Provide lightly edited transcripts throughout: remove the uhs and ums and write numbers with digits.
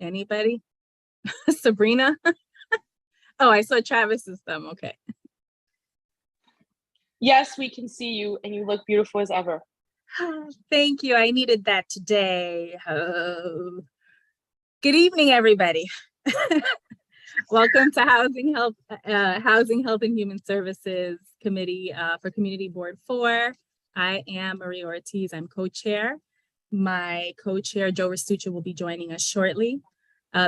Anybody? Sabrina? Oh, I saw Travis's thumb. Okay. Yes, we can see you, and you look beautiful as ever. Thank you. I needed that today. Oh. Good evening, everybody. Welcome to Housing, Health, and Human Services Committee for Community Board 4. I am Maria Ortiz. I'm co-chair. My co-chair, Joe Restuccia, will be joining us shortly.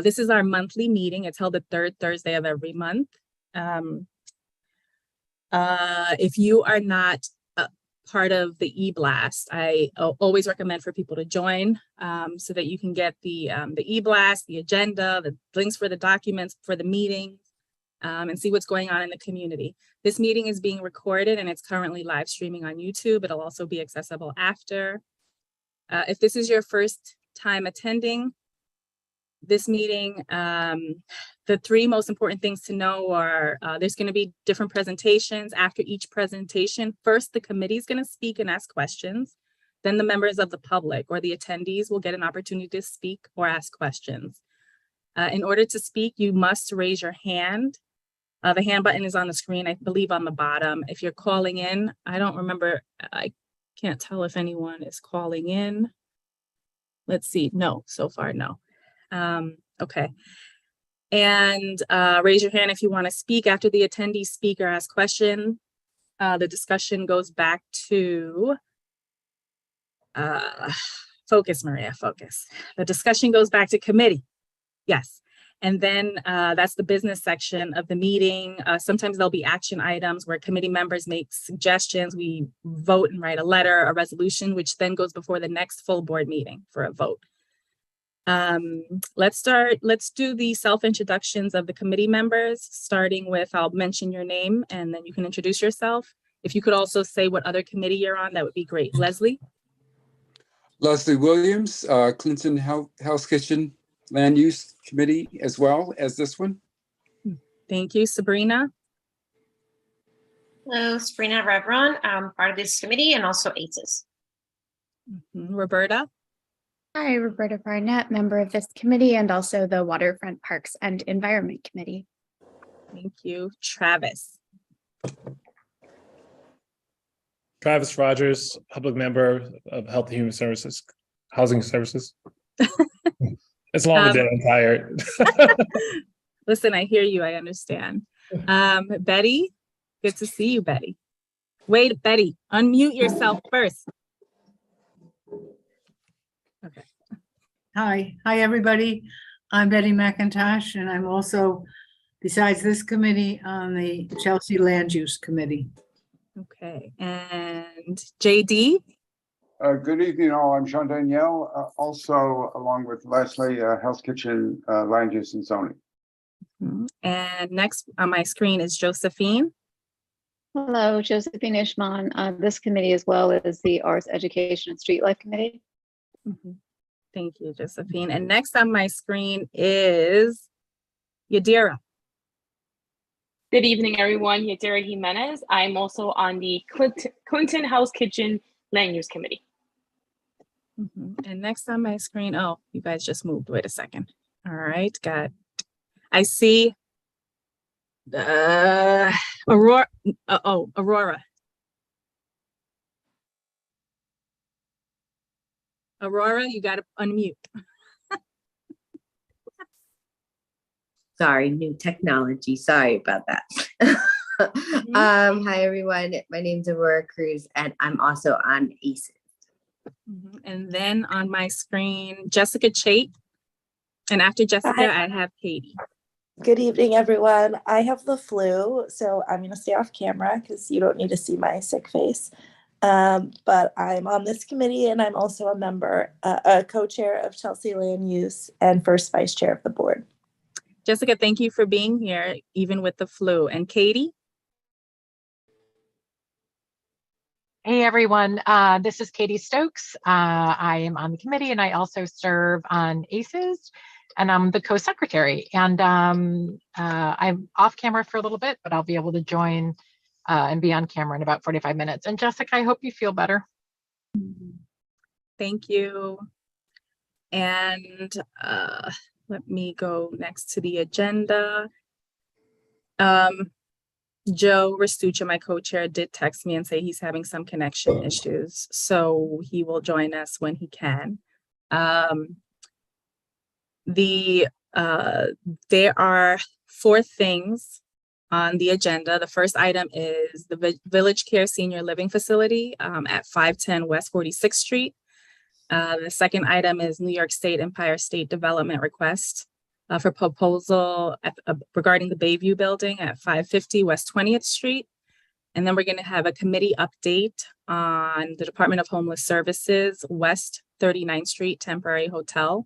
This is our monthly meeting. It's held the third Thursday of every month. If you are not part of the e-blast, I always recommend for people to join so that you can get the e-blast, the agenda, the links for the documents for the meeting, and see what's going on in the community. This meeting is being recorded and it's currently live streaming on YouTube. It'll also be accessible after. If this is your first time attending this meeting, the three most important things to know are there's going to be different presentations. After each presentation, first the committee is going to speak and ask questions. Then the members of the public or the attendees will get an opportunity to speak or ask questions. In order to speak, you must raise your hand. The hand button is on the screen, I believe on the bottom. If you're calling in, I don't remember, I can't tell if anyone is calling in. Let's see, no, so far, no. Okay. And raise your hand if you want to speak. After the attendees speak or ask questions, the discussion goes back to focus, Maria, focus. The discussion goes back to committee. Yes. And then that's the business section of the meeting. Sometimes there'll be action items where committee members make suggestions. We vote and write a letter, a resolution, which then goes before the next full board meeting for a vote. Let's do the self-introductions of the committee members, starting with, I'll mention your name and then you can introduce yourself. If you could also say what other committee you're on, that would be great. Leslie? Leslie Williams, Clinton House Kitchen Land Use Committee, as well as this one. Thank you. Sabrina? Hello, Sabrina Revron. I'm part of this committee and also ACES. Roberta? Hi, Roberta Barnett, member of this committee and also the Waterfront Parks and Environment Committee. Thank you. Travis? Travis Rogers, public member of Health and Human Services, Housing Services. It's long day, I'm tired. Listen, I hear you, I understand. Betty? Good to see you, Betty. Wait, Betty, unmute yourself first. Okay. Hi, everybody. I'm Betty McIntosh, and I'm also, besides this committee, on the Chelsea Land Use Committee. Okay, and JD? Good evening, all. I'm Sean Danielle, also along with Leslie, Health Kitchen Land Use and Zoning. And next on my screen is Josephine. Hello, Josephine Ishman, this committee as well as the Arts, Education, and Street Life Committee. Thank you, Josephine. And next on my screen is Yadira. Good evening, everyone. Yadira Jimenez. I'm also on the Clinton House Kitchen Land Use Committee. And next on my screen, oh, you guys just moved. Wait a second. All right, got. I see. Aurora. Aurora. Aurora, you got to unmute. Sorry, new technology. Sorry about that. Hi, everyone. My name's Aurora Cruz, and I'm also on ACES. And then on my screen, Jessica Chait. And after Jessica, I have Katie. Good evening, everyone. I have the flu, so I'm going to stay off camera because you don't need to see my sick face. But I'm on this committee, and I'm also a member, a co-chair of Chelsea Land Use and first vice chair of the board. Jessica, thank you for being here, even with the flu. And Katie? Hey, everyone. This is Katie Stokes. I am on the committee, and I also serve on ACES, and I'm the co-secretary. And I'm off camera for a little bit, but I'll be able to join and be on camera in about 45 minutes. And Jessica, I hope you feel better. Thank you. And let me go next to the agenda. Joe Restuccia, my co-chair, did text me and say he's having some connection issues, so he will join us when he can. There are 4 things on the agenda. The first item is the Village Care Senior Living Facility at 510 West 46th Street. The second item is New York State Empire State Development request for proposal regarding the Bayview building at 550 West 20th Street. And then we're going to have a committee update on the Department of Homeless Services West 39th Street Temporary Hotel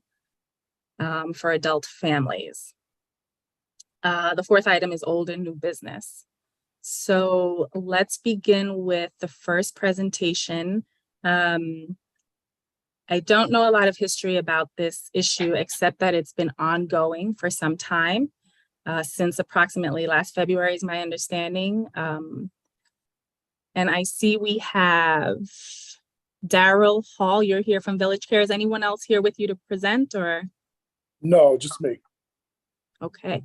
for adult families. The fourth item is old and new business. So let's begin with the first presentation. I don't know a lot of history about this issue, except that it's been ongoing for some time, since approximately last February is my understanding. And I see we have Daryl Hall, you're here from Village Care. Is anyone else here with you to present, or? No, just me. Okay.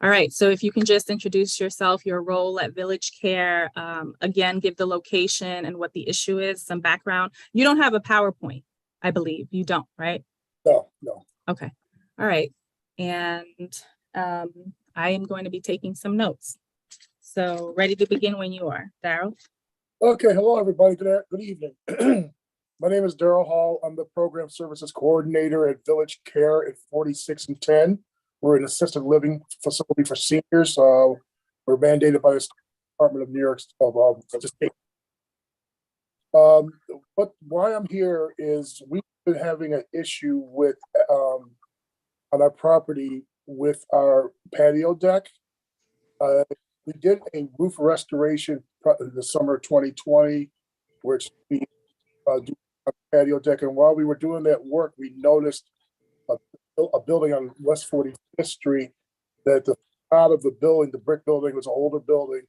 All right, so if you can just introduce yourself, your role at Village Care, again, give the location and what the issue is, some background. You don't have a PowerPoint, I believe. You don't, right? No. Okay. All right. And I am going to be taking some notes. So ready to begin when you are, Daryl. Okay, hello everybody. Good evening. My name is Daryl Hall. I'm the Program Services Coordinator at Village Care at 46 and 10. We're an assisted living facility for seniors. We're mandated by the Department of New York State. But why I'm here is we've been having an issue with on our property with our patio deck. We did a roof restoration in the summer of 2020, which we do a patio deck. And while we were doing that work, we noticed a building on West 45th Street that the facade of the building, the brick building, was an older building.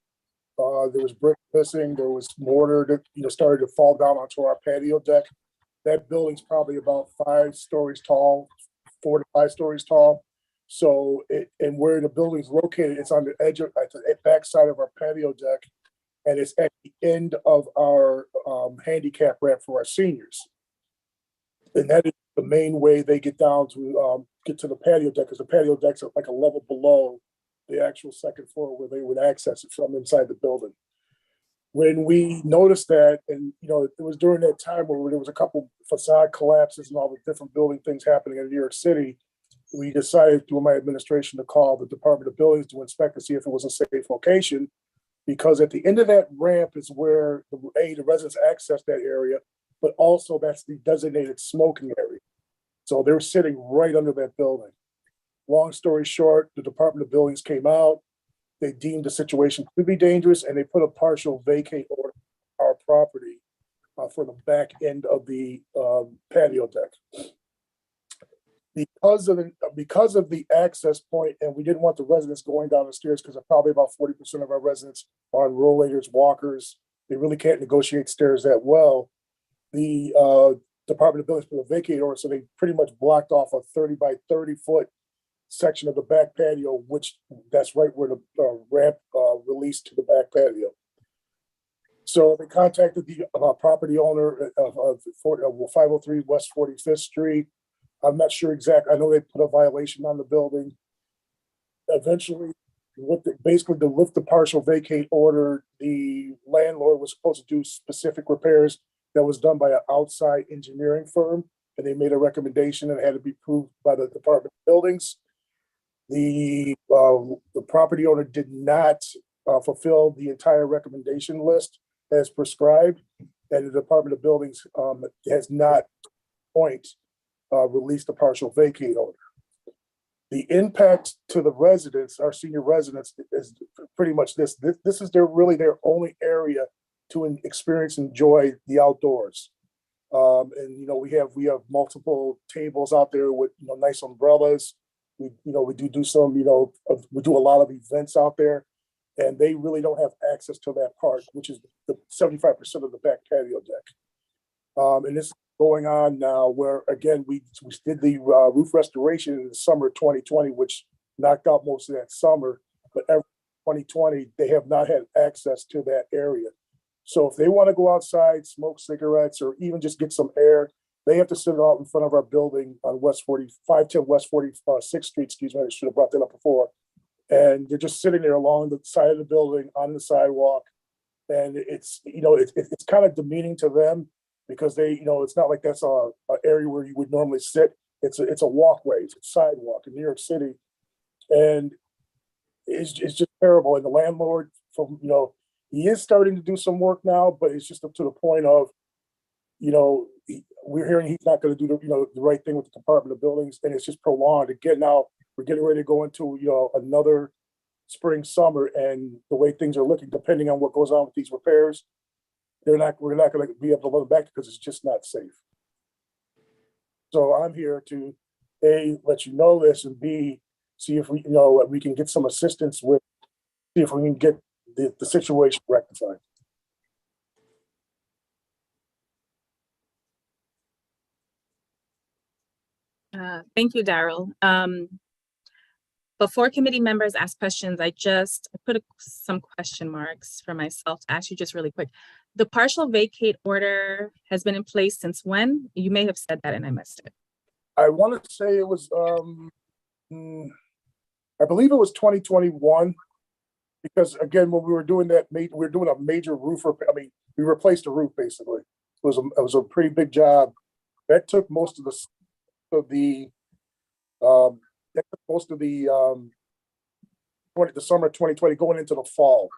There was brick missing. There was mortar that started to fall down onto our patio deck. That building's probably about 5 stories tall, 4 to 5 stories tall. So, and where the building's located, it's on the edge of, at the backside of our patio deck, and it's at the end of our handicap ramp for our seniors. And that is the main way they get down to get to the patio deck, because the patio deck's like a level below the actual second floor where they would access it from inside the building. When we noticed that, and it was during that time where there was a couple facade collapses and all the different building things happening in New York City, we decided through my administration to call the Department of Buildings to inspect to see if it was a safe location, because at the end of that ramp is where the residents access that area, but also that's the designated smoking area. So they're sitting right under that building. Long story short, the Department of Buildings came out, they deemed the situation to be dangerous, and they put a partial vacate order on our property for the back end of the patio deck. Because of the access point, and we didn't want the residents going down the stairs, because probably about 40% of our residents are on rollators, walkers. They really can't negotiate stairs that well. The Department of Buildings put a vacate order, so they pretty much blocked off a 30 by 30 foot section of the back patio, which that's right where the ramp released to the back patio. So they contacted the property owner of 503 West 45th Street. I'm not sure exactly. I know they put a violation on the building. Eventually, basically to lift the partial vacate order, the landlord was supposed to do specific repairs that was done by an outside engineering firm, and they made a recommendation and it had to be approved by the Department of Buildings. The property owner did not fulfill the entire recommendation list as prescribed, and the Department of Buildings has not released a partial vacate order. The impact to the residents, our senior residents, is pretty much this. This is really their only area to experience and enjoy the outdoors. And we have multiple tables out there with nice umbrellas. We do some we do a lot of events out there, and they really don't have access to that part, which is the 75% of the back patio deck. And this going on now where, again, we did the roof restoration in the summer of 2020, which knocked out most of that summer, but every 2020, they have not had access to that area. So if they want to go outside, smoke cigarettes, or even just get some air, they have to sit out in front of our building on West 510 West 46th Street, excuse me, I should have brought that up before. And they're just sitting there along the side of the building on the sidewalk. And it's, you know, it's kind of demeaning to them because they, you know, it's not like that's an area where you would normally sit. It's a walkway, it's a sidewalk in New York City. And it's just terrible. And the landlord, from, you know, he is starting to do some work now, but it's just up to the point of, you know, we're hearing he's not going to do the, you know, the right thing with the Department of Buildings, and it's just prolonged. Again, now we're getting ready to go into, you know, another spring, summer, and the way things are looking, depending on what goes on with these repairs, we're not going to be able to let them back because it's just not safe. So I'm here to A, let you know this, and B, see if we, you know, we can get some assistance with, see if we can get the situation rectified. Thank you, Daryl. Before committee members ask questions, I put some question marks for myself to ask you just really quick. The partial vacate order has been in place since when? You may have said that and I missed it. I want to say it was, I believe it was 2021, because again, when we were doing that, we were doing a major roof repair. I mean, we replaced the roof basically. It was a pretty big job. That took most of the summer of 2020 going into the fall.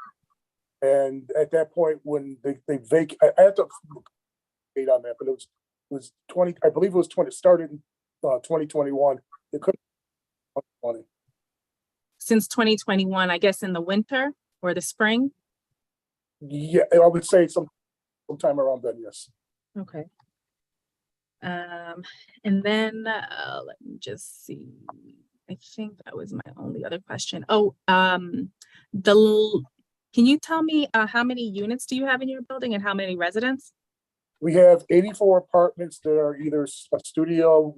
And at that point, when they vacate, I have to date on that, but it was 20. I believe it was 20. It started in 2021. It could be 2020. Since 2021, I guess in the winter or the spring. Yeah, I would say sometime around then. Yes. Okay. And then let me just see. I think that was my only other question. Oh, can you tell me how many units do you have in your building and how many residents? We have 84 apartments that are either a studio,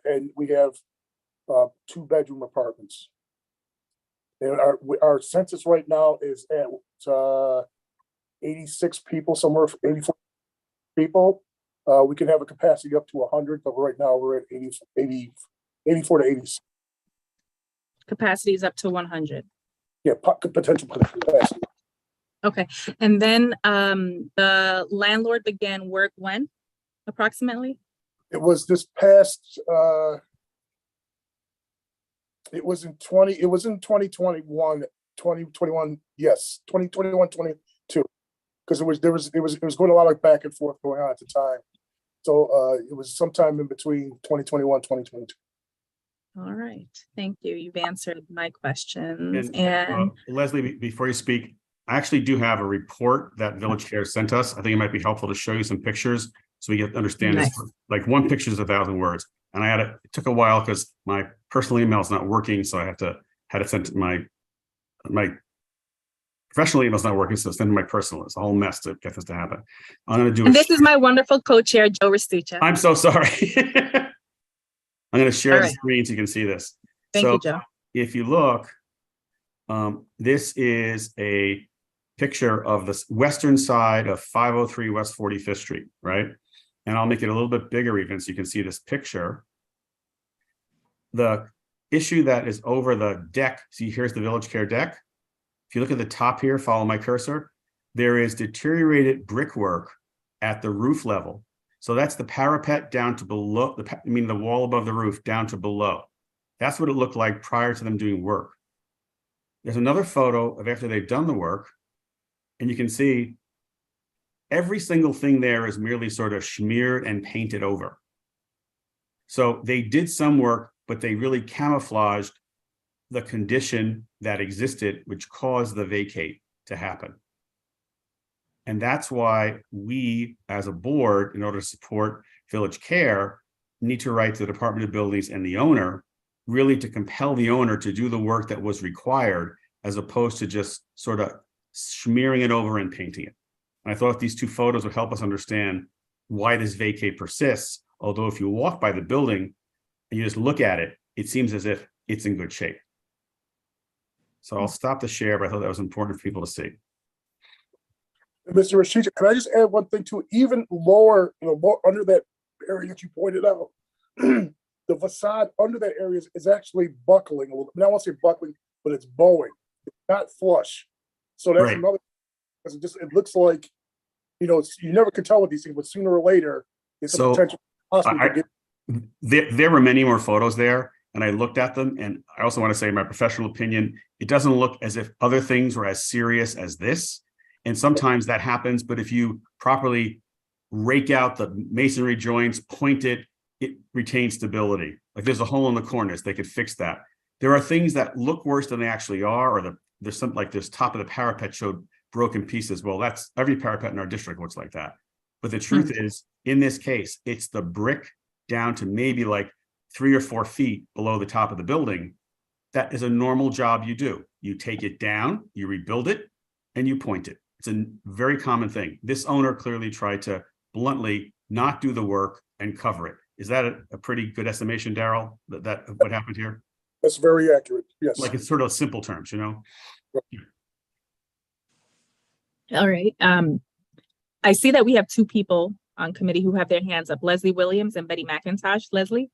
and we have 2-bedroom apartments. And our census right now is at 86 people, somewhere 84 people. We can have a capacity up to 100, but right now we're at 84 to 86. Capacity is up to 100. Yeah, potential capacity. Okay, and then the landlord began work when, approximately? It was this past. It was in 2021. 2021, yes, 2021, 22, because it was going a lot of back and forth going on at the time. So it was sometime in between 2021, 2022. All right, thank you. You've answered my questions. And Leslie, before you speak, I actually do have a report that Village Care sent us. I think it might be helpful to show you some pictures so we get to understand this. Like one picture is 1,000 words, and it took a while because my personal email is not working, so I had to send to my professional email is not working, so send to my personal. It's a whole mess to get this to happen. I'm going to do. And this is my wonderful co-chair, Joe Restuccia. I'm so sorry. I'm going to share the screen so you can see this. Thank you, Joe. If you look, this is a picture of the western side of 503 West 45th Street, right? And I'll make it a little bit bigger even so you can see this picture. The issue that is over the deck, see here's the Village Care deck. If you look at the top here, follow my cursor, there is deteriorated brickwork at the roof level. So that's the parapet down to below, the wall above the roof down to below. That's what it looked like prior to them doing work. There's another photo of after they've done the work, and you can see every single thing there is merely sort of smeared and painted over. So they did some work, but they really camouflaged the condition that existed, which caused the vacate to happen. And that's why we, as a board, in order to support Village Care, need to write to the Department of Buildings and the owner, really to compel the owner to do the work that was required, as opposed to just sort of smearing it over and painting it. And I thought these two photos would help us understand why this vacate persists. Although if you walk by the building and you just look at it, it seems as if it's in good shape. So I'll stop the share, but I thought that was important for people to see. Mr. Rashid, can I just add one thing too? Even lower, more under that area that you pointed out, the facade under that area is actually buckling. I won't say buckling, but it's bowing. It's not flush. So that's another, because it looks like, you never can tell with these things, but sooner or later, it's a potential hospital. There were many more photos there, and I looked at them, and I also want to say, in my professional opinion, it doesn't look as if other things were as serious as this. And sometimes that happens, but if you properly rake out the masonry joints, point it, it retains stability. Like there's a hole in the cornice, they could fix that. There are things that look worse than they actually are, or there's something like this top of the parapet showed broken pieces. Well, that's every parapet in our district looks like that. But the truth is, in this case, it's the brick down to maybe like 3 or 4 feet below the top of the building. That is a normal job you do. You take it down, you rebuild it, and you point it. It's a very common thing. This owner clearly tried to bluntly not do the work and cover it. Is that a pretty good estimation, Daryl, that what happened here? That's very accurate, yes. Like it's sort of simple terms, All right. I see that we have 2 people on committee who have their hands up, Leslie Williams and Betty McIntosh. Leslie?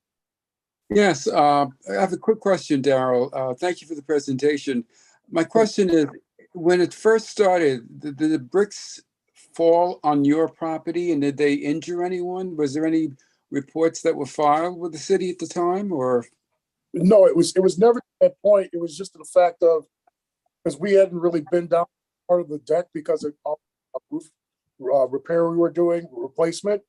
Yes, I have a quick question, Daryl. Thank you for the presentation. My question is, when it first started, did the bricks fall on your property and did they injure anyone? Was there any reports that were filed with the city at the time, or? No, it was never to that point. It was just the fact of, because we hadn't really been down part of the deck because of a roof repair we were doing, replacement.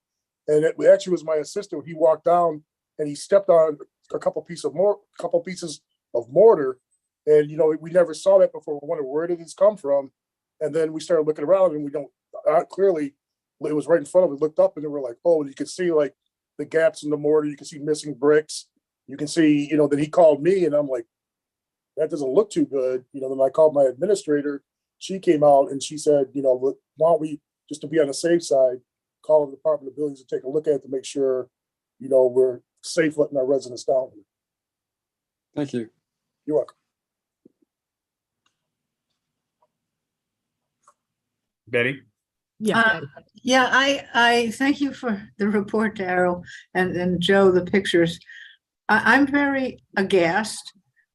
And it actually was my assistant. He walked down and he stepped on a couple pieces of mortar. And, we never saw that before. We wondered, where did this come from? And then we started looking around and we clearly, it was right in front of us. We looked up and we were like, oh, and you could see like the gaps in the mortar. You can see missing bricks. You can see, then he called me and I'm like, that doesn't look too good. Then I called my administrator. She came out and she said, why don't we, just to be on the safe side, call the Department of Buildings to take a look at it to make sure, we're safe letting our residents down here. Thank you. You're welcome. Betty? Yeah. I thank you for the report, Daryl, and Joe, the pictures. I'm very aghast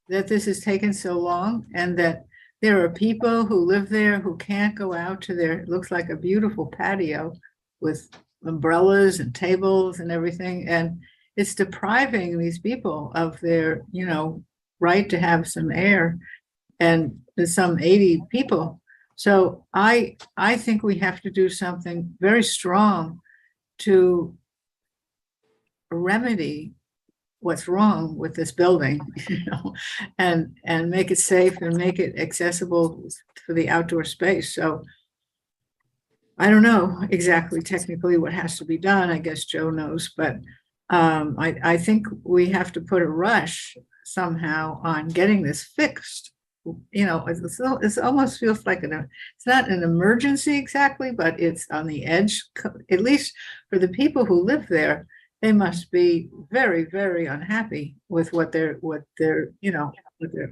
that this has taken so long and that there are people who live there who can't go out to it looks like a beautiful patio with umbrellas and tables and everything. And it's depriving these people of their, right to have some air, and there's some 80 people. So I think we have to do something very strong to remedy what's wrong with this building, and make it safe and make it accessible for the outdoor space. So I don't know exactly technically what has to be done. I guess Joe knows, but I think we have to put a rush somehow on getting this fixed. It almost feels like it's not an emergency exactly, but it's on the edge. At least for the people who live there, they must be very, very unhappy with what their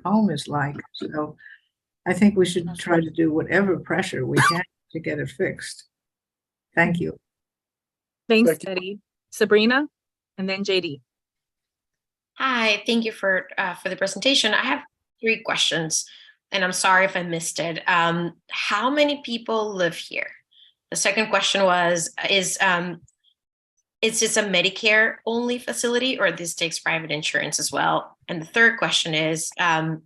home is like. So I think we should try to do whatever pressure we can to get it fixed. Thank you. Thanks, Betty. Sabrina, and then JD. Hi, thank you for the presentation. I have 3 questions, and I'm sorry if I missed it. How many people live here? The second question is this a Medicare only facility, or this takes private insurance as well? And the third question is, are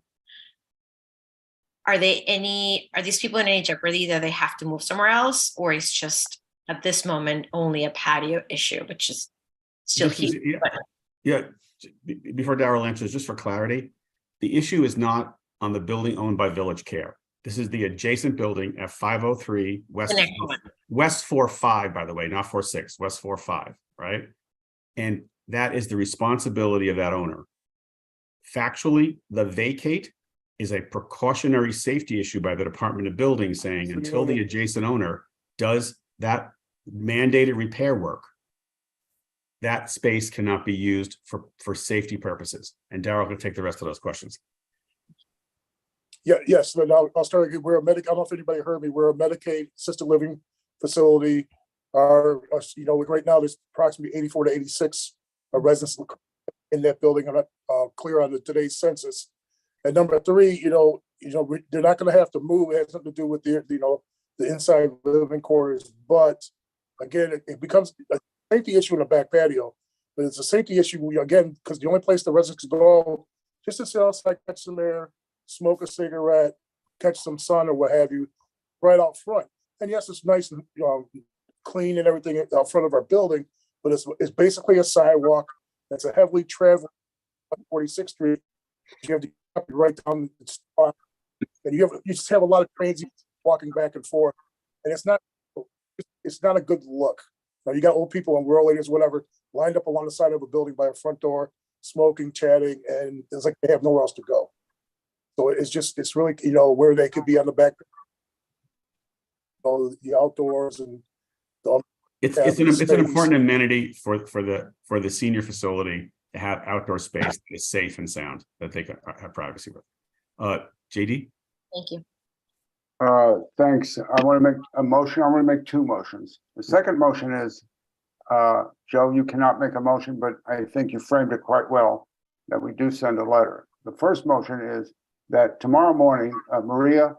these people in any jeopardy that they have to move somewhere else, or is just at this moment only a patio issue, which is still key? Before Daryl answers, just for clarity, the issue is not on the building owned by Village Care. This is the adjacent building at 503 West 45, by the way, not 46, West 45, right? And that is the responsibility of that owner. Factually, the vacate is a precautionary safety issue by the Department of Buildings, saying until the adjacent owner does that mandated repair work, that space cannot be used for safety purposes. And Daryl can take the rest of those questions. Yeah, yes, but I'll start again. We're a I don't know if anybody heard me. We're a Medicaid assisted living facility. Right now there's approximately 84 to 86 residents in that building. I'm not clear on today's census. And number three, they're not going to have to move. It has nothing to do with the inside living quarters. But again, it becomes a safety issue in the back patio. But it's a safety issue again because the only place the residents go just to sit outside, catch some air, smoke a cigarette, catch some sun or what have you, right out front. And yes, it's nice and clean and everything out front of our building, but it's basically a sidewalk. It's a heavily traveled 46th Street. You have to get right down the spot, and you just have a lot of transients walking back and forth, and it's not a good look. Now you got old people and rural areas, whatever, lined up along the side of a building by a front door, smoking, chatting, and it's like they have nowhere else to go. So it's really where they could be on the back, the outdoors and. It's an important amenity for the senior facility to have outdoor space that is safe and sound that they can have privacy with. JD? Thank you. Thanks. I want to make a motion. I want to make two motions. The second motion is, Joe, you cannot make a motion, but I think you framed it quite well, that we do send a letter. The first motion is that tomorrow morning, Maria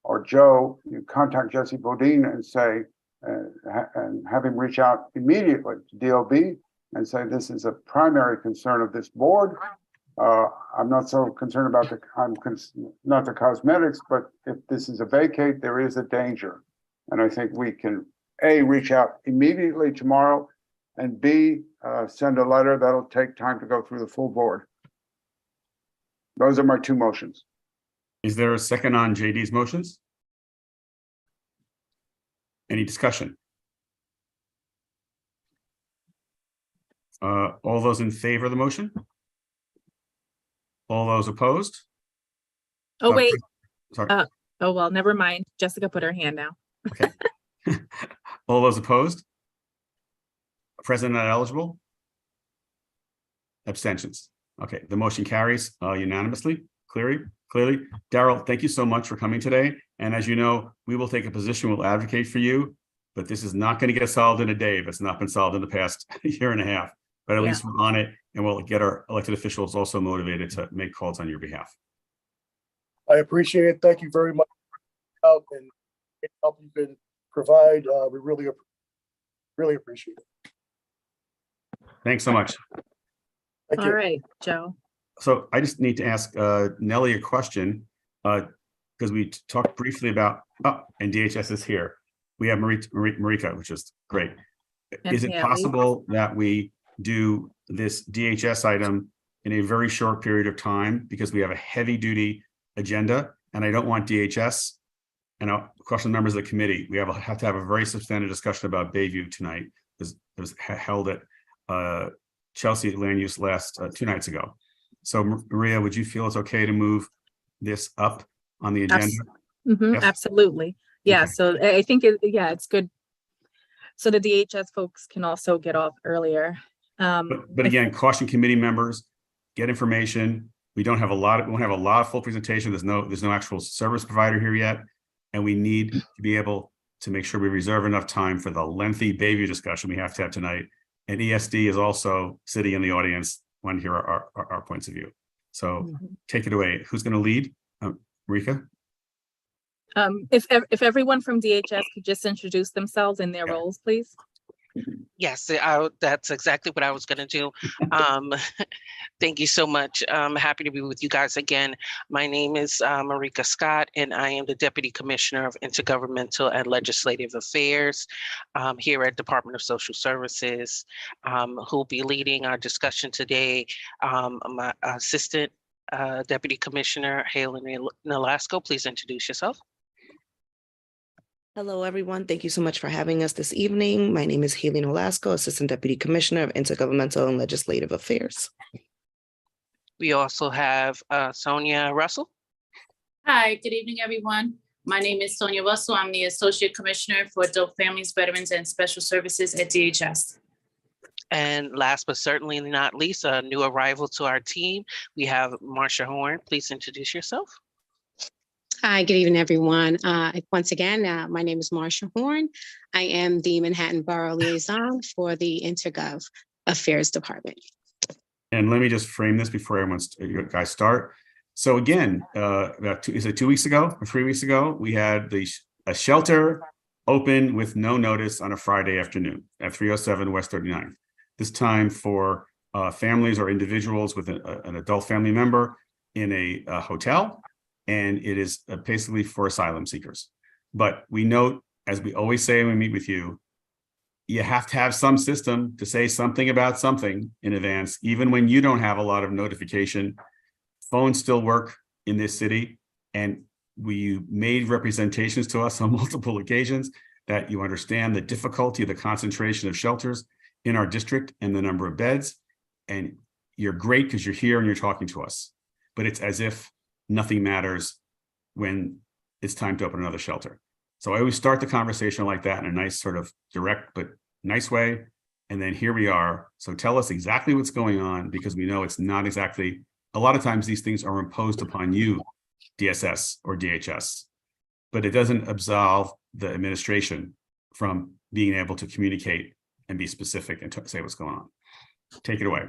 or Joe, you contact Jesse Bodine and say, and have him reach out immediately to DOB and say, this is a primary concern of this board. I'm not so concerned about not the cosmetics, but if this is a vacate, there is a danger. And I think we can A, reach out immediately tomorrow, and B, send a letter that'll take time to go through the full board. Those are my two motions. Is there a second on JD's motions? Any discussion? All those in favor of the motion? All those opposed? Oh, wait. Sorry. Oh, well, never mind. Jessica put her hand down. Okay. All those opposed? Present not eligible? Abstentions. Okay, the motion carries unanimously, clearly. Daryl, thank you so much for coming today. And as you know, we will take a position, we'll advocate for you, but this is not going to get solved in a day if it's not been solved in the past year and a half. But at least we're on it, and we'll get our elected officials also motivated to make calls on your behalf. I appreciate it. Thank you very much. And help you can provide. We really appreciate it. Thanks so much. Thank you. All right, Joe. So I just need to ask Nellie a question because we talked briefly about, and DHS is here. We have Marika, which is great. And is it Haley. possible that we do this DHS item in a very short period of time because we have a heavy duty agenda, and I don't want DHS, and I'll question members of the committee. We have to have a very substantive discussion about Bayview tonight. It was held at Chelsea Land Use last 2 nights ago. So Maria, would you feel it's okay to move this up on the agenda? Yes. Absolutely. Yeah. Okay. So I think it's good. So the DHS folks can also get off earlier. But again, caution committee members, get information. We won't have a lot of full presentation. There's no actual service provider here yet. And we need to be able to make sure we reserve enough time for the lengthy Bayview discussion we have to have tonight. And ESD is also sitting in the audience, want to hear our points of view. So take it away. Who's going to lead? Marika? If everyone from DHS could just introduce themselves and their roles, please. Yes, that's exactly what I was going to do. Thank you so much. I'm happy to be with you guys again. My name is Marika Scott, and I am the Deputy Commissioner of Intergovernmental and Legislative Affairs here at Department of Social Services, who will be leading our discussion today. My Assistant Deputy Commissioner, Haley Nolasco, please introduce yourself. Hello, everyone. Thank you so much for having us this evening. My name is Haley Nolasco, Assistant Deputy Commissioner of Intergovernmental and Legislative Affairs. We also have Sonia Russell. Hi, good evening, everyone. My name is Sonia Russell. I'm the Associate Commissioner for Adult Families, Veterans, and Special Services at DHS. And last but certainly not least, a new arrival to our team, we have Marsha Horn. Please introduce yourself. Hi, good evening, everyone. Once again, my name is Marsha Horn. I am the Manhattan Borough Liaison for the Intergov Affairs Department. And let me just frame this before you guys start. So again, is it 2 weeks ago or 3 weeks ago, we had a shelter open with no notice on a Friday afternoon at 307 West 39th. This time for families or individuals with an adult family member in a hotel. And it is basically for asylum seekers. But we note, as we always say when we meet with you, you have to have some system to say something about something in advance, even when you don't have a lot of notification. Phones still work in this city, and we made representations to us on multiple occasions that you understand the difficulty of the concentration of shelters in our district and the number of beds. And you're great because you're here and you're talking to us, but it's as if nothing matters when it's time to open another shelter. So I always start the conversation like that in a nice sort of direct but nice way. And then here we are. So tell us exactly what's going on, because we know it's not exactly, a lot of times these things are imposed upon you, DSS or DHS, but it doesn't absolve the administration from being able to communicate and be specific and say what's going on. Take it away.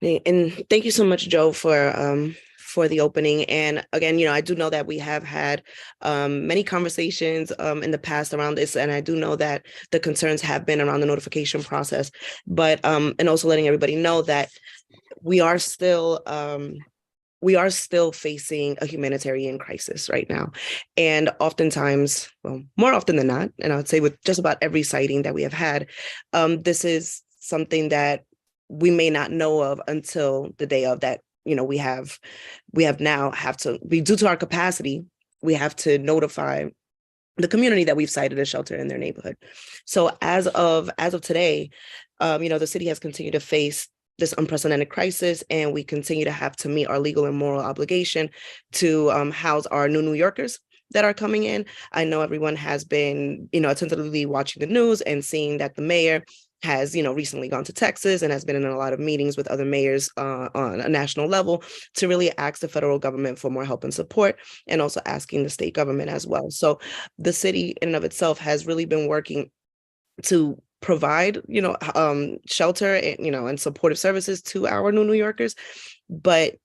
And thank you so much, Joe, for the opening. And again, I do know that we have had many conversations in the past around this, and I do know that the concerns have been around the notification process, but and also letting everybody know that we are still facing a humanitarian crisis right now. And oftentimes, well, more often than not, and I would say with just about every sighting that we have had, this is something that we may not know of until the day of that. We have to be, due to our capacity, we have to notify the community that we've cited a shelter in their neighborhood. So as of today, the city has continued to face this unprecedented crisis, and we continue to have to meet our legal and moral obligation to house our New Yorkers that are coming in. I know everyone has been, attentively watching the news and seeing that the mayor has, recently gone to Texas and has been in a lot of meetings with other mayors on a national level to really ask the federal government for more help and support, and also asking the state government as well. So the city in and of itself has really been working to provide, shelter and supportive services to our New Yorkers. But,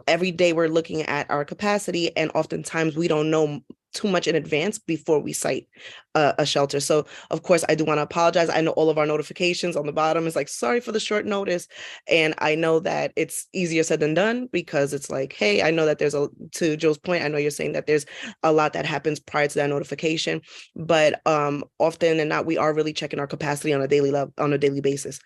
every day we're looking at our capacity, and oftentimes we don't know too much in advance before we cite a shelter. So of course, I do want to apologize. I know all of our notifications on the bottom is like, sorry for the short notice. And I know that it's easier said than done, because it's like, hey, I know that to Joe's point, I know you're saying that there's a lot that happens prior to that notification, but often than not, we are really checking our capacity on a daily basis.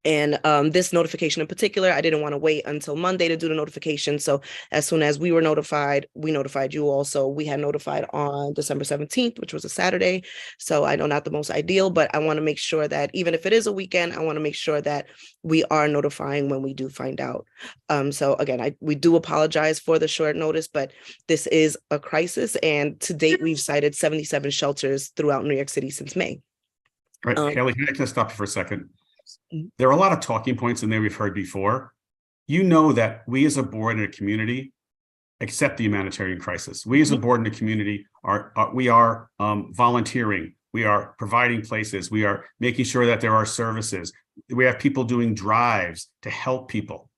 And this notification in particular, I didn't want to wait until Monday to do the notification. So as soon as we were notified, we notified you also. We had notified on December 17th, which was a Saturday. So I know not the most ideal, but I want to make sure that even if it is a weekend, I want to make sure that we are notifying when we do find out. So again, we do apologize for the short notice, but this is a crisis. And to date, we've cited 77 shelters throughout New York City since May. Right, Haley, can I just stop you for a second? There are a lot of talking points in there we've heard before. You know that we as a board and a community accept the humanitarian crisis. We as a board and a community are volunteering. We are providing places. We are making sure that there are services. We have people doing drives to help people.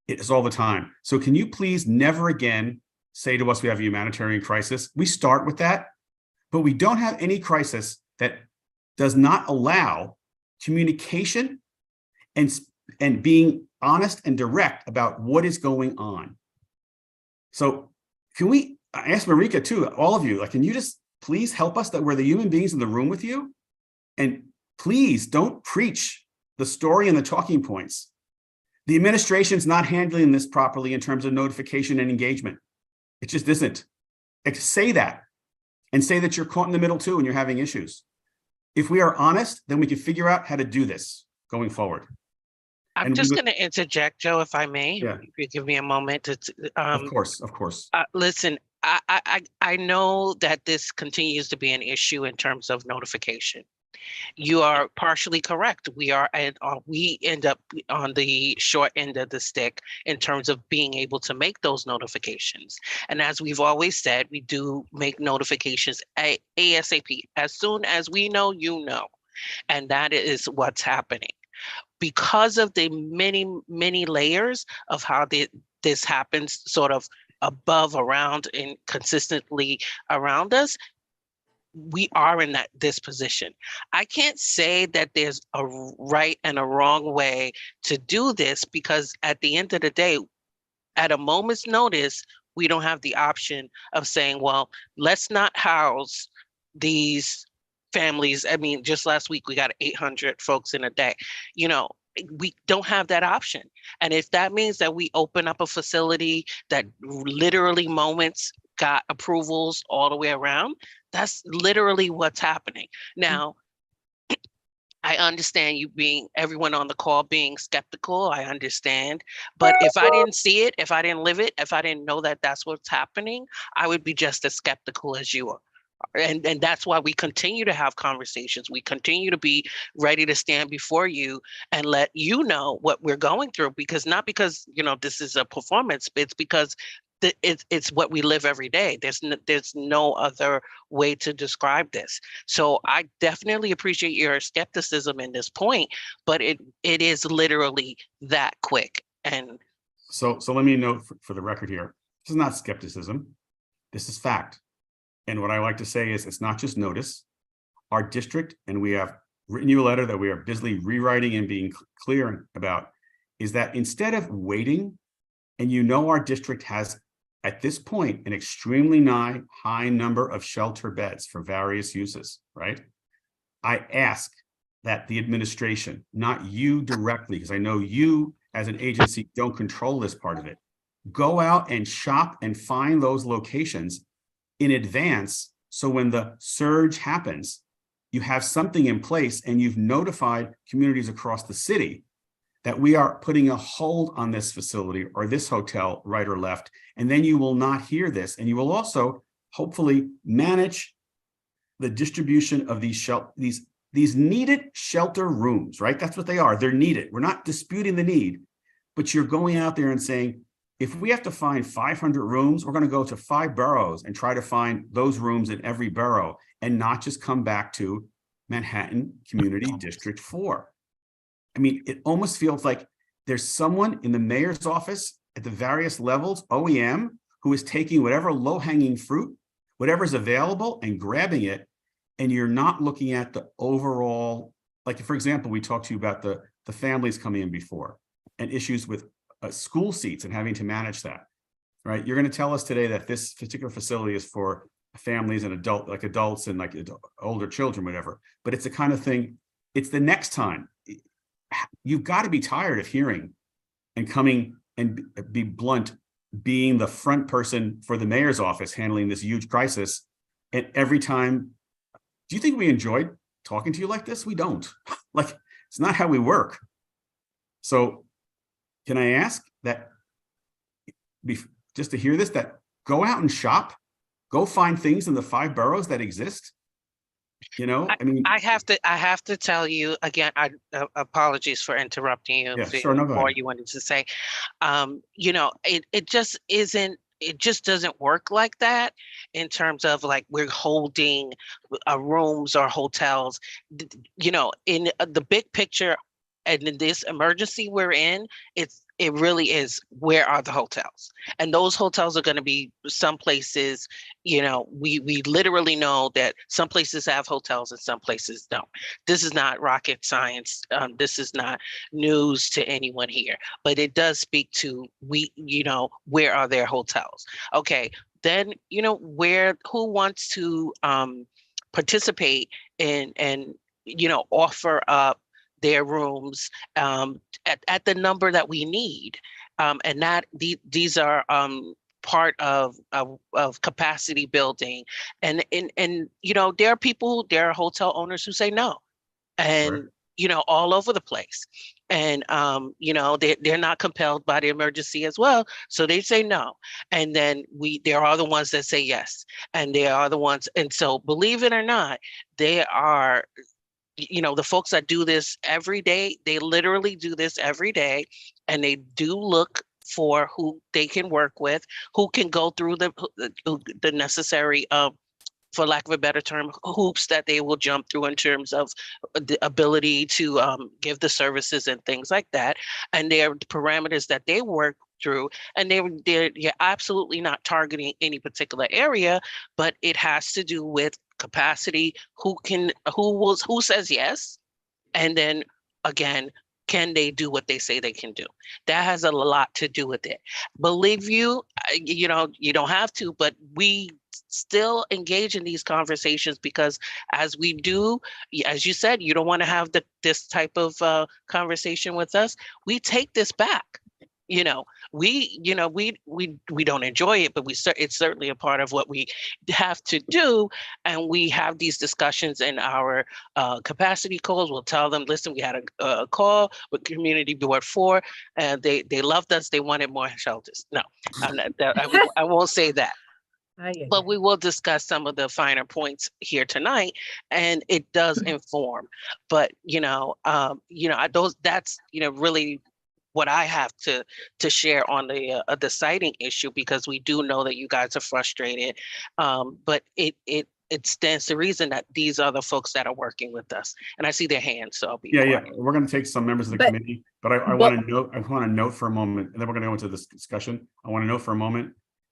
It's all the time. So can you please never again say to us we have a humanitarian crisis? We start with that, but we don't have any crisis that does not allow communication and being honest and direct about what is going on. So can we ask Marika too, all of you, can you just please help us that we're the human beings in the room with you? And please don't preach the story and the talking points. The administration's not handling this properly in terms of notification and engagement. It just isn't. Say that, and say that you're caught in the middle too and you're having issues. If we are honest, then we can figure out how to do this going forward. I'm just going to interject, Joe, if I may. Yeah. If you give me a moment to. Of course. Listen, I know that this continues to be an issue in terms of notification. You are partially correct. We end up on the short end of the stick in terms of being able to make those notifications. And as we've always said, we do make notifications ASAP. As soon as we know, you know. And that is what's happening. Because of the many, many layers of how this happens sort of above, around, and consistently around us, we are in this position. I can't say that there's a right and a wrong way to do this, because at the end of the day, at a moment's notice, we don't have the option of saying, well, let's not house these families. I mean, just last week, we got 800 folks in a day. You know, we don't have that option. And if that means that we open up a facility that literally moments got approvals all the way around, that's literally what's happening. Now, I understand everyone on the call being skeptical. I understand. But if I didn't see it, if I didn't live it, if I didn't know that that's what's happening, I would be just as skeptical as you are. And that's why we continue to have conversations. We continue to be ready to stand before you and let you know what we're going through, because not because, this is a performance, it's because it's what we live every day. There's no other way to describe this. So I definitely appreciate your skepticism in this point, but it is literally that quick. And so let me note for the record here, this is not skepticism. This is fact. And what I like to say is, it's not just notice. Our district, and we have written you a letter that we are busily rewriting and being clear about, is that instead of waiting, and our district has at this point an extremely high number of shelter beds for various uses, right? I ask that the administration, not you directly, because I know you as an agency don't control this part of it, go out and shop and find those locations in advance, so when the surge happens, you have something in place and you've notified communities across the city that we are putting a hold on this facility or this hotel, right or left, and then you will not hear this. And you will also hopefully manage the distribution of these needed shelter rooms, right? That's what they are. They're needed. We're not disputing the need, but you're going out there and saying, if we have to find 500 rooms, we're going to go to 5 boroughs and try to find those rooms in every borough, and not just come back to Manhattan Community District 4. I mean, it almost feels like there's someone in the mayor's office at the various levels, OEM, who is taking whatever low-hanging fruit, whatever's available, and grabbing it, and you're not looking at the overall, like, for example, we talked to you about the families coming in before, and issues with school seats and having to manage that, right? You're going to tell us today that this particular facility is for families and adults and older children, whatever, but it's the kind of thing, it's the next time. You've got to be tired of hearing and coming and be blunt, being the front person for the mayor's office handling this huge crisis. And every time, do you think we enjoyed talking to you like this? We don't. It's not how we work. So can I ask that, just to hear this, that go out and shop, go find things in the 5 boroughs that exist? I mean, I have to tell you again, apologies for interrupting you. Yeah, sure, no, go more ahead. you wanted to say. It just isn't, it just doesn't work like that in terms of we're holding rooms or hotels. In the big picture, and in this emergency we're in, it really is, where are the hotels? And those hotels are going to be some places, we literally know that some places have hotels and some places don't. This is not rocket science. This is not news to anyone here, but it does speak to, where are their hotels? Okay, then, who wants to participate in and, offer up their rooms at the number that we need, and that these are part of capacity building, and there are hotel owners who say no, and all over the place. And, they're not compelled by the emergency as well. So they say no. And then there are the ones that say yes. And there are the ones, and so believe it or not, they are, the folks that do this every day, they literally do this every day. And they do look for who they can work with, who can go through the necessary, for lack of a better term, hoops that they will jump through in terms of the ability to give the services and things like that. And there are parameters that they work through, and you're absolutely not targeting any particular area, but it has to do with capacity, who says yes, and then again, can they do what they say they can do? That has a lot to do with it. Believe you don't have to, but we still engage in these conversations because as we do, as you said, you don't want to have this type of conversation with us. We take this back. We don't enjoy it, but it's certainly a part of what we have to do. And we have these discussions in our capacity calls. We'll tell them, listen, we had a call with Community Board 4, and they loved us. They wanted more shelters. No, I won't say that. But we will discuss some of the finer points here tonight, and it does inform. But that's really what I have to share on the siting issue, because we do know that you guys are frustrated. But it stands to reason that these are the folks that are working with us, and I see their hands, so I'll be quiet. We're going to take some members of the committee, but I want to note for a moment, and then we're going to go into this discussion. I want to note for a moment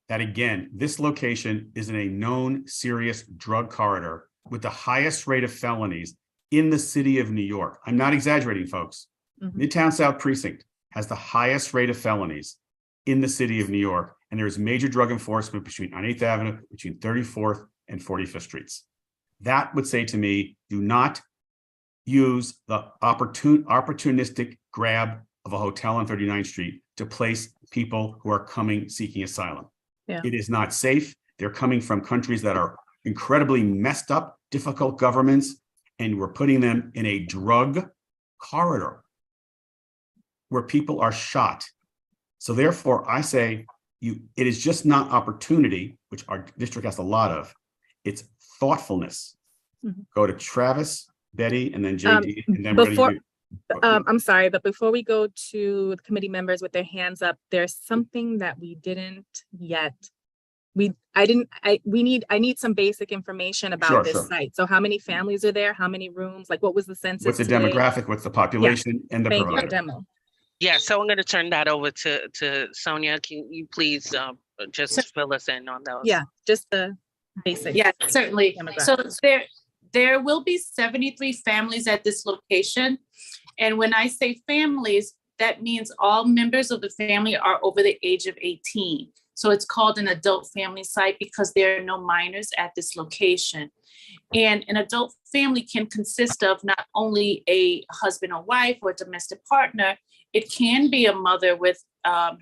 that, again, this location is in a known serious drug corridor with the highest rate of felonies in the city of New York. I'm not exaggerating, folks. Midtown South Precinct has the highest rate of felonies in the city of New York, and there is major drug enforcement on 8th Avenue, between 34th and 45th Streets. That would say to me, do not use the opportunistic grab of a hotel on 39th Street to place people who are coming seeking asylum. Yeah. It is not safe. They're coming from countries that are incredibly messed up, difficult governments, and we're putting them in a drug corridor where people are shot. So therefore, I say it is just not opportunity, which our district has a lot of. It's thoughtfulness. Go to Travis, Betty, and then JD, and then we're going to I'm sorry, but before we go to the committee members with their hands up, there's something that we didn't yet. I need some basic information about this site. So how many families are there? How many rooms? Like, what was the census? What's the demographic? What's the population? And the Thank provider. you, demo. Yeah, so I'm going to turn that over to Sonia. Can you please just fill us in on those? Yeah, just the basic. Yeah, certainly. So there will be 73 families at this location. And when I say families, that means all members of the family are over the age of 18. So it's called an adult family site because there are no minors at this location. And an adult family can consist of not only a husband or wife or domestic partner, it can be a mother with a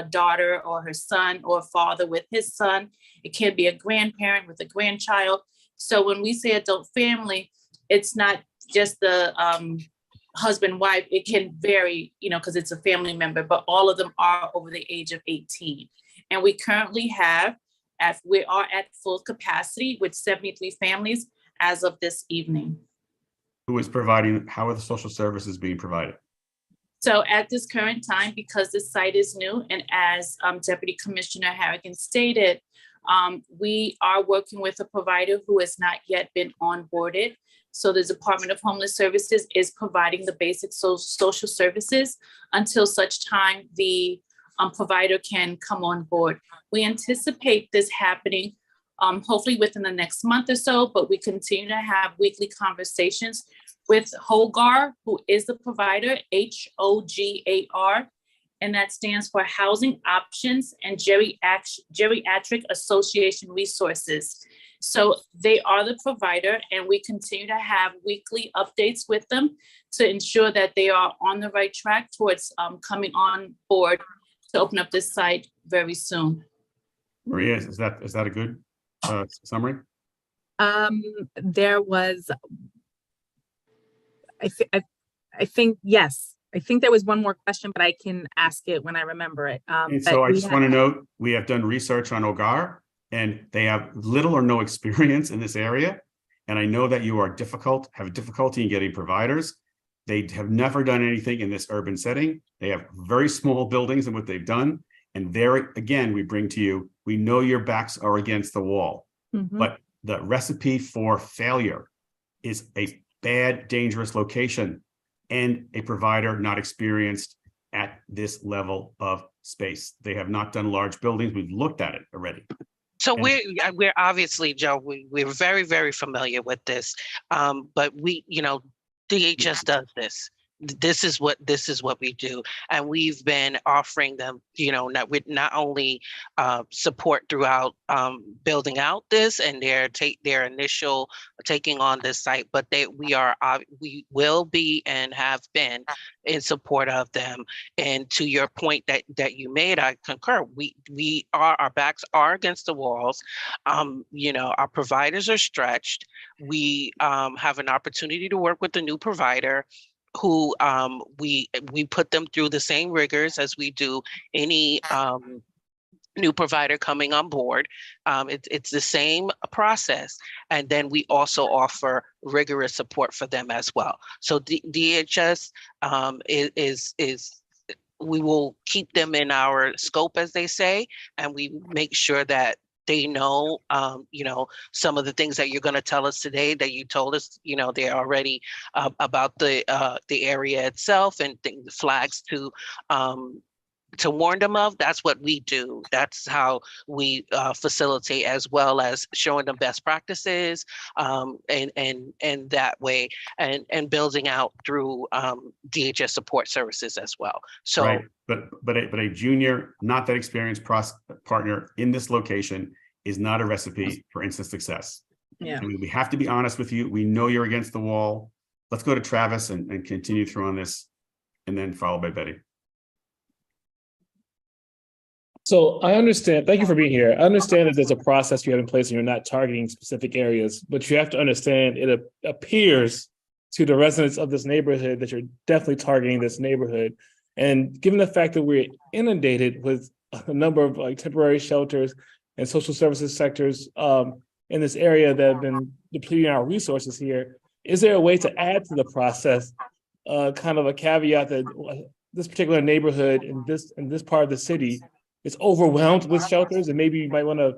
daughter or her son, or a father with his son. It can be a grandparent with a grandchild. So when we say adult family, it's not just the husband, wife. It can vary, because it's a family member, but all of them are over the age of 18. And we currently we are at full capacity with 73 families as of this evening. How are the social services being provided? So at this current time, because this site is new, and as Deputy Commissioner Harrigan stated, we are working with a provider who has not yet been onboarded. So the Department of Homeless Services is providing the basic social services until such time the provider can come on board. We anticipate this happening hopefully within the next month or so, but we continue to have weekly conversations with HOGAR, who is the provider, HOGAR, and that stands for Housing Options and Geriatric Association Resources. So they are the provider, and we continue to have weekly updates with them to ensure that they are on the right track towards coming on board to open up this site very soon. Maria, is that a good summary? There was, I think, yes, I think there was one more question, but I can ask it when I remember it. And but so I we just have- want to note, we have done research on Ogar, and they have little or no experience in this area. And I know that you are have difficulty in getting providers. They have never done anything in this urban setting. They have very small buildings and what they've done. And there, again, we bring to you, we know your backs are against the wall, but the recipe for failure is a bad, dangerous location and a provider not experienced at this level of space. They have not done large buildings. We've looked at it already. So we're obviously, Joe, we're very, very familiar with this. But we, DHS does this. This is what we do, and we've been offering them, not only support throughout building out this and their initial taking on this site, but we will be and have been in support of them. And to your point that you made, I concur. Our backs are against the walls. Our providers are stretched. We have an opportunity to work with the new provider, who we put them through the same rigors as we do any new provider coming on board. It's the same process. And then we also offer rigorous support for them as well. So DHS is we will keep them in our scope, as they say, and we make sure that they know, some of the things that you're going to tell us today that you told us, they're already about the area itself and flags to warn them of. That's what we do. That's how we facilitate, as well as showing them best practices, and that way, and building out through DHS support services as well. So, right. But a junior, not that experienced partner in this location is not a recipe for instant success. Yeah. I mean, we have to be honest with you. We know you're against the wall. Let's go to Travis and continue through on this, and then followed by Betty. So I understand, thank you for being here. I understand that there's a process you have in place and you're not targeting specific areas, but you have to understand it appears to the residents of this neighborhood that you're definitely targeting this neighborhood. And given the fact that we're inundated with a number of temporary shelters and social services sectors in this area that have been depleting our resources here, is there a way to add to the process kind of a caveat that this particular neighborhood in this part of the city is overwhelmed with shelters, and maybe you might want to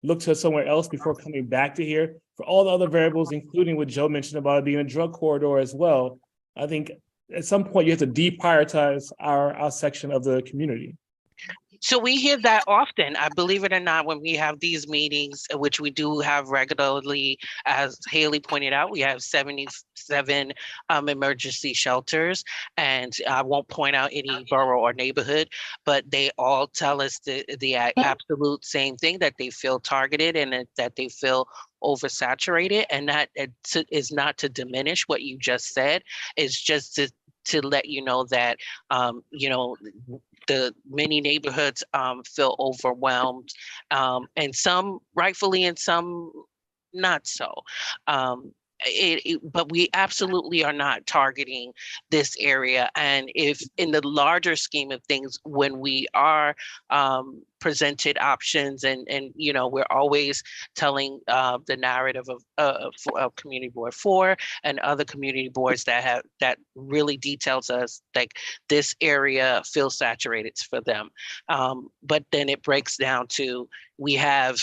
look to somewhere else before coming back to here for all the other variables, including what Joe mentioned about it being a drug corridor as well? I think at some point you have to deprioritize our section of the community. So we hear that often. I believe it or not, when we have these meetings, which we do have regularly, as Haley pointed out, we have 77 emergency shelters, and I won't point out any borough or neighborhood, but they all tell us the absolute same thing, that they feel targeted and that they feel oversaturated. And that is not to diminish what you just said. It's just to let you know that, the many neighborhoods feel overwhelmed, and some rightfully and some not so. But we absolutely are not targeting this area. And if in the larger scheme of things, when we are presented options and we're always telling the narrative of Community Board 4 and other community boards that really details us, like, this area feels saturated for them. But then it breaks down to, we have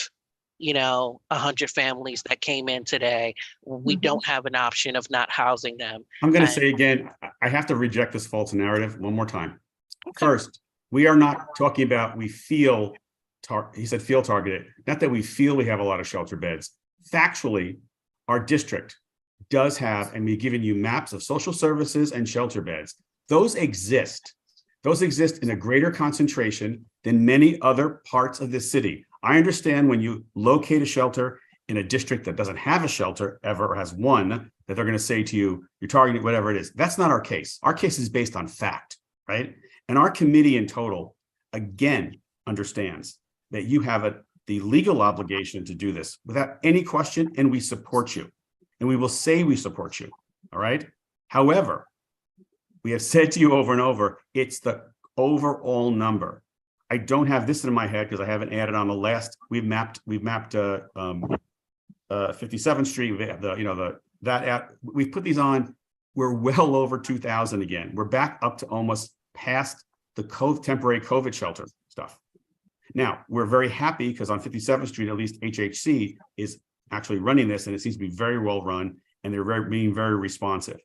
100 families that came in today. We don't have an option of not housing them. I'm going to say again, I have to reject this false narrative one more time. Okay. First, we are not talking about he said feel targeted. Not that we feel we have a lot of shelter beds. Factually, our district does have, and we've given you maps of social services and shelter beds. Those exist. Those exist in a greater concentration than many other parts of this city. I understand when you locate a shelter in a district that doesn't have a shelter ever, or has one, that they're going to say to you, you're targeting whatever it is. That's not our case. Our case is based on fact, right? And our committee in total, again, understands that you have the legal obligation to do this without any question, and we support you. And we will say we support you, all right? However, We have said to you over and over, it's the overall number. I don't have this in my head because I haven't added on the last. We've mapped 57th Street. We have we've put these on. We're well over 2,000 again. We're back up to almost past the temporary COVID shelter stuff. Now, we're very happy because on 57th Street, at least HHC is actually running this, and it seems to be very well run, and they're being very responsive.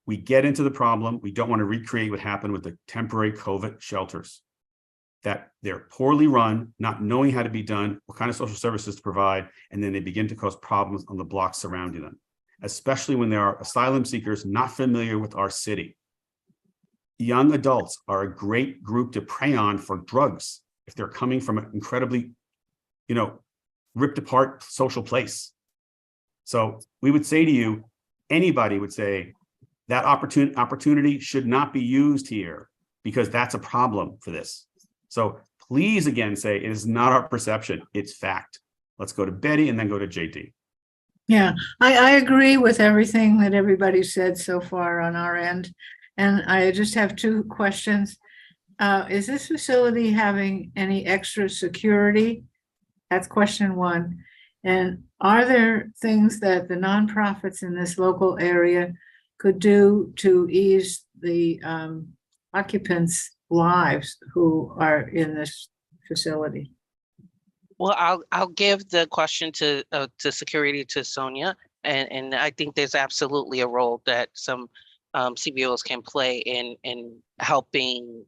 We get into the problem. We don't want to recreate what happened with the temporary COVID shelters, that they're poorly run, not knowing how to be done, what kind of social services to provide, and then they begin to cause problems on the blocks surrounding them, especially when there are asylum seekers not familiar with our city. Young adults are a great group to prey on for drugs if they're coming from an incredibly, ripped apart social place. So we would say to you, anybody would say that opportunity should not be used here because that's a problem for this. So please again say it is not our perception, it's fact. Let's go to Betty and then go to JD. Yeah, I agree with everything that everybody said so far on our end. And I just have two questions. Is this facility having any extra security? That's question one. And are there things that the nonprofits in this local area could do to ease the occupants' lives who are in this facility? Well, I'll give the question to security to Sonia, and I think there's absolutely a role that some CBOs can play in helping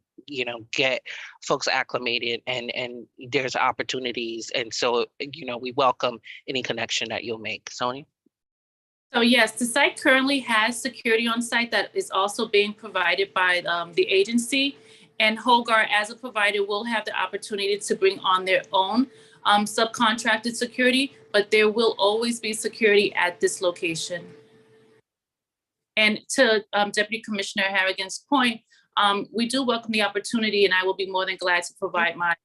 get folks acclimated, and there's opportunities, and so we welcome any connection that you'll make. Sonia? So yes, the site currently has security on site that is also being provided by the agency, and Hogar as a provider will have the opportunity to bring on their own subcontracted security, but there will always be security at this location. And to Deputy Commissioner Harrigan's point, we do welcome the opportunity, and I will be more than glad to provide my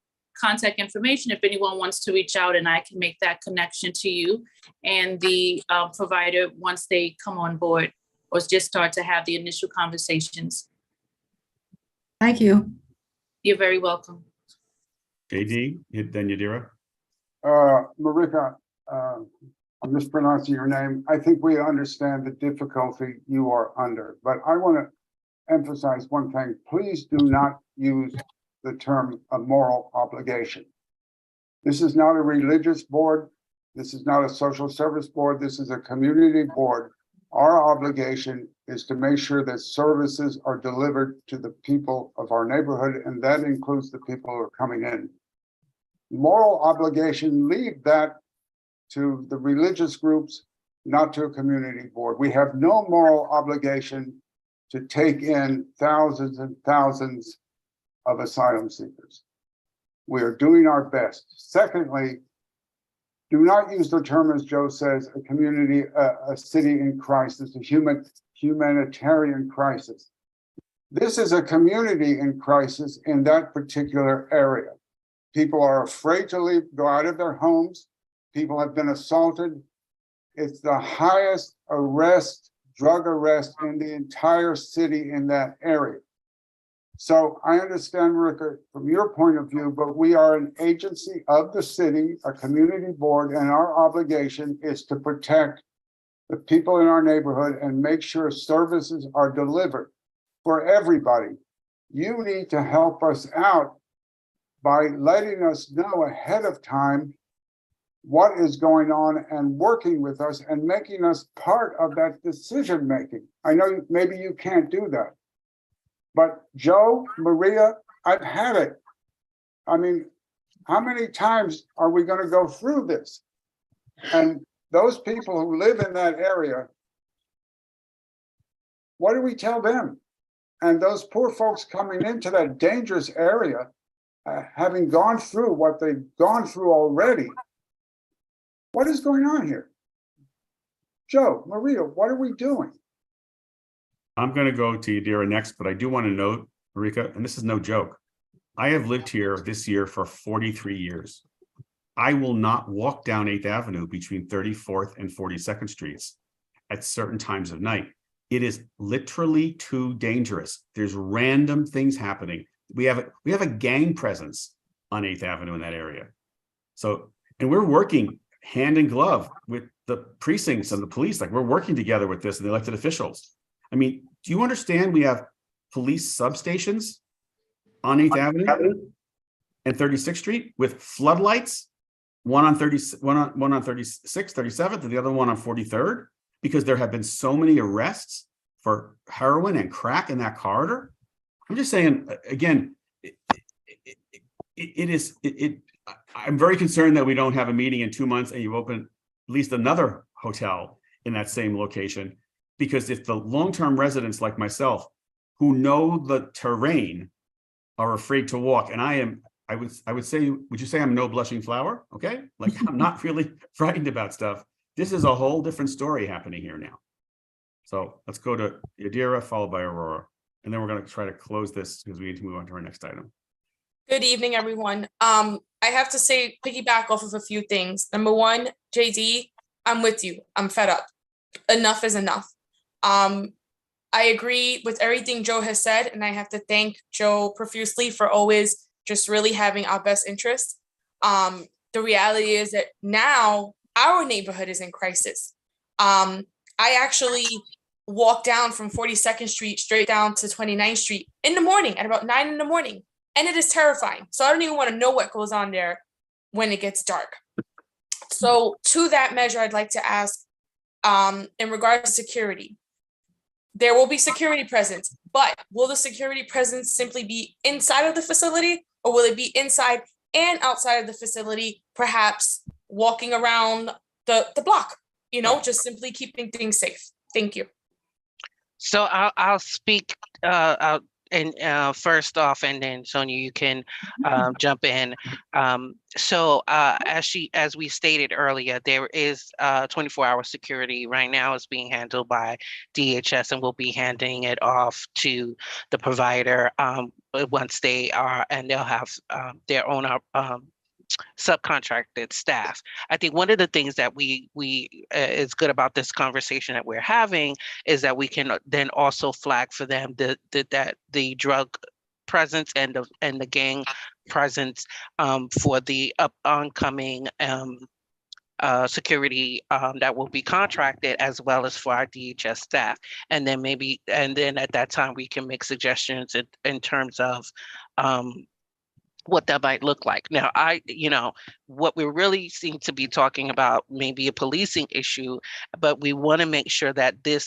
contact information if anyone wants to reach out, and I can make that connection to you and the provider once they come on board or just start to have the initial conversations. Thank you. You're very welcome. JD, then Yadira. Marika, I'm mispronouncing your name. I think we understand the difficulty you are under, but I want to emphasize one thing. Please do not use the term a moral obligation. This is not a religious board. This is not a social service board. This is a community board. Our obligation is to make sure that services are delivered to the people of our neighborhood, and that includes the people who are coming in. Moral obligation, leave that to the religious groups, not to a community board. We have no moral obligation to take in thousands and thousands of asylum seekers. We are doing our best. Secondly, do not use the term, as Joe says, a community, a city in crisis, a humanitarian crisis. This is a community in crisis in that particular area. People are afraid to go out of their homes. People have been assaulted. It's the highest drug arrest in the entire city in that area. So I understand, Marika, from your point of view, but we are an agency of the city, a community board, and our obligation is to protect the people in our neighborhood and make sure services are delivered for everybody. You need to help us out by letting us know ahead of time what is going on and working with us and making us part of that decision making. I know maybe you can't do that, but Joe, Maria, I've had it. I mean, how many times are we going to go through this? And those people who live in that area, what do we tell them? And those poor folks coming into that dangerous area, having gone through what they've gone through already, what is going on here? Joe, Maria, what are we doing? I'm going to go to Yadira next, but I do want to note, Marika, and this is no joke, I have lived here this year for 43 years. I will not walk down 8th Avenue between 34th and 42nd Streets at certain times of night It is literally too dangerous. There's random things happening. We have a gang presence on 8th Avenue in that area. So, and we're working hand in glove with the precincts and the police. Like, we're working together with this and the elected officials. I mean, do you understand we have police substations on 8th Avenue and 36th Street with floodlights, one on 36, 37th, and the other one on 43rd, because there have been so many arrests for heroin and crack in that corridor? I'm just saying, again, I'm very concerned that we don't have a meeting in 2 months and you open at least another hotel in that same location, because if the long-term residents like myself who know the terrain are afraid to walk, and I would say, would you say I'm no blushing flower? Okay, like, I'm not really frightened about stuff. This is a whole different story happening here now. So let's go to Yadira, followed by Aurora, and then we're going to try to close this because we need to move on to our next item. Good evening, everyone. I have to say, piggyback off of a few things. Number one, JD, I'm with you. I'm fed up. Enough is enough. I agree with everything Joe has said, and I have to thank Joe profusely for always just really having our best interests. The reality is that now our neighborhood is in crisis. I actually walked down from 42nd Street straight down to 29th Street in the morning at about 9 in the morning. And it is terrifying. So I don't even want to know what goes on there when it gets dark. So to that measure, I'd like to ask, in regards to security, there will be security presence, but will the security presence simply be inside of the facility, or will it be inside and outside of the facility, perhaps walking around the block, you know, just simply keeping things safe? Thank you. So I'll speak first off, and then Sonia, you can jump in. As we stated earlier, there is 24-hour security right now. Is being handled by DHS, and we'll be handing it off to the provider once they are, and they'll have their own subcontracted staff. I think one of the things that we is good about this conversation that we're having is that we can then also flag for them that the drug presence and the gang presence for the oncoming security that will be contracted, as well as for our DHS staff. And then at that time we can make suggestions in terms of what that might look like. Now, what we really seem to be talking about may be a policing issue, but we want to make sure that the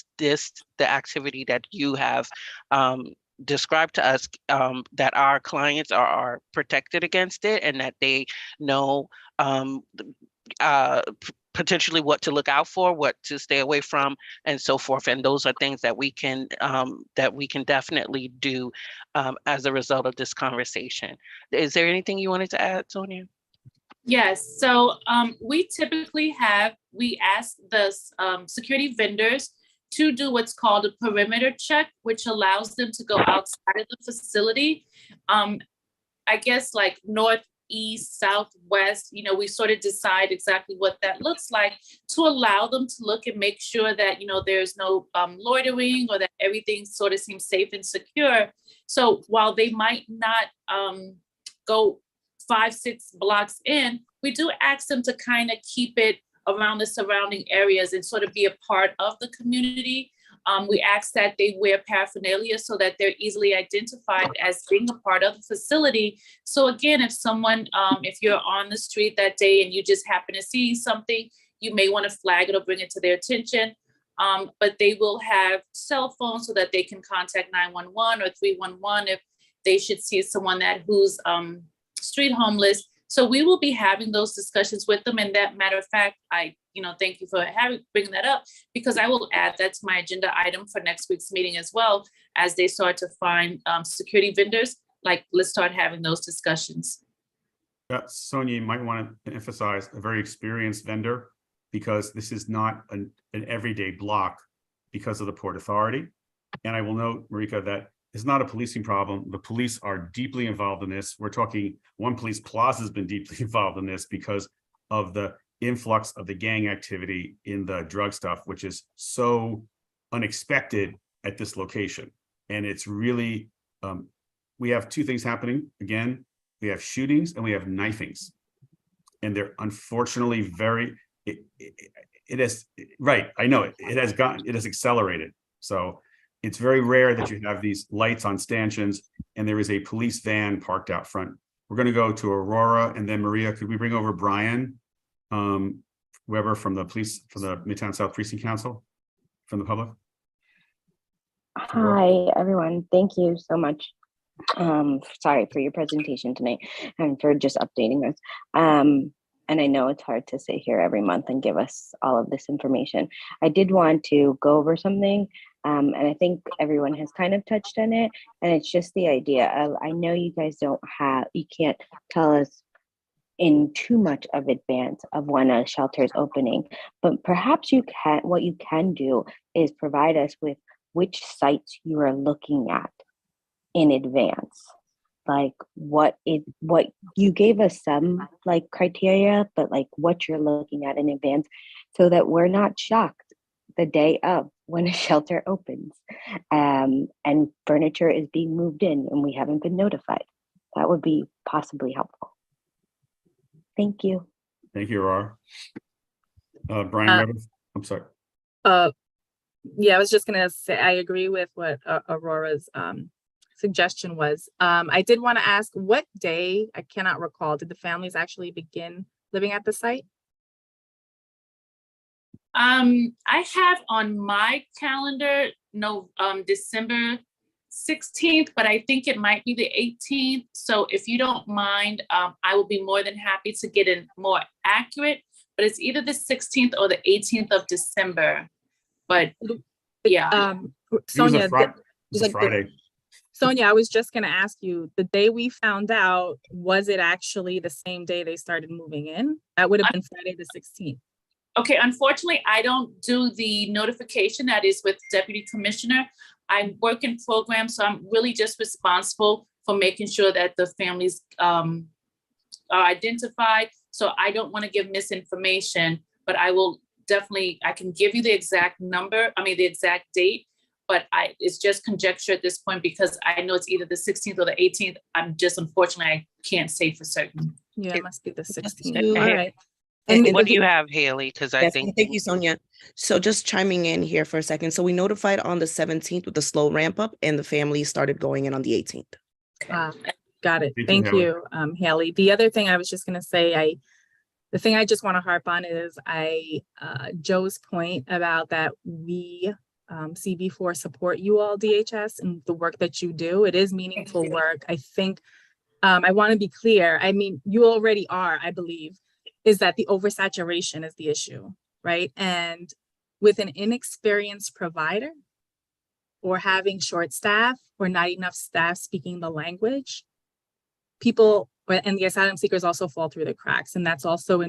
activity that you have described to us, that our clients are protected against it, and that they know potentially what to look out for, what to stay away from, and so forth. And those are things that we can definitely do as a result of this conversation. Is there anything you wanted to add, Sonia? Yes. So we typically ask the security vendors to do what's called a perimeter check, which allows them to go outside of the facility. I guess like north, east, southwest, we sort of decide exactly what that looks like to allow them to look and make sure that, there's no loitering, or that everything sort of seems safe and secure. So while they might not go 5-6 blocks in, we do ask them to kind of keep it around the surrounding areas and sort of be a part of the community. We ask that they wear paraphernalia so that they're easily identified as being a part of the facility. So again, if you're on the street that day and you just happen to see something, you may want to flag it or bring it to their attention. But they will have cell phones so that they can contact 911 or 311 if they should see someone who's street homeless. So we will be having those discussions with them. And that matter of fact, I thank you for bringing that up, because I will add that to my agenda item for next week's meeting as well, as they start to find security vendors. Like, let's start having those discussions. Yeah, Sonia, you might want to emphasize a very experienced vendor, because this is not an everyday block because of the Port Authority. And I will note, Marika, that it's not a policing problem. The police are deeply involved in this. We're talking One Police Plaza has been deeply involved in this because of the influx of the gang activity in the drug stuff, which is so unexpected at this location. And it's really, we have two things happening. Again, we have shootings and we have knifings. And they're unfortunately it has, right, I know it has accelerated. So it's very rare that you have these lights on stanchions and there is a police van parked out front. We're going to go to Aurora, and then Maria, could we bring over Brian Weber from the Midtown South Precinct Council, from the public? Hi, everyone. Thank you so much. Sorry for your presentation tonight and for just updating us. And I know it's hard to sit here every month and give us all of this information. I did want to go over something, and I think everyone has kind of touched on it, and it's just the idea of, I know you guys you can't tell us in too much of advance of when a shelter is opening, but perhaps what you can do is provide us with which sites you are looking at in advance. Like what you gave us some like criteria, but like what you're looking at in advance, so that we're not shocked the day of when a shelter opens, and furniture is being moved in and we haven't been notified. That would be possibly helpful. Thank you. Thank you, Aurora. Brian Weber, I'm sorry. Yeah, I was just gonna say I agree with what Aurora's suggestion was. I did want to ask, what day, I cannot recall, did the families actually begin living at the site? I have on my calendar December 16th, but I think it might be the 18th. So if you don't mind, I will be more than happy to get it more accurate, but it's either the 16th or the 18th of December. But yeah. Sonia, Friday. Sonia, I was just going to ask you, the day we found out, was it actually the same day they started moving in? That would have been Friday the 16th. Okay, unfortunately, I don't do the notification. That is with Deputy Commissioner. I work in programs, so I'm really just responsible for making sure that the families are identified. So I don't want to give misinformation, but I will definitely, I can give you the exact number, the exact date, but it's just conjecture at this point because I know it's either the 16th or the 18th. Unfortunately, I can't say for certain. Yeah, it must be the 16th. All right. And what do you have, Haley? Because I think. Thank you, Sonia. So just chiming in here for a second. So we notified on the 17th with the slow ramp up, and the family started going in on the 18th. Got it. Thank you, Haley. The other thing I was just going to say, the thing I just want to harp on is Joe's point about that we CB4 support you all, DHS, and the work that you do. It is meaningful work. I think I want to be clear. You already are, I believe, is that the oversaturation is the issue, right? And with an inexperienced provider or having short staff or not enough staff speaking the language, people and the asylum seekers also fall through the cracks. And that's also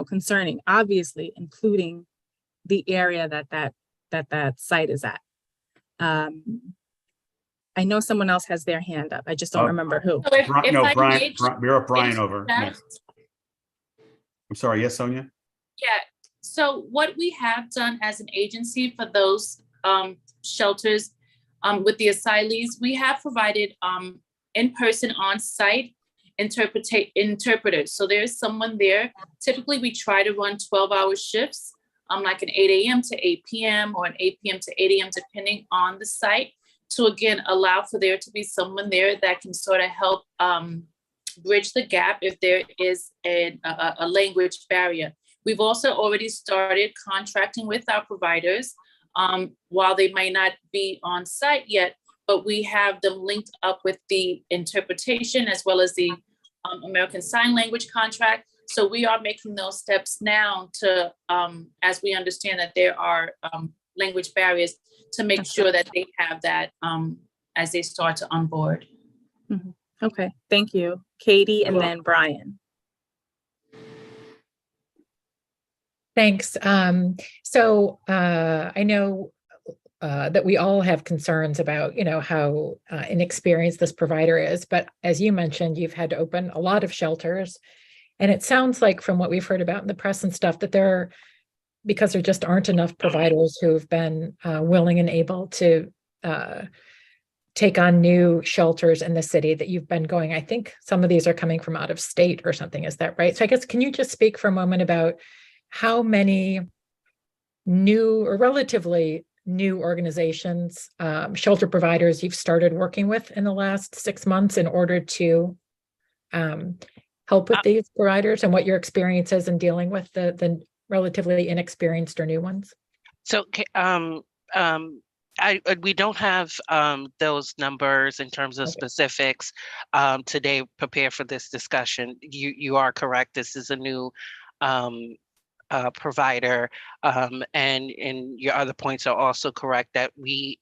concerning, obviously, including the area that site is at. I know someone else has their hand up. I just don't remember who. Brian, we're up Brian over next. I'm sorry, yes, Sonia? Yeah, so what we have done as an agency for those shelters with the asylees, we have provided in-person on-site interpreters. So there's someone there. Typically, we try to run 12-hour shifts, like an 8 a.m. to 8 p.m. or an 8 p.m. to 8 a.m. depending on the site, to again allow for there to be someone there that can sort of help bridge the gap if there is a language barrier. We've also already started contracting with our providers while they might not be on site yet, but we have them linked up with the interpretation as well as the American Sign Language contract. So we are making those steps now to, as we understand that there are language barriers, to make sure that they have that as they start to onboard. Mm-hmm. Okay, thank you. Katie and then Brian. Thanks. So I know that we all have concerns about, how inexperienced this provider is, but as you mentioned, you've had to open a lot of shelters. And it sounds like from what we've heard about in the press and stuff, that there because there just aren't enough providers who've been willing and able to take on new shelters in the city that you've been going. I think some of these are coming from out of state or something. Is that right? So I guess, can you just speak for a moment about how many new or relatively new organizations, shelter providers you've started working with in the last 6 months in order to help with these providers, and what your experience is in dealing with the relatively inexperienced or new ones? So, we don't have those numbers in terms of specifics today prepared for this discussion. You are correct. This is a new provider, and your other points are also correct, that we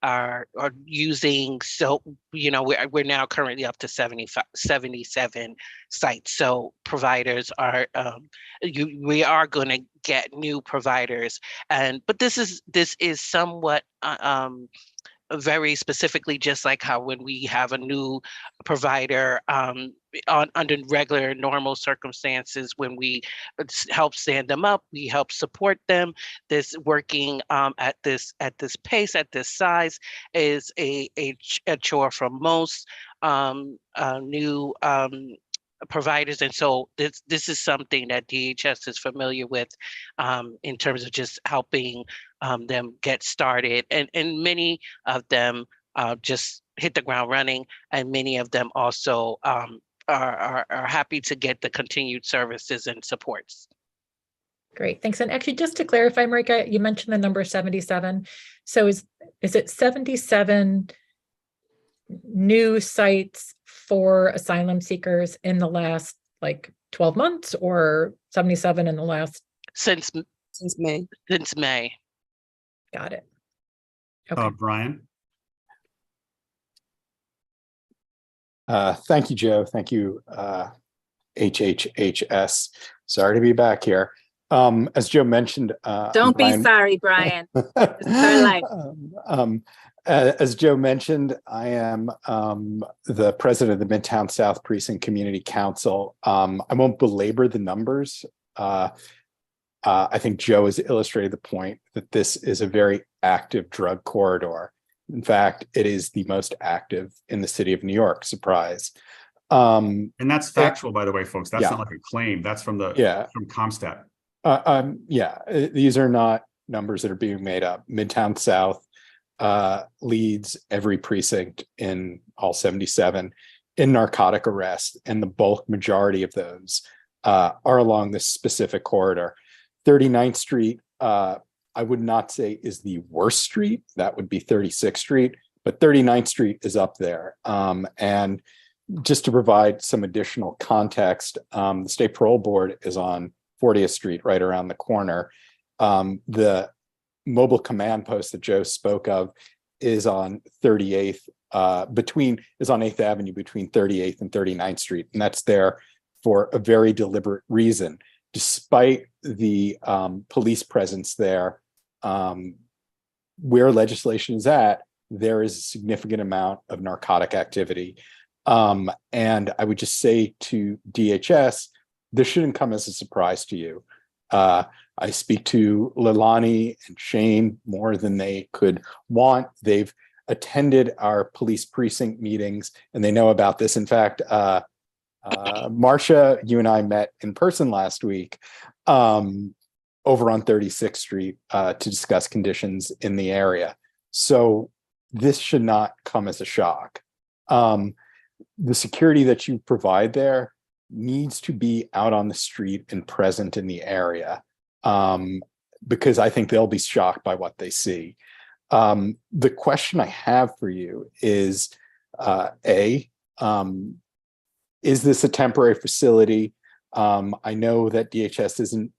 are using, so we're now currently up to 77 sites. So providers are we are going to get new providers, but this is somewhat very specifically just like how when we have a new provider under regular normal circumstances, when we help stand them up, we help support them. This working at this pace, at this size, is a chore for most new providers, and so this is something that DHS is familiar with in terms of just helping them get started, and many of them just hit the ground running, and many of them also are happy to get the continued services and supports. Great, thanks. And actually, just to clarify, Marika, you mentioned the number 77. So is it 77 new sites for asylum seekers in the last 12 months, or 77 in the last since May? Since May. Got it. Okay. Brian. Thank you, Joe. Thank you, HHHS. Sorry to be back here. As Joe mentioned, don't be sorry, Brian. It's our life. As Joe mentioned, I am the president of the Midtown South Precinct Community Council. I won't belabor the numbers. I think Joe has illustrated the point that this is a very active drug corridor. In fact, it is the most active in the city of New York. Surprise. And that's factual, by the way, folks. That's not like a claim. That's from from ComStat. These are not numbers that are being made up. Midtown South leads every precinct in all 77 in narcotic arrest, and the bulk majority of those are along this specific corridor. 39th Street, I would not say is the worst street. That would be 36th Street, but 39th Street is up there. And just to provide some additional context, the State Parole Board is on 40th Street, right around the corner. The mobile command post that Joe spoke of is on 38th, is on 8th Avenue between 38th and 39th Street. And that's there for a very deliberate reason. Despite the police presence there, where legislation is at, there is a significant amount of narcotic activity. And I would just say to DHS, this shouldn't come as a surprise to you. I speak to Leilani and Shane more than they could want. They've attended our police precinct meetings and they know about this. In fact, Marcia, you and I met in person last week over on 36th Street to discuss conditions in the area. So this should not come as a shock. The security that you provide there needs to be out on the street and present in the area, because I think they'll be shocked by what they see. The question I have for you is, is this a temporary facility? I know that DHS isn't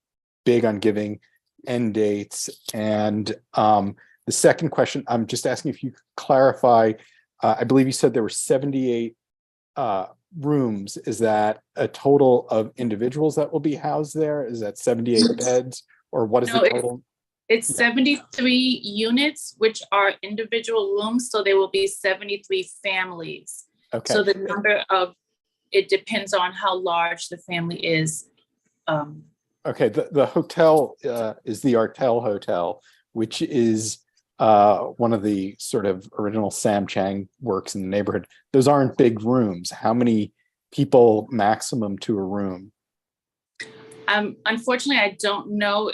big on giving end dates. And the second question, I'm just asking if you could clarify, I believe you said there were 78 rooms. Is that a total of individuals that will be housed there? Is that 78 beds, or what is the total? It's 73 units, which are individual rooms. So there will be 73 families. Okay. So the number of, it depends on how large the family is. Okay, the hotel is the Artel Hotel, which is one of the sort of original Sam Chang works in the neighborhood. Those aren't big rooms. How many people maximum to a room? Unfortunately, I don't know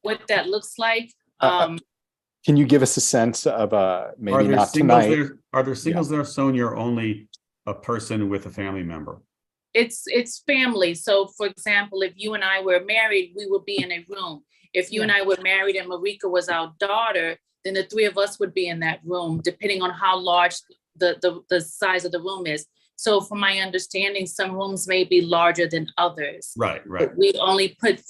what that looks like. Can you give us a sense of maybe Are there not singles tonight? there? Are there singles there, Sonia, or only a person with a family member? It's family. So for example, if you and I were married, we would be in a room. If you and I were married and Marika was our daughter, then the three of us would be in that room, depending on how large the size of the room is. So from my understanding, some rooms may be larger than others. Right. But we only put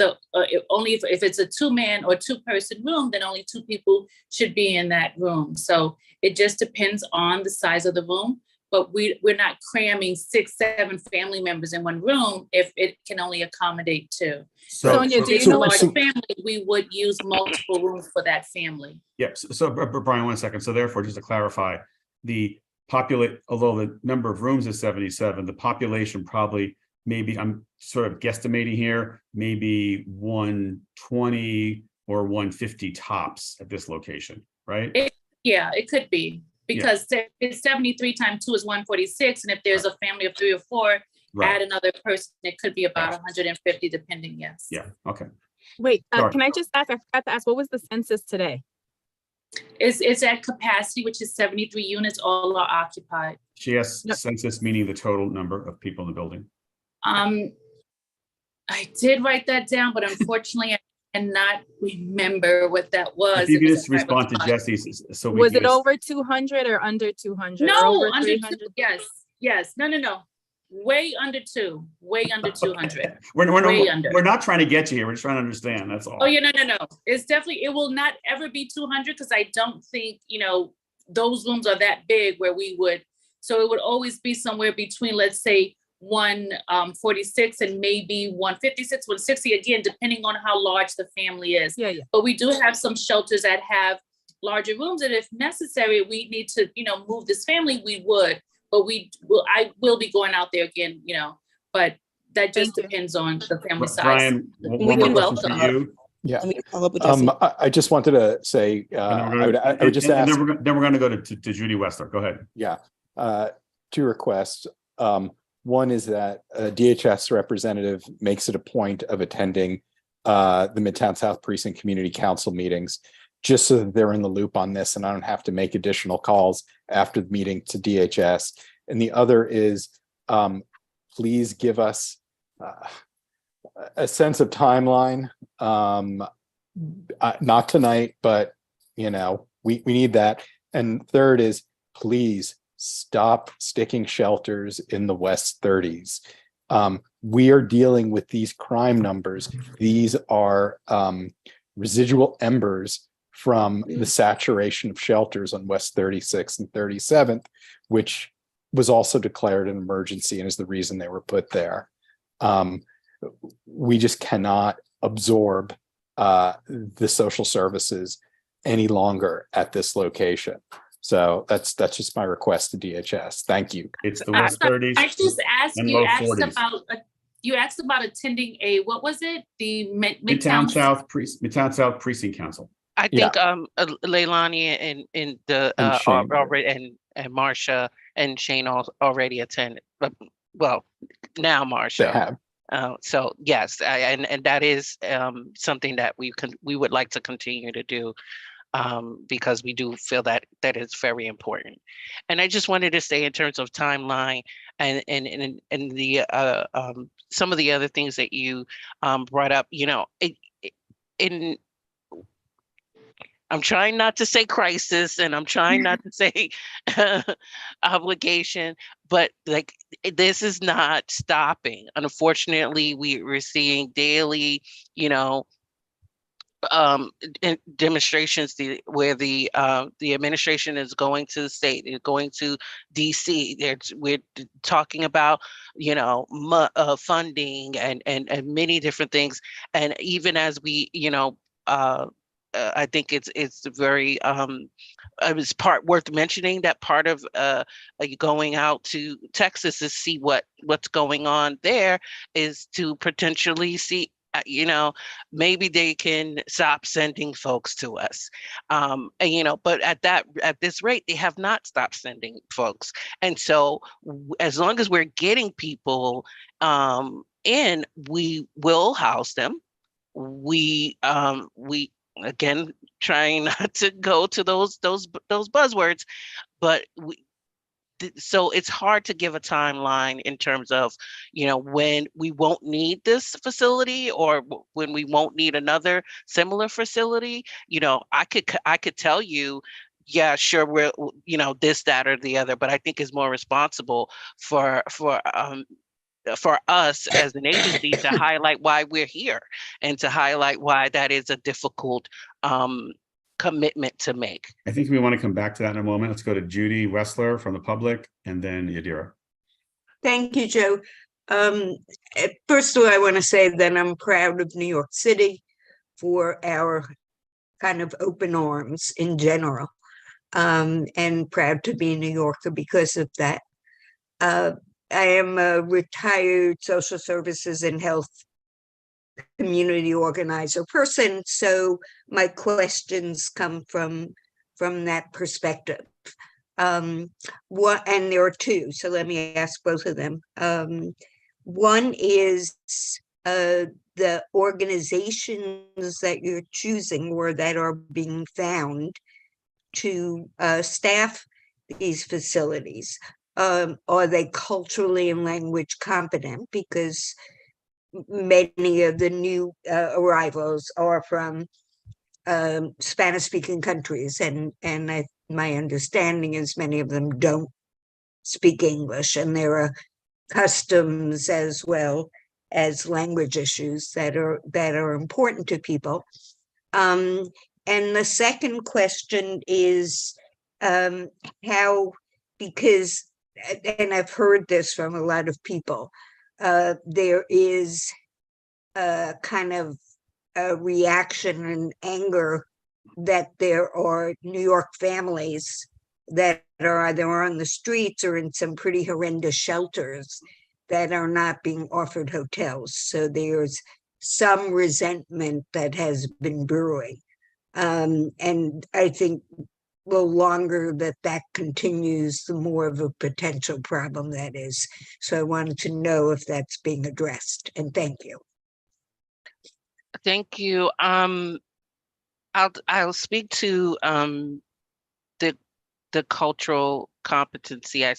only if it's a 2-man or 2-person room, then only 2 people should be in that room. So it just depends on the size of the room. But we're not cramming 6, 7 family members in one room if it can only accommodate 2. So Sonia, do you know large family, we would use multiple rooms for that family. Yep. So Brian, 1 second. So therefore, just to clarify, although the number of rooms is 77, the population probably maybe, I'm sort of guesstimating here, maybe 120 or 150 tops at this location, right? It could be. Because it's 73 times 2 is 146. And if there's a family of 3 or 4, add another person, it could be about 150 depending, yes. Yeah, okay. Wait, can I just ask, I forgot to ask, what was the census today? It's at capacity, which is 73 units, all are occupied. She has census, meaning the total number of people in the building. I did write that down, but unfortunately, and not remember what that was. If you could just respond to Jesse. So was it over 200 or under 200? No, under 2. Yes. No. Way under 2. Way under 200. Okay. We're not trying to get you here. We're just trying to understand. That's all. Oh yeah, no. It's definitely, it will not ever be 200 because I don't think, those rooms are that big where we would. So it would always be somewhere between, let's say, 146 and maybe 156, 160, again, depending on how large the family is. Yeah. But we do have some shelters that have larger rooms, and if necessary, we need to, move this family, we would. But I will be going out there again, but that just depends on the family size. Brian, one more question for you. Yeah. I just wanted to say, I would just ask. Then we're going to go to Judy Westler. Go ahead. Yeah. 2 requests. One is that a DHS representative makes it a point of attending the Midtown South Precinct Community Council meetings, just so that they're in the loop on this and I don't have to make additional calls after the meeting to DHS. And the other is, please give us a sense of timeline. Not tonight, but we need that. And third is, please stop sticking shelters in the West 30s. We are dealing with these crime numbers. These are residual embers from the saturation of shelters on West 36th and 37th, which was also declared an emergency and is the reason they were put there. We just cannot absorb the social services any longer at this location. So that's just my request to DHS. Thank you. It's the West 30s. I just asked you asked about attending what was it? The Midtown South Precinct Council. I think Leilani and and Marsha and Shane already attended. Well, now Marsha. They have. So yes, and that is something that we would like to continue to do. Because we do feel that is very important. And I just wanted to say in terms of timeline and the some of the other things that you brought up, I'm trying not to say crisis and I'm trying not to say obligation, but like this is not stopping. Unfortunately, we're seeing daily, demonstrations where the administration is going to the state, they're going to DC. We're talking about funding and many different things. And even as we I think it's very it's part worth mentioning that part of going out to Texas to see what's going on there is to potentially see you know, maybe they can stop sending folks to us. And, you know, but at this rate, they have not stopped sending folks. And so as long as we're getting people in, we will house them. We again, trying not to go to those buzzwords, but so it's hard to give a timeline in terms of, you know, when we won't need this facility or when we won't need another similar facility. You know, I could tell you, yeah, sure, we're, you know, this, that, or the other, but I think it's more responsible for us as an agency to highlight why we're here and to highlight why that is a difficult commitment to make. I think we want to come back to that in a moment. Let's go to Judy Wessler from the public and then Yadira. Thank you, Joe. First of all, I want to say that I'm proud of New York City for our kind of open arms in general, and proud to be a New Yorker because of that. I am a retired social services and health community organizer person, so my questions come from that perspective. And there are two, so let me ask both of them. One is the organizations that you're choosing or that are being found to staff these facilities. Are they culturally and language competent? Because many of the new arrivals are from Spanish-speaking countries, and my understanding is many of them don't speak English, and there are customs as well as language issues that are important to people. And the second question is how, because, and I've heard this from a lot of people, there is a kind of a reaction and anger that there are New York families that are either on the streets or in some pretty horrendous shelters that are not being offered hotels. So there's some resentment that has been brewing. And I think the longer that continues, the more of a potential problem that is. So I wanted to know if that's being addressed, and thank you. Thank you. I'll speak to the cultural competency. I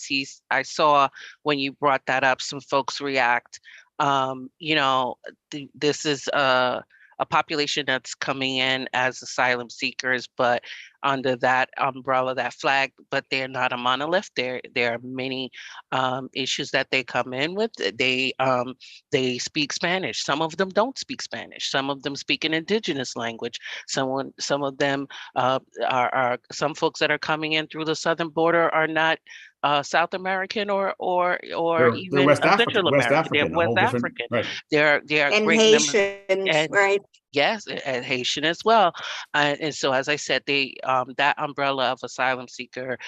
saw when you brought that up, some folks react. You know, this is a population that's coming in as asylum seekers, but under that umbrella, that flag, but they're not a monolith. There are many issues that they come in with. They speak Spanish. Some of them don't speak Spanish. Some of them speak an indigenous language. Some of them are some folks that are coming in through the southern border are not South American or even they're West Central American. They're West African. Right. They're and great Haitians, right? Yes, and Haitian as well. And so, as I said, that umbrella of asylum seeker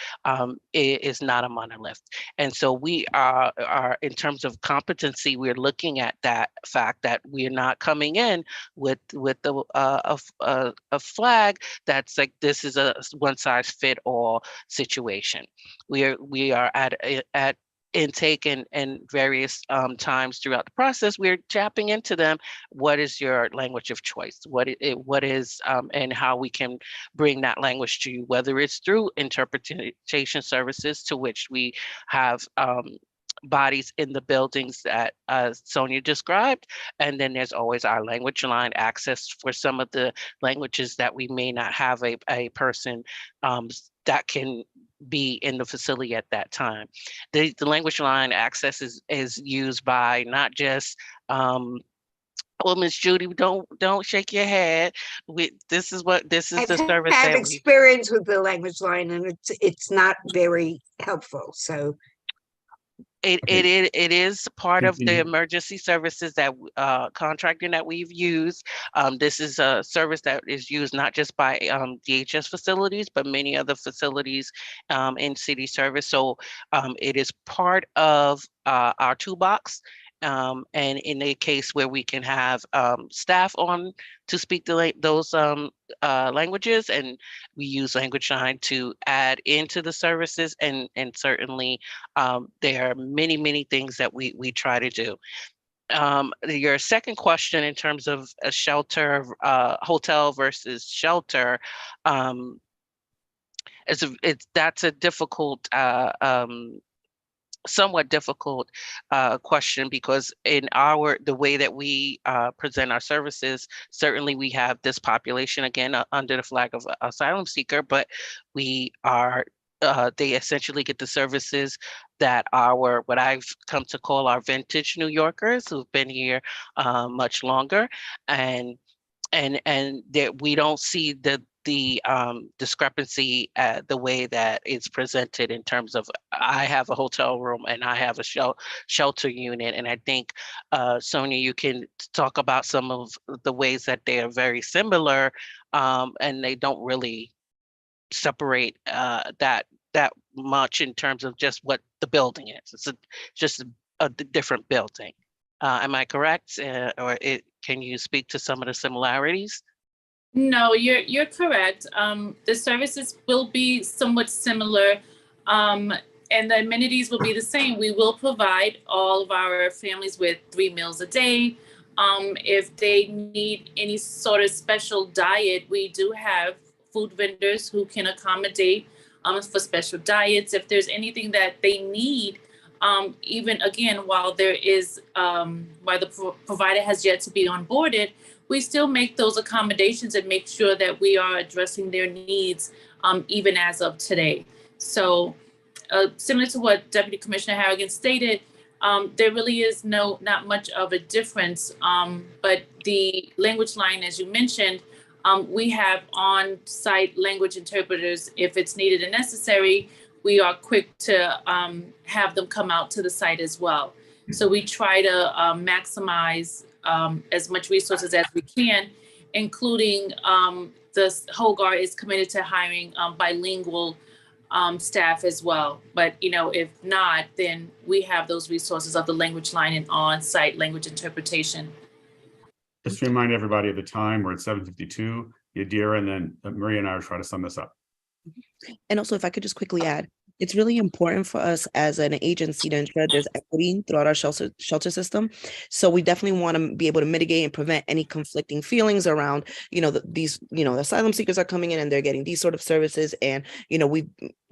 is not a monolith. And so we are in terms of competency, we're looking at that fact that we're not coming in with a flag that's like this is a one size fit all situation. We are at intake and various times throughout the process, we're tapping into them. What is your language of choice? What is and how we can bring that language to you, whether it's through interpretation services, to which we have bodies in the buildings that Sonia described. And then there's always our language line access for some of the languages that we may not have a person that can be in the facility at that time. The language line access is used by not just well, Miss Judy, don't shake your head. This is the service I've that experience with the language line, and it's not very helpful. So it is part of the emergency services that contracting that we've used. This is a service that is used not just by DHS facilities, but many other facilities in city service. So it is part of our toolbox. And in a case where we can have staff on to speak those languages, and we use Language Line to add into the services, and certainly there are many things that we try to do. Your second question in terms of a shelter, hotel versus shelter, that's a difficult, somewhat difficult question, because in the way that we present our services, certainly we have this population, again, under the flag of asylum seeker, but we are they essentially get the services that what I've come to call our vintage New Yorkers, who've been here much longer, and that we don't see the discrepancy the way that it's presented in terms of I have a hotel room and I have a shelter unit. And I think, Sonia, you can talk about some of the ways that they are very similar, and they don't really separate that much in terms of just what the building is. It's just a different building. Am I correct? Can you speak to some of the similarities? No, you're correct. The services will be somewhat similar, and the amenities will be the same. We will provide all of our families with 3 meals a day. If they need any sort of special diet, we do have food vendors who can accommodate for special diets. If there's anything that they need, even again, while the provider has yet to be onboarded, we still make those accommodations and make sure that we are addressing their needs, even as of today. So similar to what Deputy Commissioner Harrigan stated, there really is not much of a difference, but the Language Line, as you mentioned, we have on-site language interpreters. If it's needed and necessary, we are quick to have them come out to the site as well. So we try to maximize as much resources as we can, including the HOGAR is committed to hiring bilingual staff as well. But if not, then we have those resources of the Language Line and on-site language interpretation. Just to remind everybody of the time, we're at 7:52. Yadira, and then Maria and I will try to sum this up. And also, if I could just quickly add, it's really important for us as an agency to ensure there's equity throughout our shelter system. So we definitely want to be able to mitigate and prevent any conflicting feelings around, these, asylum seekers are coming in and they're getting these sort of services. And,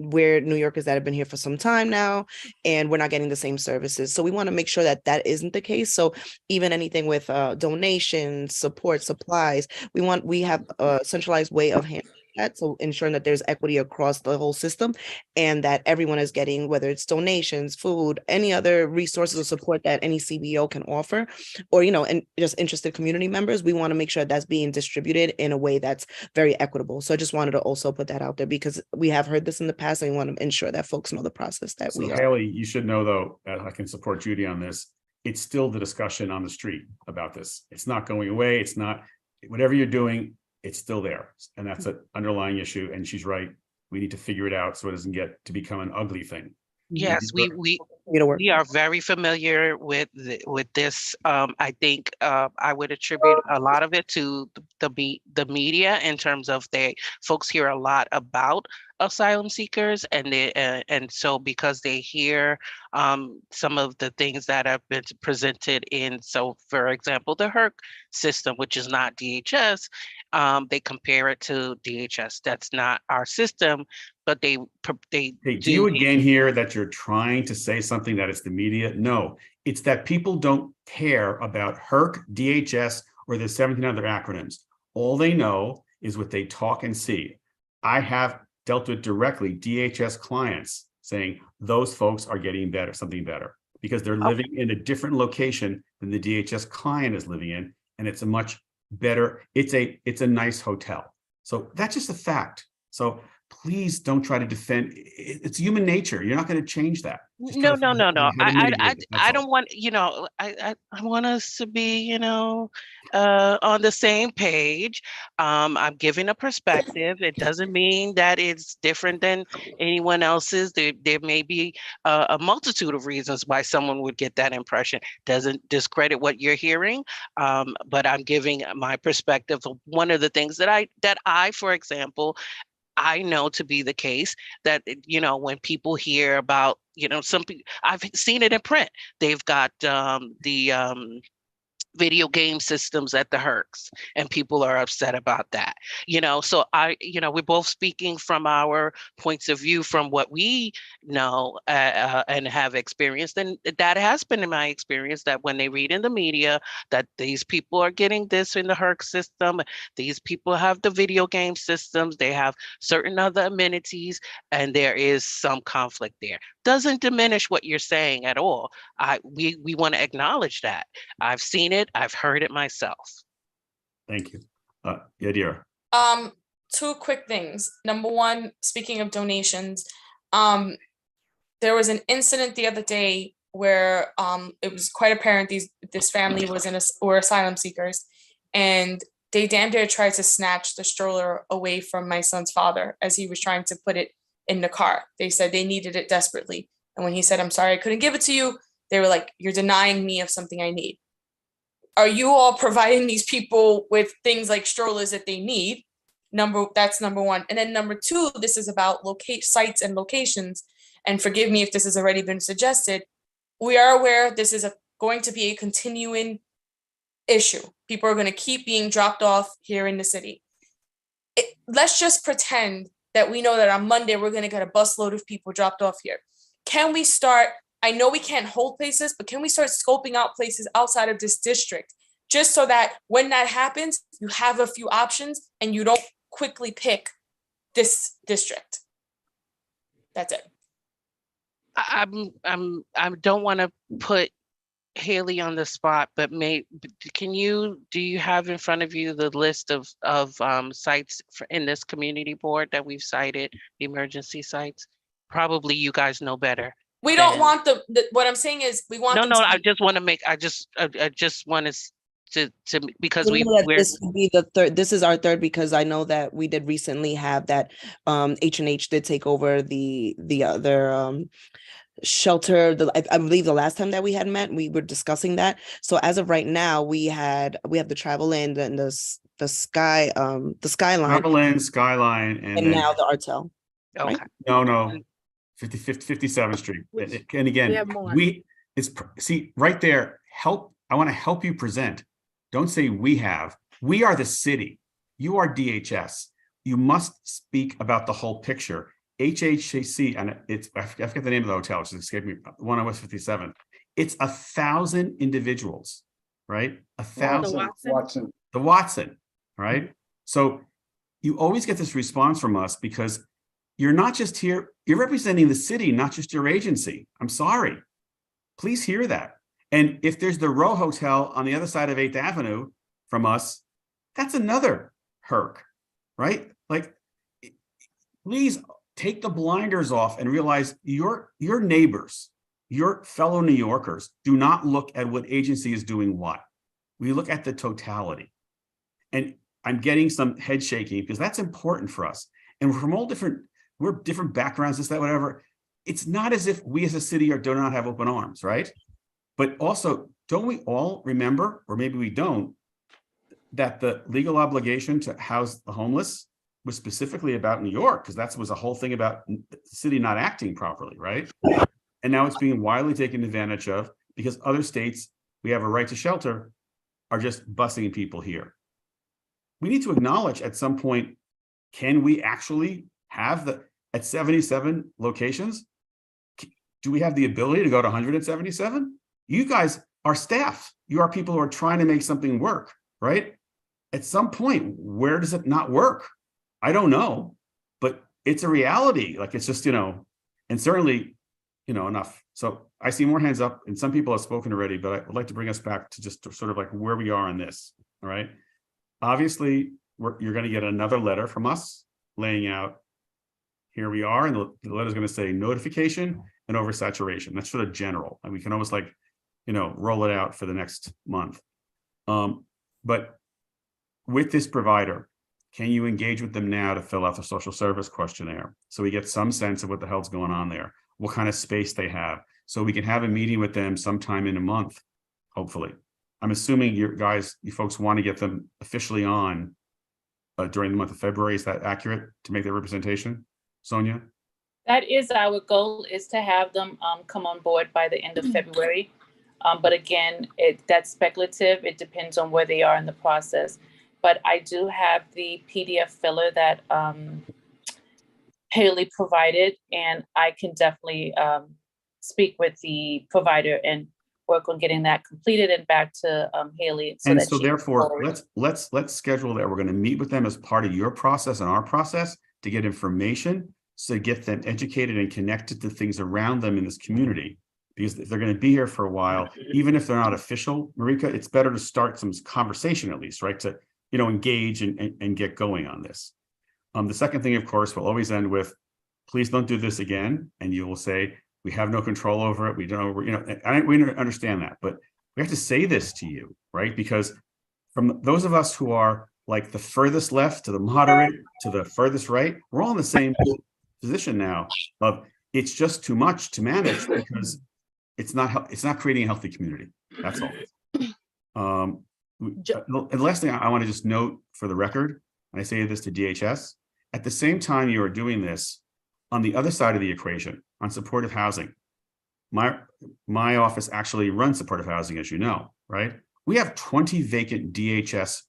we're New Yorkers that have been here for some time now, and we're not getting the same services. So we want to make sure that that isn't the case. So even anything with donations, support, supplies, we have a centralized way of handling that, so ensuring that there's equity across the whole system, and that everyone is getting, whether it's donations, food, any other resources or support that any CBO can offer, or and just interested community members, we want to make sure that's being distributed in a way that's very equitable. So I just wanted to also put that out there, because we have heard this in the past, and we want to ensure that folks know the process that we are. Haley, you should know, though, I can support Judy on this, it's still the discussion on the street about this. It's not going away. It's not, whatever you're doing, it's still there. And that's an underlying issue. And she's right. We need to figure it out so it doesn't get to become an ugly thing. Yes, we are very familiar with this. I think I would attribute a lot of it to the media, in terms of folks hear a lot about asylum seekers, and so because they hear some of the things that have been presented so for example, the HERC system, which is not DHS, they compare it to DHS. That's not our system, but they Hey, do you again hear that you're trying to say something that it's the media? No, it's that people don't care about HERC, DHS, or the 17 other acronyms. All they know is what they talk and see. I have dealt with directly DHS clients saying those folks are getting something better, because they're living in a different location than the DHS client is living in, and it's a much better, it's a nice hotel. So that's just a fact. So please don't try to defend. It's human nature. You're not going to change that. Just try No, to no, figure no, out no. how to mitigate it. That's I all. don't want, I want us to be, on the same page. I'm giving a perspective. It doesn't mean that it's different than anyone else's. There may be a multitude of reasons why someone would get that impression. Doesn't discredit what you're hearing, but I'm giving my perspective of one of the things that I, for example, I know to be the case that, when people hear about, some people, I've seen it in print. They've got the video game systems at the Hercs, and people are upset about that. So we're both speaking from our points of view, from what we know and have experienced. And that has been in my experience, that when they read in the media that these people are getting this in the Herc system, these people have the video game systems, they have certain other amenities, and there is some conflict there. Doesn't diminish what you're saying at all. We want to acknowledge that. I've seen it. I've heard it myself. Thank you. Yadira. Two quick things. Number one, speaking of donations, there was an incident the other day where it was quite apparent this family were asylum seekers, and they damn near tried to snatch the stroller away from my son's father as he was trying to put it in the car. They said they needed it desperately. And when he said, "I'm sorry, I couldn't give it to you," they were like, "You're denying me of something I need." Are you all providing these people with things like strollers that they need? That's number one. And then number two, this is about sites and locations. And forgive me if this has already been suggested. We are aware this is going to be a continuing issue. People are going to keep being dropped off here in the city. Let's just pretend that we know that on Monday we're going to get a busload of people dropped off here. Can we start? I know we can't hold places, but can we start scoping out places outside of this district, just so that when that happens, you have a few options and you don't quickly pick this district? That's it. I don't want to put Haley on the spot, but do you have in front of you the list of sites in this community board that we've cited, the emergency sites? Probably you guys know better. We don't want what I'm saying is we want I just want to make, I just want to because this would be the third. This is our third, because I know that we did recently have that H&H did take over the other shelter. I believe the last time that we had met, we were discussing that. So as of right now, we have the Travel Inn and the Skyline. Travel Inn, Skyline, and then, now the Artel. Okay. Right? No. 57th Street. And again, see right there, I want to help you present. Don't say we have. We are the city. You are DHS. You must speak about the whole picture. HHC, and I forget the name of the hotel, which escaped me, one on West 57th. It's 1,000 individuals, right? 1,000. The Watson, right? So you always get this response from us because you're not just here, you're representing the city, not just your agency. I'm sorry. Please hear that. And if there's the Row Hotel on the other side of 8th Avenue from us, that's another Herc, right? Like, please take the blinders off and realize your neighbors, your fellow New Yorkers, do not look at what agency is doing what. We look at the totality. And I'm getting some head shaking because that's important for us. And we're from all we're different backgrounds, this, that, whatever. It's not as if we as a city do not have open arms, right? But also, don't we all remember, or maybe we don't, that the legal obligation to house the homeless was specifically about New York, because that was a whole thing about the city not acting properly, right? And now it's being widely taken advantage of because other states, we have a right to shelter, are just busing people here. We need to acknowledge at some point, can we actually have at 77 locations, do we have the ability to go to 177? You guys are staff. You are people who are trying to make something work, right? At some point, where does it not work? I don't know, but it's a reality. Like, it's just, and certainly, enough. So I see more hands up, and some people have spoken already, but I would like to bring us back to just sort of like where we are on this, all right? Obviously, you're going to get another letter from us laying out here we are, and the letter's going to say notification and oversaturation. That's sort of general, and we can almost like, roll it out for the next month. But with this provider, can you engage with them now to fill out the social service questionnaire so we get some sense of what the hell's going on there, what kind of space they have, so we can have a meeting with them sometime in a month, hopefully. I'm assuming you folks want to get them officially on during the month of February. Is that accurate to make their representation, Sonia? That is our goal, is to have them come on board by the end of February. But again, that's speculative. It depends on where they are in the process. But I do have the PDF filler that Haley provided, and I can definitely speak with the provider and work on getting that completed and back to Haley. So therefore, let's schedule that. We're going to meet with them as part of your process and our process to get information, so get them educated and connected to things around them in this community. Because if they're going to be here for a while, even if they're not official, Marika, it's better to start some conversation at least, right? To engage and get going on this. The second thing, of course, will always end with, please don't do this again. And you will say, we have no control over it. We don't, we understand that, but we have to say this to you, right? Because from those of us who are like the furthest left to the moderate to the furthest right, we're all in the same position now of it's just too much to manage because it's not creating a healthy community. That's all. And the last thing I want to just note for the record, and I say this to DHS, at the same time you are doing this, on the other side of the equation, on supportive housing, my office actually runs supportive housing, as you know, right? We have 20 vacant DHS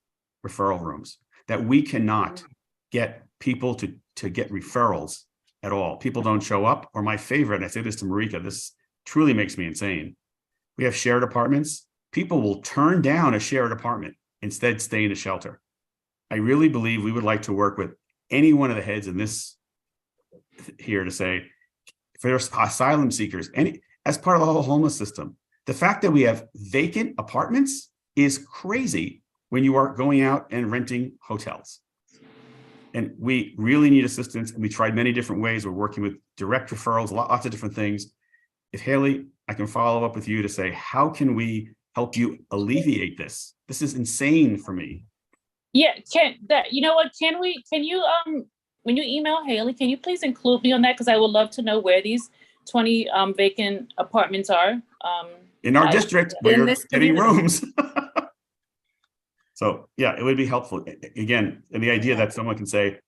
referral rooms that we cannot get people to get referrals at all. People don't show up, or my favorite, and I say this to Marika, this truly makes me insane. We have shared apartments. People will turn down a shared apartment, instead stay in a shelter. I really believe we would like to work with any one of the heads in this here to say, for asylum seekers, as part of the whole homeless system, the fact that we have vacant apartments is crazy when you are going out and renting hotels. And we really need assistance. And we tried many different ways. We're working with direct referrals, lots of different things. If Haley, I can follow up with you to say, how can we help you alleviate this? This is insane for me. Yeah, can you when you email Haley, can you please include me on that? Because I would love to know where these 20 vacant apartments are. In our district, where you're getting rooms. So yeah, it would be helpful. Again, and the idea that someone can say,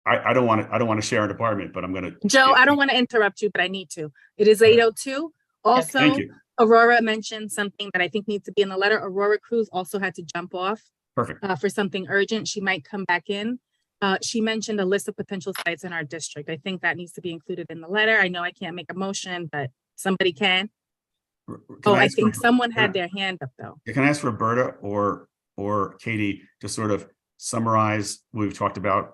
I don't want to share an apartment, but I'm going to. Joe, I don't want to interrupt you, but I need to. It is 8:02. Also, thank you. Aurora mentioned something that I think needs to be in the letter. Aurora Cruz also had to jump off. Perfect. For something urgent. She might come back in. She mentioned a list of potential sites in our district. I think that needs to be included in the letter. I know I can't make a motion, but somebody can. I think someone had their hand up though. Can I ask Roberta or Katie to sort of summarize what we've talked about,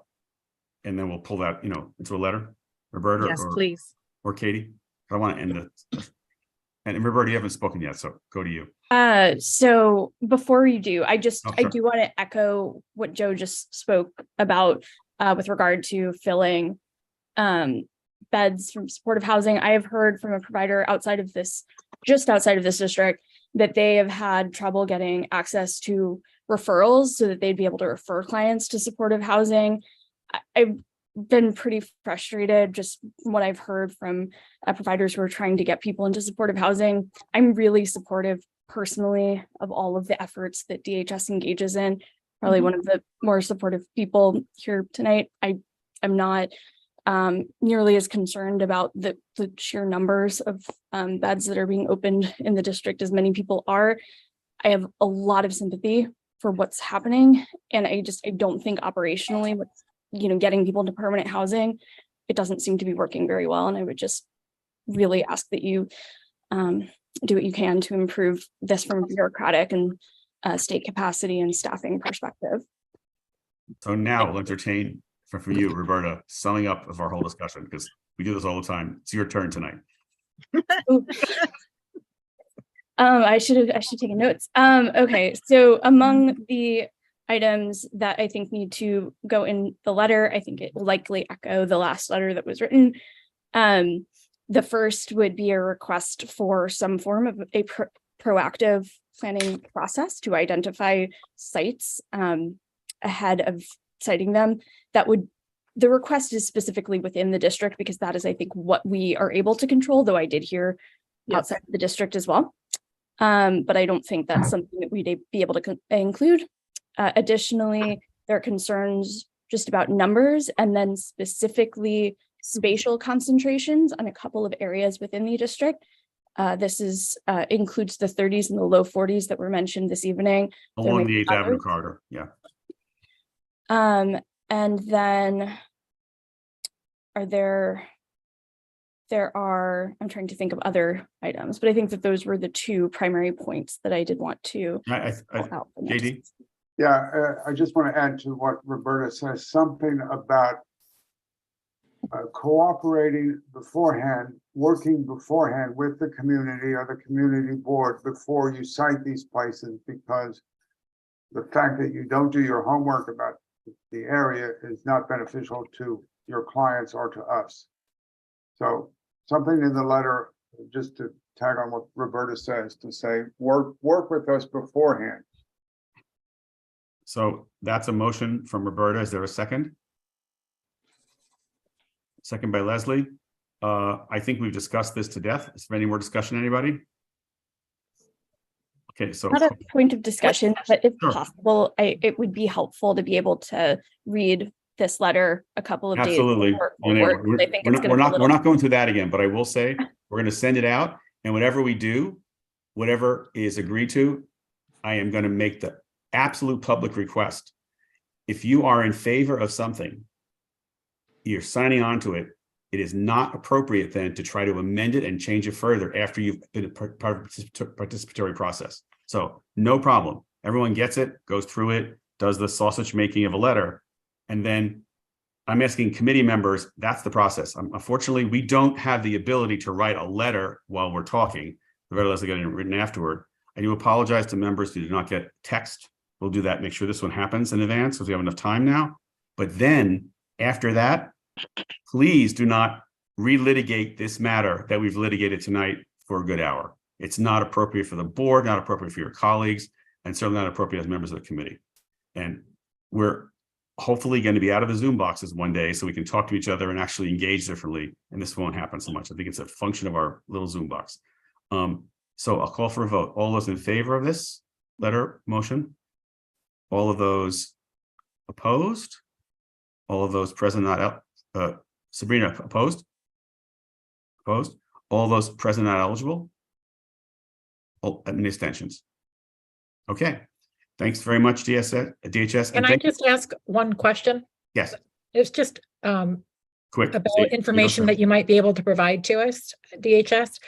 and then we'll pull that, into a letter? Roberta, yes, please. Or Katie. I want to end it. And Roberta, you haven't spoken yet, so go to you. So before you do, I sure. do want to echo what Joe just spoke about with regard to filling beds from supportive housing. I have heard from a provider just outside of this district, that they have had trouble getting access to referrals so that they'd be able to refer clients to supportive housing. I've been pretty frustrated just from what I've heard from providers who are trying to get people into supportive housing. I'm really supportive personally of all of the efforts that DHS engages in. Probably one of the more supportive people here tonight. I'm not nearly as concerned about the sheer numbers of beds that are being opened in the district as many people are. I have a lot of sympathy for what's happening, and I don't think operationally with getting people into permanent housing, it doesn't seem to be working very well. And I would just really ask that you do what you can to improve this from a bureaucratic and state capacity and staffing perspective. So now we'll entertain from you, Roberta, summing up of our whole discussion, because we do this all the time. It's your turn tonight. I should take notes. Okay, so among the items that I think need to go in the letter. I think it will likely echo the last letter that was written. The first would be a request for some form of a proactive planning process to identify sites ahead of citing them. The request is specifically within the district because that is, I think, what we are able to control, though I did hear outside the district as well. But I don't think that's something that we'd be able to include. Additionally, there are concerns just about numbers and then specifically spatial concentrations on a couple of areas within the district. This includes the 30s and the low 40s that were mentioned this evening. Along the 8th Avenue corridor, yeah. And then I'm trying to think of other items, but I think that those were the two primary points that I did want to call out. JD? Yeah, I just want to add to what Roberta says, something about cooperating beforehand, working beforehand with the community or the community board before you cite these places, because the fact that you don't do your homework about the area is not beneficial to your clients or to us. So something in the letter, just to tag on what Roberta says, to say, work with us beforehand. So that's a motion from Roberta. Is there a second? Second by Leslie. I think we've discussed this to death. Is there any more discussion, anybody? Okay, so not a point of discussion, but if possible, it would be helpful to be able to read this letter a couple of days before work. I think we're not going through that again, but I will say we're going to send it out, and whatever we do, whatever is agreed to, I am going to make the absolute public request. If you are in favor of something, you're signing on to it, it is not appropriate then to try to amend it and change it further after you've been a part of the participatory process. So no problem. Everyone gets it, goes through it, does the sausage making of a letter. And then I'm asking committee members, that's the process. Unfortunately, we don't have the ability to write a letter while we're talking. The letter Leslie got it written afterward. I do apologize to members who did not get text. We'll do that, make sure this one happens in advance because we have enough time now. But then after that, please do not relitigate this matter that we've litigated tonight for a good hour. It's not appropriate for the board, not appropriate for your colleagues, and certainly not appropriate as members of the committee. And we're hopefully going to be out of the Zoom boxes one day so we can talk to each other and actually engage differently. And this won't happen so much. I think it's a function of our little Zoom box. So I'll call for a vote. All those in favor of this letter motion? All of those opposed? All of those present not Sabrina, opposed? Opposed? All those present not eligible? Any abstentions? Okay. Thanks very much, DHS. Can I just ask one question? Yes. It's just quick about information that you might be able to provide to us, DHS.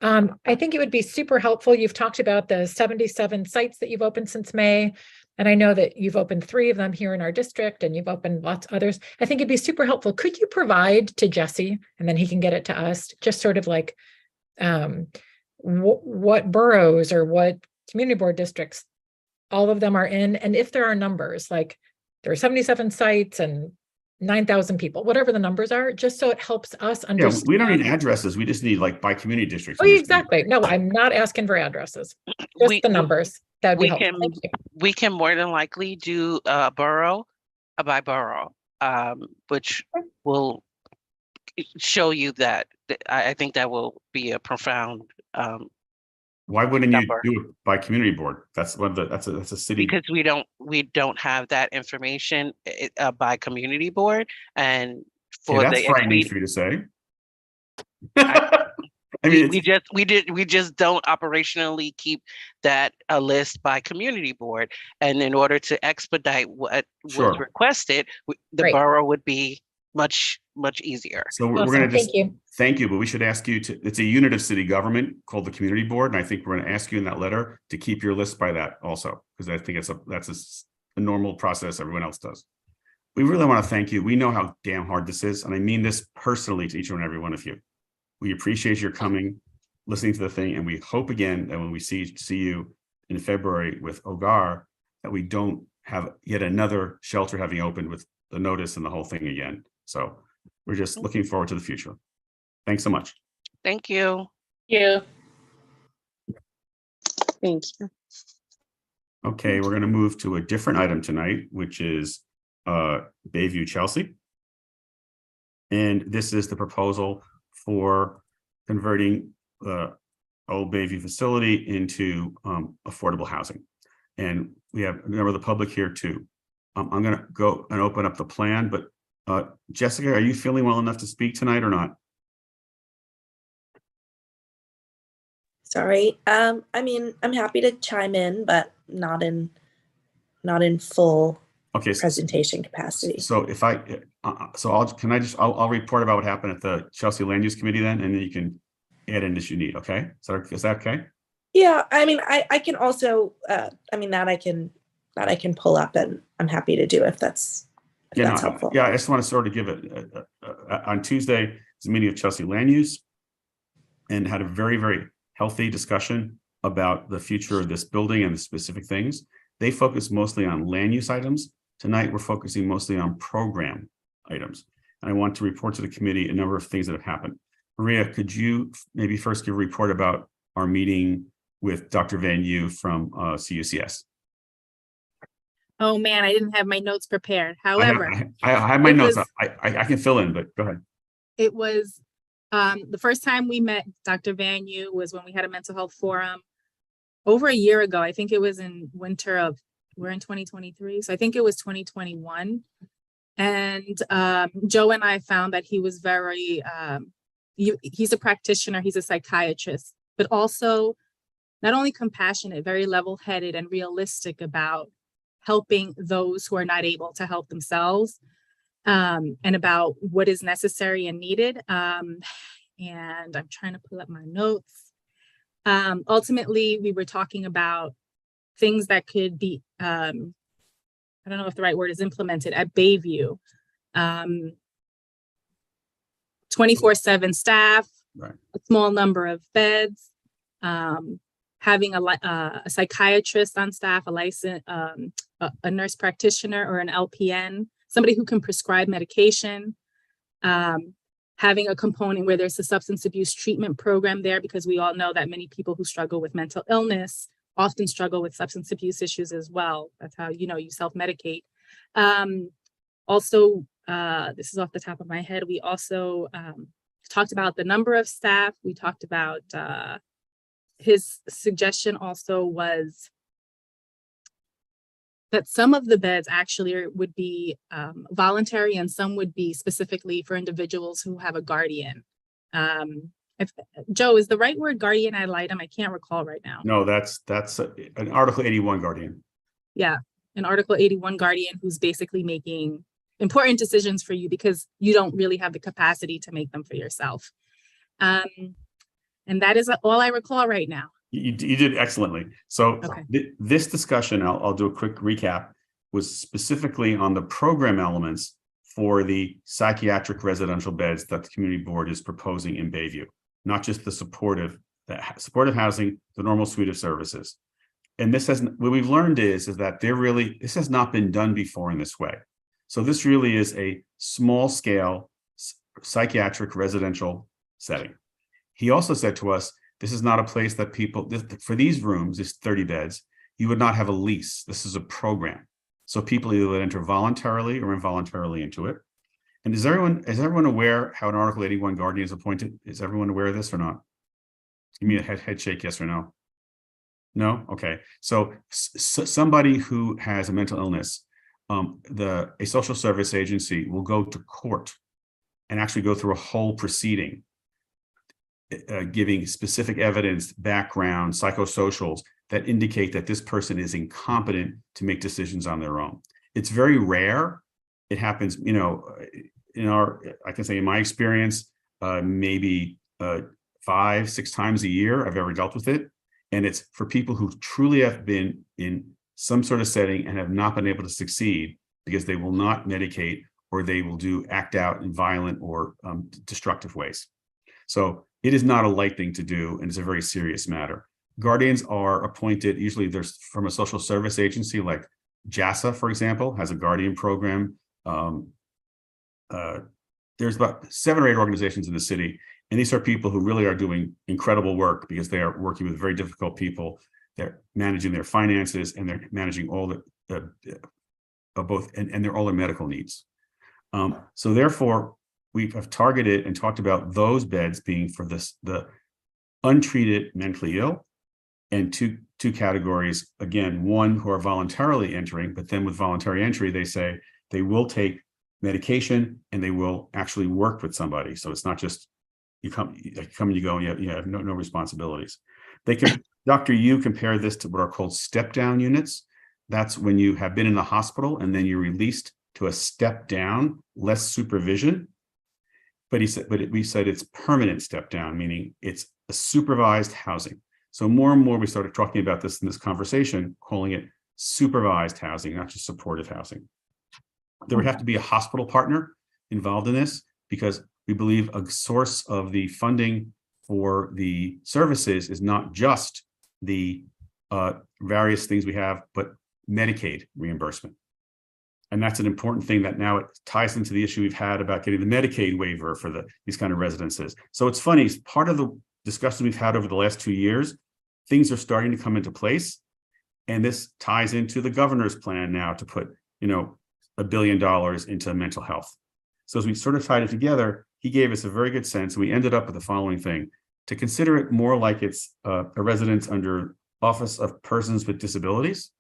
I think it would be super helpful. You've talked about the 77 sites that you've opened since May. And I know that you've opened 3 of them here in our district and you've opened lots of others. I think it'd be super helpful. Could you provide to Jesse, and then he can get it to us, just sort of like what boroughs or what community board districts all of them are in? And if there are numbers, like there are 77 sites and 9,000 people, whatever the numbers are, just so it helps us understand. Yeah, we don't need addresses. We just need like by community districts. Oh, exactly. No, I'm not asking for addresses. Just the numbers. That'd be helpful. Thank you. We can more than likely do a borough by borough, which will show you that. I think that will be a profound. Why wouldn't you do it by community board? That's one of that's a city. Because we don't have that information by community board, and for that's frightening for you to say. I mean, we just don't operationally keep that a list by community board, and in order to expedite what was requested, the borough would be much easier. So we're going to thank you, but we should ask you to. It's a unit of city government called the community board, and I think we're going to ask you in that letter to keep your list by that also, because I think that's a normal process everyone else does. We really want to thank you. We know how damn hard this is, and I mean this personally to each and every one of you. We appreciate your coming, listening to the thing, and we hope again that when we see you in February with OGAR, that we don't have yet another shelter having opened with the notice and the whole thing again. So we're just looking forward to the future. Thanks so much. Thank you. You. Thank you. Okay, we're going to move to a different item tonight, which is Bayview Chelsea. And this is the proposal for converting the old Bayview facility into affordable housing. And we have a member of the public here too. I'm going to go and open up the plan, but Jessica, are you feeling well enough to speak tonight or not? Sorry. I mean, I'm happy to chime in, but not in full presentation capacity. So if I, I'll report about what happened at the Chelsea Land Use Committee then, and then you can add in as you need. Okay. So is that okay? Yeah. I mean, I can also, I mean, that I can pull up, and I'm happy to do if that's helpful. Yeah. I just want to sort of give it on Tuesday, it's a meeting of Chelsea Land Use, and had a very, very healthy discussion about the future of this building and the specific things. They focus mostly on land use items. Tonight, we're focusing mostly on program items. And I want to report to the committee a number of things that have happened. Maria, could you maybe first give a report about our meeting with Dr. Van Yu from CUCS? Oh man, I didn't have my notes prepared. However, I have my notes. I can fill in, but go ahead. It was the first time we met Dr. Van Yu was when we had a mental health forum over a year ago. I think it was in winter of, we're in 2023. So I think it was 2021. And Joe and I found that he was very, he's a practitioner, he's a psychiatrist, but also not only compassionate, very level-headed and realistic about helping those who are not able to help themselves, and about what is necessary and needed. And I'm trying to pull up my notes. Ultimately, we were talking about things that could be, I don't know if the right word is implemented at Bayview. 24/7 staff, right. A small number of beds, having a psychiatrist on staff, a licensed, a nurse practitioner or an LPN, somebody who can prescribe medication, having a component where there's a substance abuse treatment program there, because we all know that many people who struggle with mental illness often struggle with substance abuse issues as well. That's how, you self-medicate. Also, this is off the top of my head, we also talked about the number of staff. We talked about, his suggestion also was that some of the beds actually would be voluntary and some would be specifically for individuals who have a guardian. Joe, is the right word guardian ad litem? I can't recall right now. No, that's an Article 81 guardian. Yeah, an Article 81 guardian who's basically making important decisions for you because you don't really have the capacity to make them for yourself. And that is all I recall right now. You did excellently. So this discussion, I'll do a quick recap, was specifically on the program elements for the psychiatric residential beds that the community board is proposing in Bayview, not just the supportive housing, the normal suite of services. And what we've learned is that this has not been done before in this way. So this really is a small scale psychiatric residential setting. He also said to us, this is not a place that for these rooms, these 30 beds, you would not have a lease. This is a program. So people either would enter voluntarily or involuntarily into it. And is everyone aware how an Article 81 guardian is appointed? Is everyone aware of this or not? Give me a head shake, yes or no. No? Okay. So somebody who has a mental illness, a social service agency will go to court and actually go through a whole proceeding, giving specific evidence, background, psychosocials that indicate that this person is incompetent to make decisions on their own. It's very rare. It happens, I can say in my experience, maybe 5-6 times a year I've ever dealt with it. And it's for people who truly have been in some sort of setting and have not been able to succeed because they will not medicate or they will act out in violent or destructive ways. So it is not a light thing to do, and it's a very serious matter. Guardians are appointed, usually there's from a social service agency like JASA, for example, has a guardian program. There's about 7 or 8 organizations in the city, and these are people who really are doing incredible work because they are working with very difficult people. They're managing their finances, and they're managing all the both, and they're all their medical needs. So therefore, we have targeted and talked about those beds being for the untreated mentally ill, and two categories. Again, one who are voluntarily entering, but then with voluntary entry, they say they will take medication and they will actually work with somebody. So it's not just you come and you go, and you have no responsibilities. They can, Dr. Yu compared this to what are called step down units. That's when you have been in the hospital and then you're released to a step down, less supervision. But we said it's permanent step down, meaning it's a supervised housing. So more and more we started talking about this in this conversation, calling it supervised housing, not just supportive housing. There would have to be a hospital partner involved in this, because we believe a source of the funding for the services is not just the various things we have, but Medicaid reimbursement. And that's an important thing that now it ties into the issue we've had about getting the Medicaid waiver for these kind of residences. So it's funny, part of the discussion we've had over the last 2 years, things are starting to come into place. And this ties into the governor's plan now to put, $1 billion into mental health. So as we sort of tied it together, he gave us a very good sense. And we ended up with the following thing: to consider it more like it's a residence under Office of Persons with Disabilities,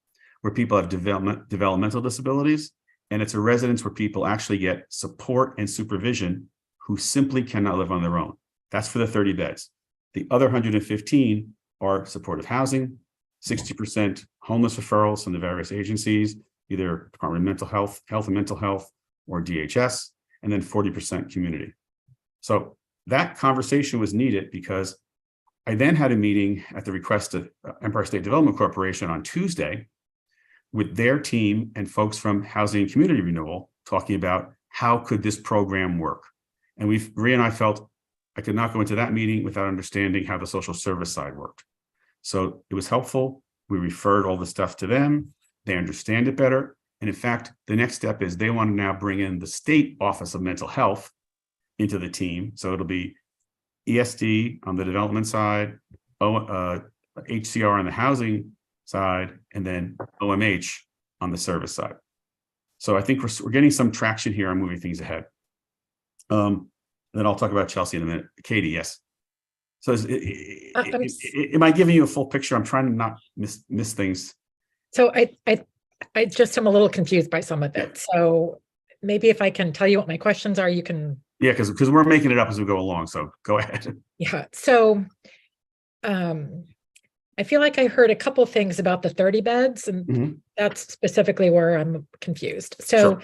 where people have developmental disabilities. And it's a residence where people actually get support and supervision who simply cannot live on their own. That's for the 30 beds. The other 115 are supportive housing, 60% homeless referrals from the various agencies, either Department of Mental Health, Health and Mental Health, or DHS, and then 40% community. So that conversation was needed because I then had a meeting at the request of Empire State Development Corporation on Tuesday with their team and folks from Housing and Community Renewal talking about how could this program work. And Rhea and I felt I could not go into that meeting without understanding how the social service side worked. So it was helpful. We referred all the stuff to them. They understand it better. And in fact, the next step is they want to now bring in the State Office of Mental Health into the team. So it'll be ESD on the development side, HCR on the housing side, and then OMH on the service side. So I think we're getting some traction here on moving things ahead. Then I'll talk about Chelsea in a minute. Katie, yes. So am I giving you a full picture? I'm trying to not miss things. So I just am a little confused by some of it. So maybe if I can tell you what my questions are, you can. Yeah, because we're making it up as we go along. So go ahead. Yeah. So I feel like I heard a couple of things about the 30 beds, and that's specifically where I'm confused. So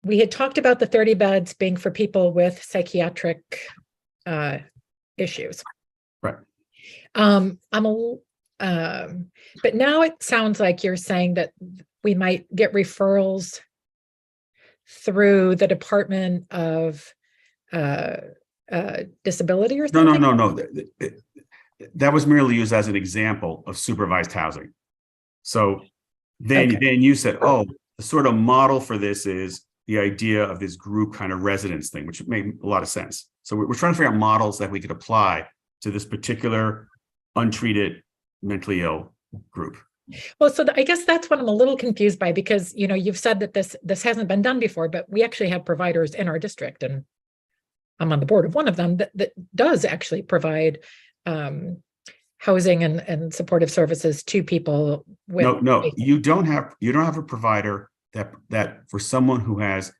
we had talked about the 30 beds being for people with psychiatric issues. Right. But now it sounds like you're saying that we might get referrals through the Department of Disability or something? No. That was merely used as an example of supervised housing. So then you said, oh, the sort of model for this is the idea of this group kind of residence thing, which made a lot of sense. So we're trying to figure out models that we could apply to this particular untreated mentally ill group. Well, so I guess that's what I'm a little confused by, because you've said that this hasn't been done before, but we actually have providers in our district, and I'm on the board of one of them that does actually provide housing and supportive services to people with. No, you don't have a provider that for someone who has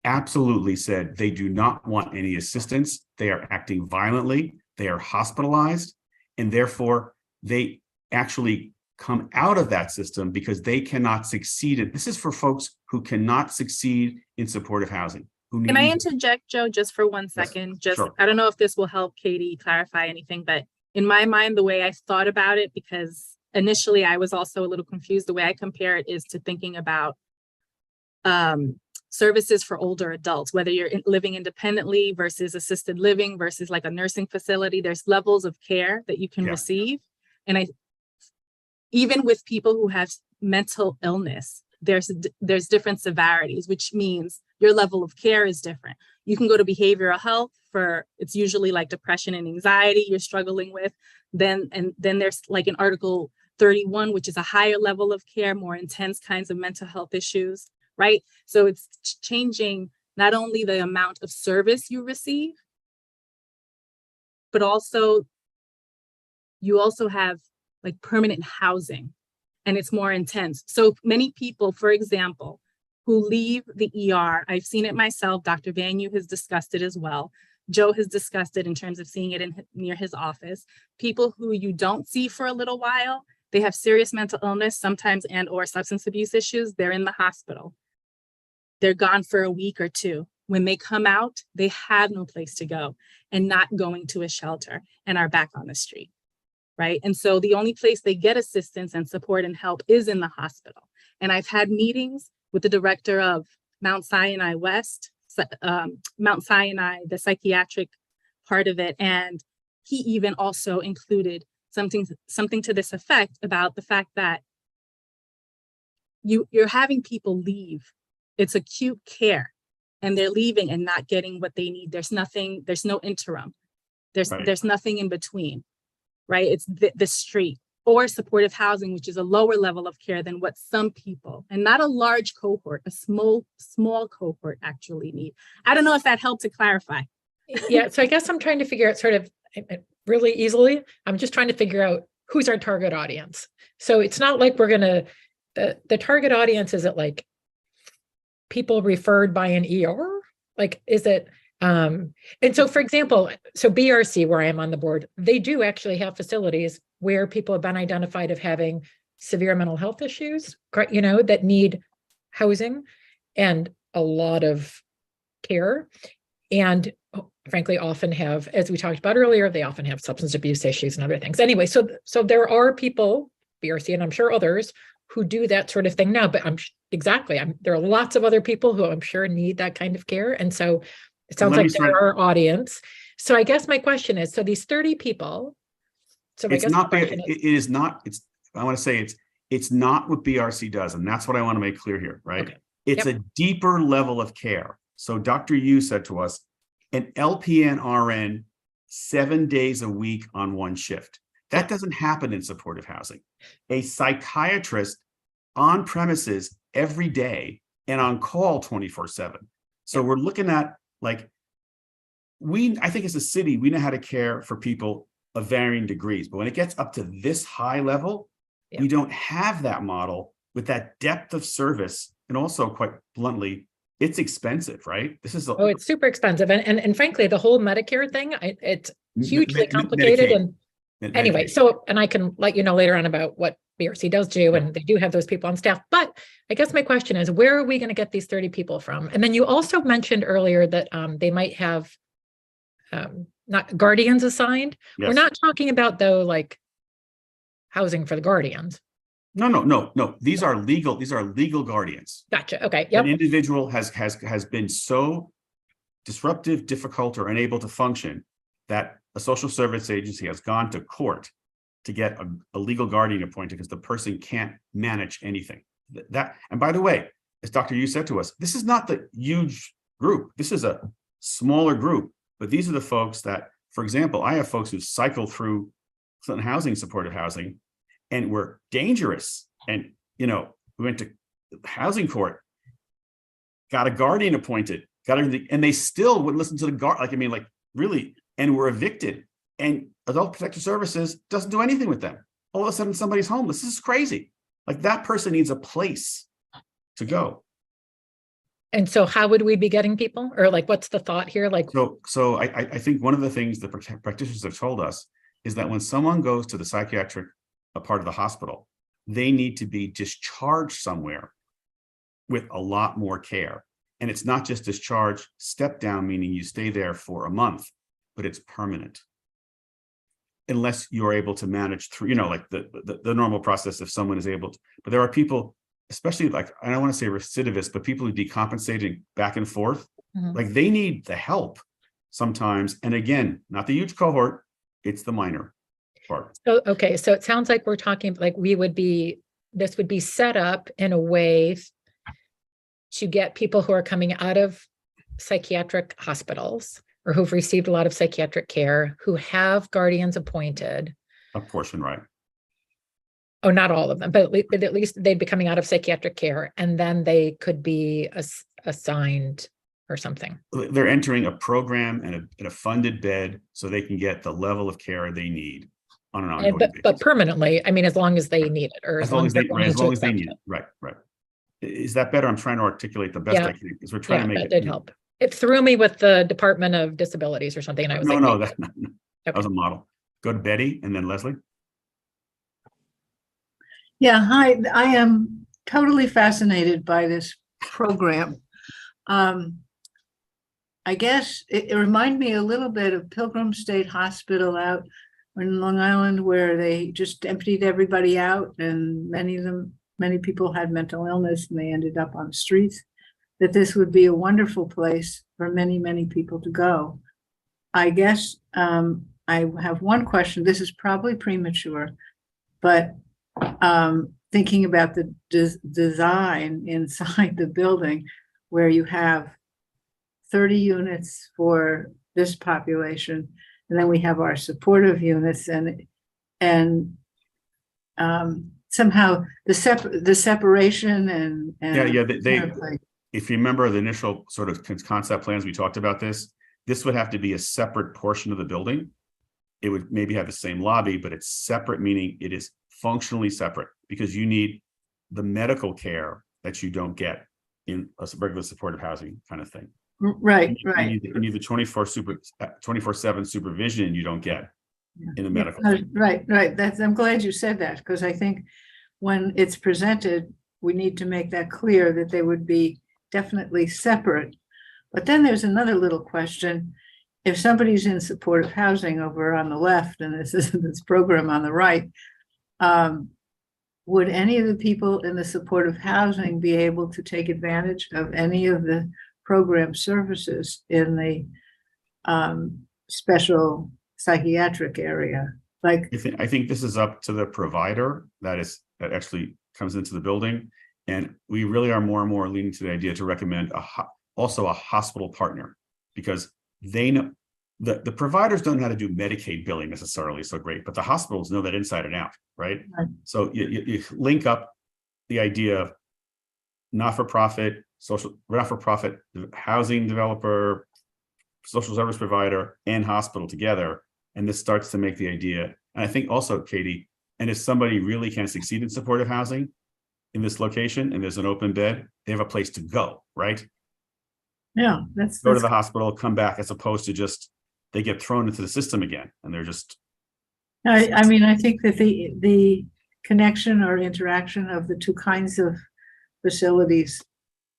absolutely said they do not want any assistance, they are acting violently, they are hospitalized, and therefore they actually come out of that system because they cannot succeed. This is for folks who cannot succeed in supportive housing. Can I interject, Joe, just for 1 second? Yes, sure. I don't know if this will help Katie clarify anything, but in my mind, the way I thought about it, because initially I was also a little confused, the way I compare it is to thinking about services for older adults, whether you're living independently versus assisted living versus like a nursing facility. There's levels of care that you can receive. And even with people who have mental illness, there's different severities, which means your level of care is different. You can go to behavioral health for, it's usually like depression and anxiety you're struggling with. Then there's like an Article 31, which is a higher level of care, more intense kinds of mental health issues, right? So it's changing not only the amount of service you receive, but also you also have like permanent housing, and it's more intense. So many people, for example, who leave the ER, I've seen it myself, Dr. Bayview has discussed it as well. Joe has discussed it in terms of seeing it near his office. People who you don't see for a little while, they have serious mental illness, sometimes and or substance abuse issues, they're in the hospital. They're gone for a week or two. When they come out, they have no place to go and not going to a shelter and are back on the street, right? And so the only place they get assistance and support and help is in the hospital. And I've had meetings with the director of Mount Sinai West, Mount Sinai, the psychiatric part of it. And he even also included something to this effect about the fact that you're having people leave. It's acute care and they're leaving and not getting what they need. There's no interim. There's nothing in between, right? It's the street or supportive housing, which is a lower level of care than what some people, and not a large cohort, a small cohort actually need. I don't know if that helped to clarify. Yeah, so I guess I'm trying to figure out sort of really easily, I'm just trying to figure out who's our target audience. So it's not like we're gonna, the target audience, is it like people referred by an ER? Like, is it, and so for example, so BRC, where I am on the board, they do actually have facilities where people have been identified of having severe mental health issues, you know, that need housing and a lot of care. And frankly, often have, as we talked about earlier, they often have substance abuse issues and other things. Anyway, so there are people, BRC, and I'm sure others, who do that sort of thing now, but there are lots of other people who I'm sure need that kind of care. And so it sounds like they're our audience. So I guess my question is, so these 30 people, so I guess I want to say it's not what BRC does. And that's what I want to make clear here, right? Okay. It's a deeper level of care. So Dr. Yu said to us, an LPN RN 7 days a week on one shift. That doesn't happen in supportive housing. A psychiatrist on premises every day and on call 24/7. So we're looking at like, I think as a city, we know how to care for people of varying degrees, but when it gets up to this high level, we don't have that model with that depth of service. And also, quite bluntly, it's expensive, right? It's super expensive. And frankly, the whole Medicare thing, it's hugely complicated. And anyway, so, and I can let you know later on about what BRC does do, and they do have those people on staff. But I guess my question is, where are we going to get these 30 people from? And then you also mentioned earlier that they might have not guardians assigned. Yes. We're not talking about, though, like housing for the guardians. No. These are legal guardians. Gotcha. Okay. Yep. An individual has been so disruptive, difficult, or unable to function that a social service agency has gone to court to get a legal guardian appointed because the person can't manage anything. And by the way, as Dr. Yu said to us, this is not the huge group. This is a smaller group, but these are the folks that, for example, I have folks who cycle through Clinton Housing, supportive housing, and were dangerous. And, we went to housing court, got a guardian appointed, and they still wouldn't listen to the guard. Really, and were evicted. And Adult Protective Services doesn't do anything with them. All of a sudden, somebody's homeless. This is crazy. Like, that person needs a place to go. And so how would we be getting people? Or like, what's the thought here? So I think one of the things the practitioners have told us is that when someone goes to the psychiatric part of the hospital, they need to be discharged somewhere with a lot more care. And it's not just discharge, step down, meaning you stay there for a month, but it's permanent. Unless you're able to manage through, like the normal process if someone is able to. But there are people, especially like, I don't want to say recidivists, but people who decompensating back and forth, like they need the help sometimes. And again, not the huge cohort, it's the minor. part. So, okay, so it sounds like we're talking like this would be set up in a way to get people who are coming out of psychiatric hospitals or who've received a lot of psychiatric care, who have guardians appointed. A portion, right? Oh, not all of them, but at least they'd be coming out of psychiatric care, and then they could be assigned or something. They're entering a program and a funded bed so they can get the level of care they need on an ongoing basis. But permanently, I mean, as long as they need it, or as long as they need it. it. Right. Is that better? I'm trying to articulate the best I can, because we're trying to make that did help. It threw me with the Department of Disabilities or something, and I was that was a model. Go to Betty and then Leslie. Yeah, hi, I am totally fascinated by this program. I guess it reminded me a little bit of Pilgrim State Hospital out in Long Island, where they just emptied everybody out, and many people had mental illness and they ended up on the streets. That this would be a wonderful place for many, many people to go. I guess I have one question. This is probably premature, but thinking about the design inside the building, where you have 30 units for this population, and then we have our supportive units, and somehow the separation and they if you remember the initial sort of concept plans, we talked about this would have to be a separate portion of the building. It would maybe have the same lobby, but it's separate, meaning it is functionally separate, because you need the medical care that you don't get in a regular supportive housing kind of thing. Right. You need the 24/7 supervision you don't get in the medical. Right. I'm glad you said that, because I think when it's presented, we need to make that clear that they would be definitely separate. But then there's another little question. If somebody's in supportive housing over on the left, and this is this program on the right, would any of the people in the supportive housing be able to take advantage of any of the program services in the special psychiatric area? Like, I think this is up to the provider that actually comes into the building, and we really are more and more leaning to the idea to recommend also a hospital partner, because they know the providers don't know how to do Medicaid billing necessarily so great, but the hospitals know that inside and out, right? So you link up the idea of not-for-profit housing developer, social service provider, and hospital together, and this starts to make the idea. And I think also, Katie, and if somebody really can't succeed in supportive housing in this location and there's an open bed, they have a place to go, right? Yeah, go to the hospital, come back, as opposed to just they get thrown into the system again and they're just. I mean, I think that the connection or interaction of the two kinds of facilities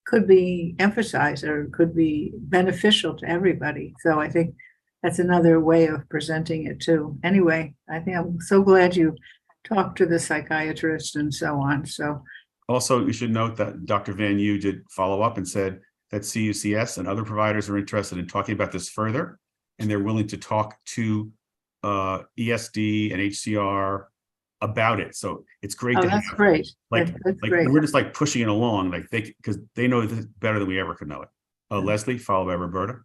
could be emphasized or could be beneficial to everybody. So I think that's another way of presenting it too. Anyway, I think I'm so glad you talked to the psychiatrist and so on. So also, you should note that Dr. Van Yu did follow up and said that CUCS and other providers are interested in talking about this further, and they're willing to talk to ESD and HCR about it. So it's great to that's have. Great. Like great. We're just like pushing it along, like because they know this better than we ever could know it. Leslie, followed by Roberta.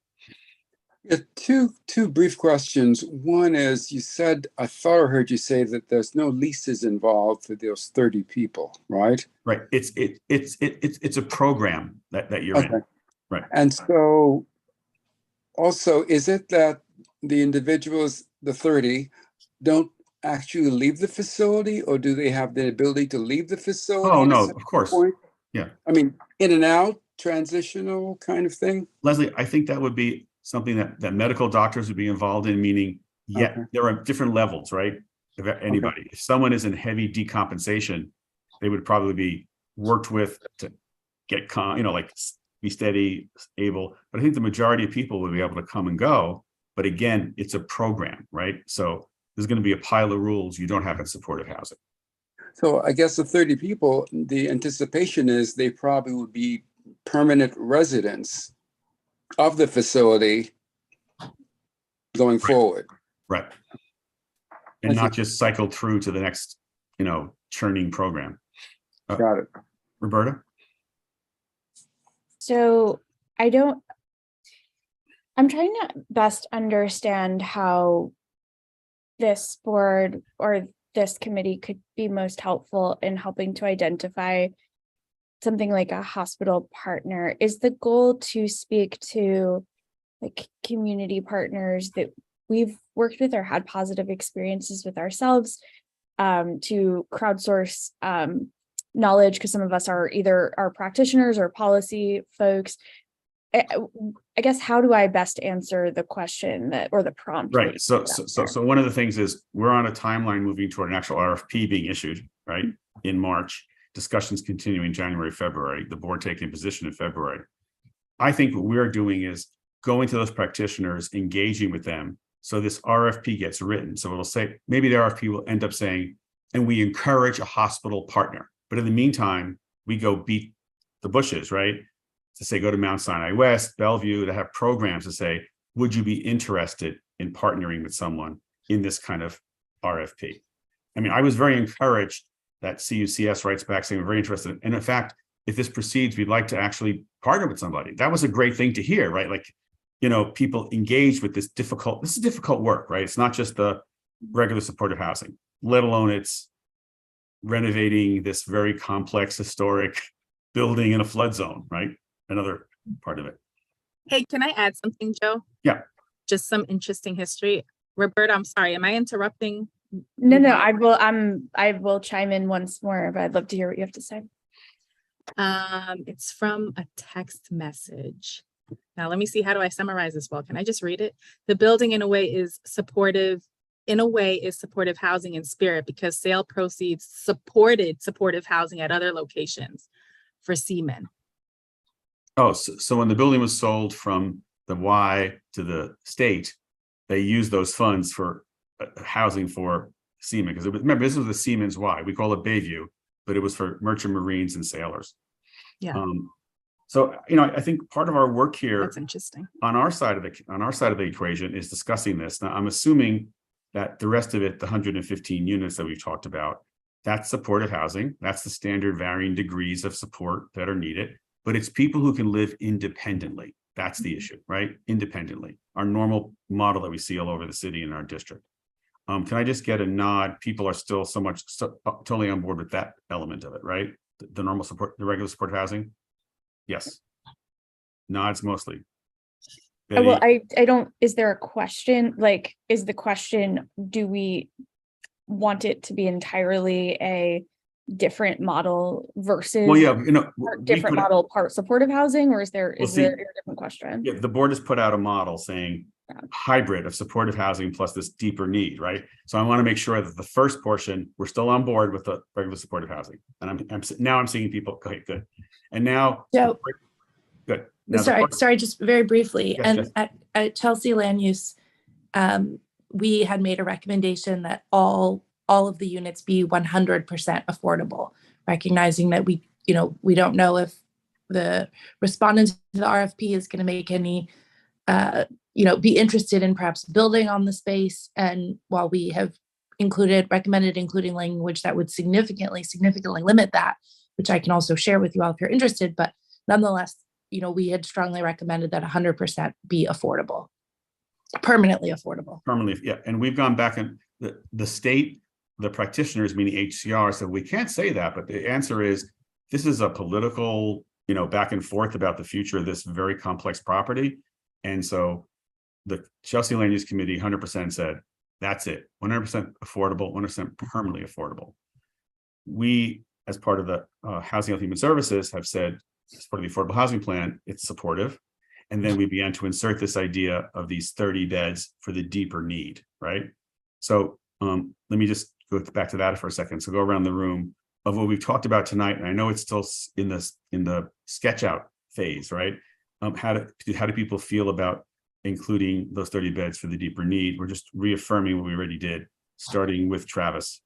Yeah, two brief questions. One is, you said, I thought I heard you say that there's no leases involved for those 30 people, right? Right. It's a program that you're in. Right. And so also, is it that the individuals, the 30, don't actually leave the facility, or do they have the ability to leave the facility? Oh, no, of course. Yeah. I mean, in and out, transitional kind of thing? Leslie, I think that would be something that medical doctors would be involved in, meaning, there are different levels, right? If anybody, if someone is in heavy decompensation, they would probably be worked with to get be steady, able. But I think the majority of people would be able to come and go. But again, it's a program, right? So there's going to be a pile of rules you don't have in supportive housing. So I guess the 30 people, the anticipation is they probably would be permanent residents of the facility going forward. Right. and not just cycled through to the next, churning program. Got it. Roberta? So I'm trying to best understand how this board or this committee could be most helpful in helping to identify something like a hospital partner. Is the goal to speak to like community partners that we've worked with or had positive experiences with ourselves, to crowdsource knowledge, because some of us are either our practitioners or policy folks? I guess, how do I best answer the question or the prompt? Right. So one of the things is we're on a timeline moving toward an actual RFP being issued, right, in March. Discussions continuing January, February, the board taking a position in February. I think what we're doing is going to those practitioners, engaging with them. So this RFP gets written. So it'll say, maybe the RFP will end up saying, and we encourage a hospital partner. But in the meantime, we go beat the bushes, right? To say, go to Mount Sinai West, Bayview, to have programs to say, would you be interested in partnering with someone in this kind of RFP? I mean, I was very encouraged that CUCS writes back saying we're very interested. And in fact, if this proceeds, we'd like to actually partner with somebody. That was a great thing to hear, right? Like, people engaged with this is difficult work, right? It's not just the regular supportive housing, let alone it's renovating this very complex historic building in a flood zone, right? Another part of it. Hey, can I add something, Joe? Yeah. Just some interesting history. Roberta, I'm sorry, am I interrupting? No, I will chime in once more, but I'd love to hear what you have to say. It's from a text message. Now, let me see, how do I summarize this well? Can I just read it? The building in a way is supportive housing in spirit, because sale proceeds supported supportive housing at other locations for seamen. Oh, so when the building was sold from the Y to the state, they used those funds for housing for seamen, because remember, this was the Seamen's Y. We call it Bayview, but it was for merchant marines and sailors. Yeah. So I think part of our work here, That's interesting, on our side of the equation, is discussing this. Now, I'm assuming that the rest of it, the 115 units that we've talked about, that's supportive housing. That's the standard varying degrees of support that are needed. But it's people who can live independently. That's the issue, right? Independently. Our normal model that we see all over the city in our district. Can I just get a nod? People are still totally on board with that element of it, right? The normal support, the regular supportive housing. Yes. Nods mostly. Well, I don't, is there a question? Like, is the question, do we want it to be entirely a different model versus different model part supportive housing, or is there a different question? Yeah, the board has put out a model saying hybrid of supportive housing plus this deeper need, right? So I want to make sure that the first portion, we're still on board with the regular supportive housing. And I'm seeing people, okay, good. And now, Joe, good. Now sorry, just very briefly. Yes, and at Chelsea Land Use, we had made a recommendation that all of the units be 100% affordable, recognizing that we don't know if the respondent to the RFP is going to make any, be interested in perhaps building on the space. And while we have recommended including language that would significantly limit that, which I can also share with you all if you're interested, but nonetheless, we had strongly recommended that 100% be affordable, permanently affordable. Permanently, yeah. And we've gone back, and the state, the practitioners, meaning HCR, said we can't say that, but the answer is this is a political, back and forth about the future of this very complex property. And so the Chelsea Land Use Committee 100% said, that's it, 100% affordable, 100% permanently affordable. We, as part of the Housing and Human Services, have said, as part of the Affordable Housing Plan, it's supportive. And then we began to insert this idea of these 30 beds for the deeper need, right? So let me just go back to that for a second. So go around the room of what we've talked about tonight. And I know it's still in the sketch out phase, right? How do people feel about including those 30 beds for the deeper need? We're just reaffirming what we already did, starting with Travis.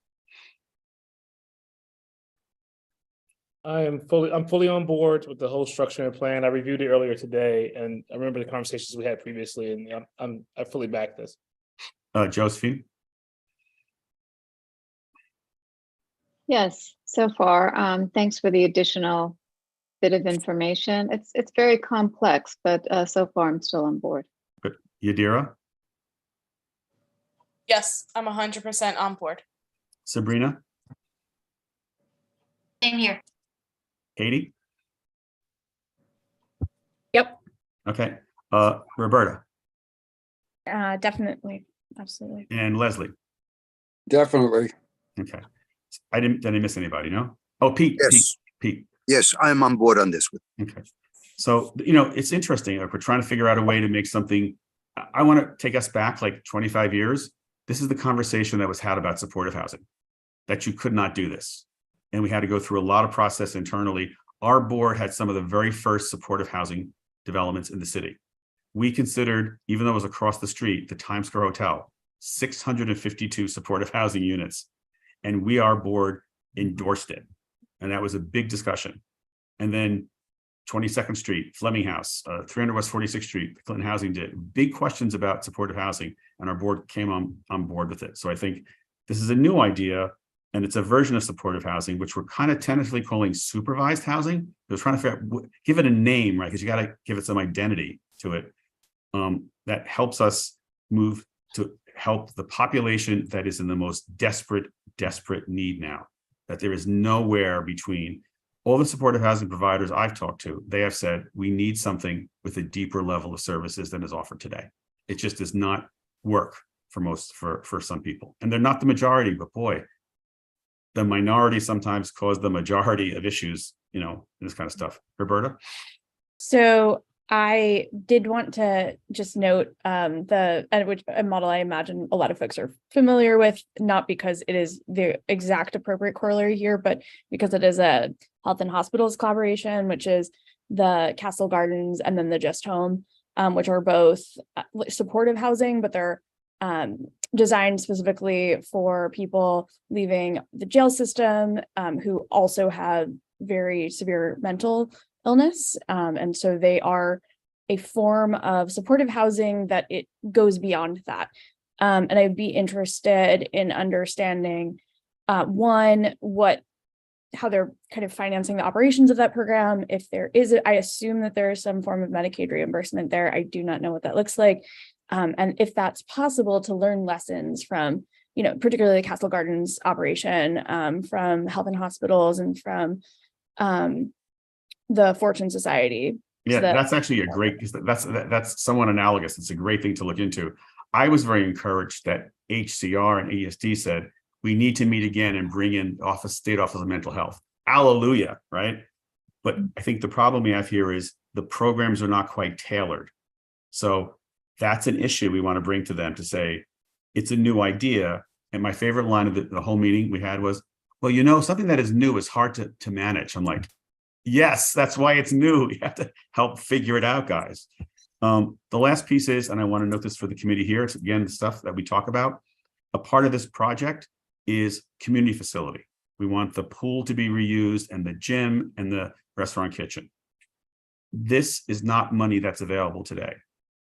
I'm fully on board with the whole structure and plan. I reviewed it earlier today, and I remember the conversations we had previously, and I fully back this. Josephine? Yes, so far. Thanks for the additional bit of information. It's very complex, but so far I'm still on board. Good. Yadira, Yes, I'm 100% on board. Sabrina, Same here. Katie. Yep. Okay. Roberta Definitely, absolutely. and Leslie. Definitely. Okay. Did I miss anybody? No. Oh, Pete. Yes. Pete. Yes, I'm on board on this one. Okay. So, it's interesting. Like, we're trying to figure out a way to make something. I want to take us back like 25 years. This is the conversation that was had about supportive housing, that you could not do this. And we had to go through a lot of process internally. Our board had some of the very first supportive housing developments in the city. We considered, even though it was across the street, the Times Square Hotel, 652 supportive housing units. And our board endorsed it. And that was a big discussion. And then 22nd Street, Fleming House, 300 West 46th Street, Clinton Housing did big questions about supportive housing, and our board came on board with it. So I think this is a new idea, and it's a version of supportive housing, which we're kind of tentatively calling supervised housing. We're trying to figure out, give it a name, right? Because you got to give it some identity to it. That helps us move to help the population that is in the most desperate need now, that there is nowhere between. All the supportive housing providers I've talked to, they have said, we need something with a deeper level of services than is offered today. It just does not work for some people. And they're not the majority, but boy, the minority sometimes cause the majority of issues, this kind of stuff. Roberta? So I did want to just note which a model I imagine a lot of folks are familiar with, not because it is the exact appropriate corollary here, but because it is a health and hospitals collaboration, which is the Castle Gardens and then the Just Home, which are both supportive housing, but they're designed specifically for people leaving the jail system who also have very severe mental illness. And so they are a form of supportive housing that it goes beyond that. And I'd be interested in understanding, one, how they're kind of financing the operations of that program. If there is, I assume that there is some form of Medicaid reimbursement there. I do not know what that looks like. And if that's possible to learn lessons from, particularly the Castle Gardens operation, from Health and Hospitals and from the Fortune Society. Yeah, that's actually a great, that's somewhat analogous. It's a great thing to look into. I was very encouraged that HCR and ESD said, we need to meet again and bring in State Office of Mental Health. Hallelujah, right? But I think the problem we have here is the programs are not quite tailored. So that's an issue we want to bring to them to say, it's a new idea. And my favorite line of the whole meeting we had was, well, something that is new is hard to manage. I'm like, yes, that's why it's new. You have to help figure it out, guys. The last piece is, and I want to note this for the committee here, it's again, the stuff that we talk about. A part of this project is community facility. We want the pool to be reused and the gym and the restaurant kitchen. This is not money that's available today.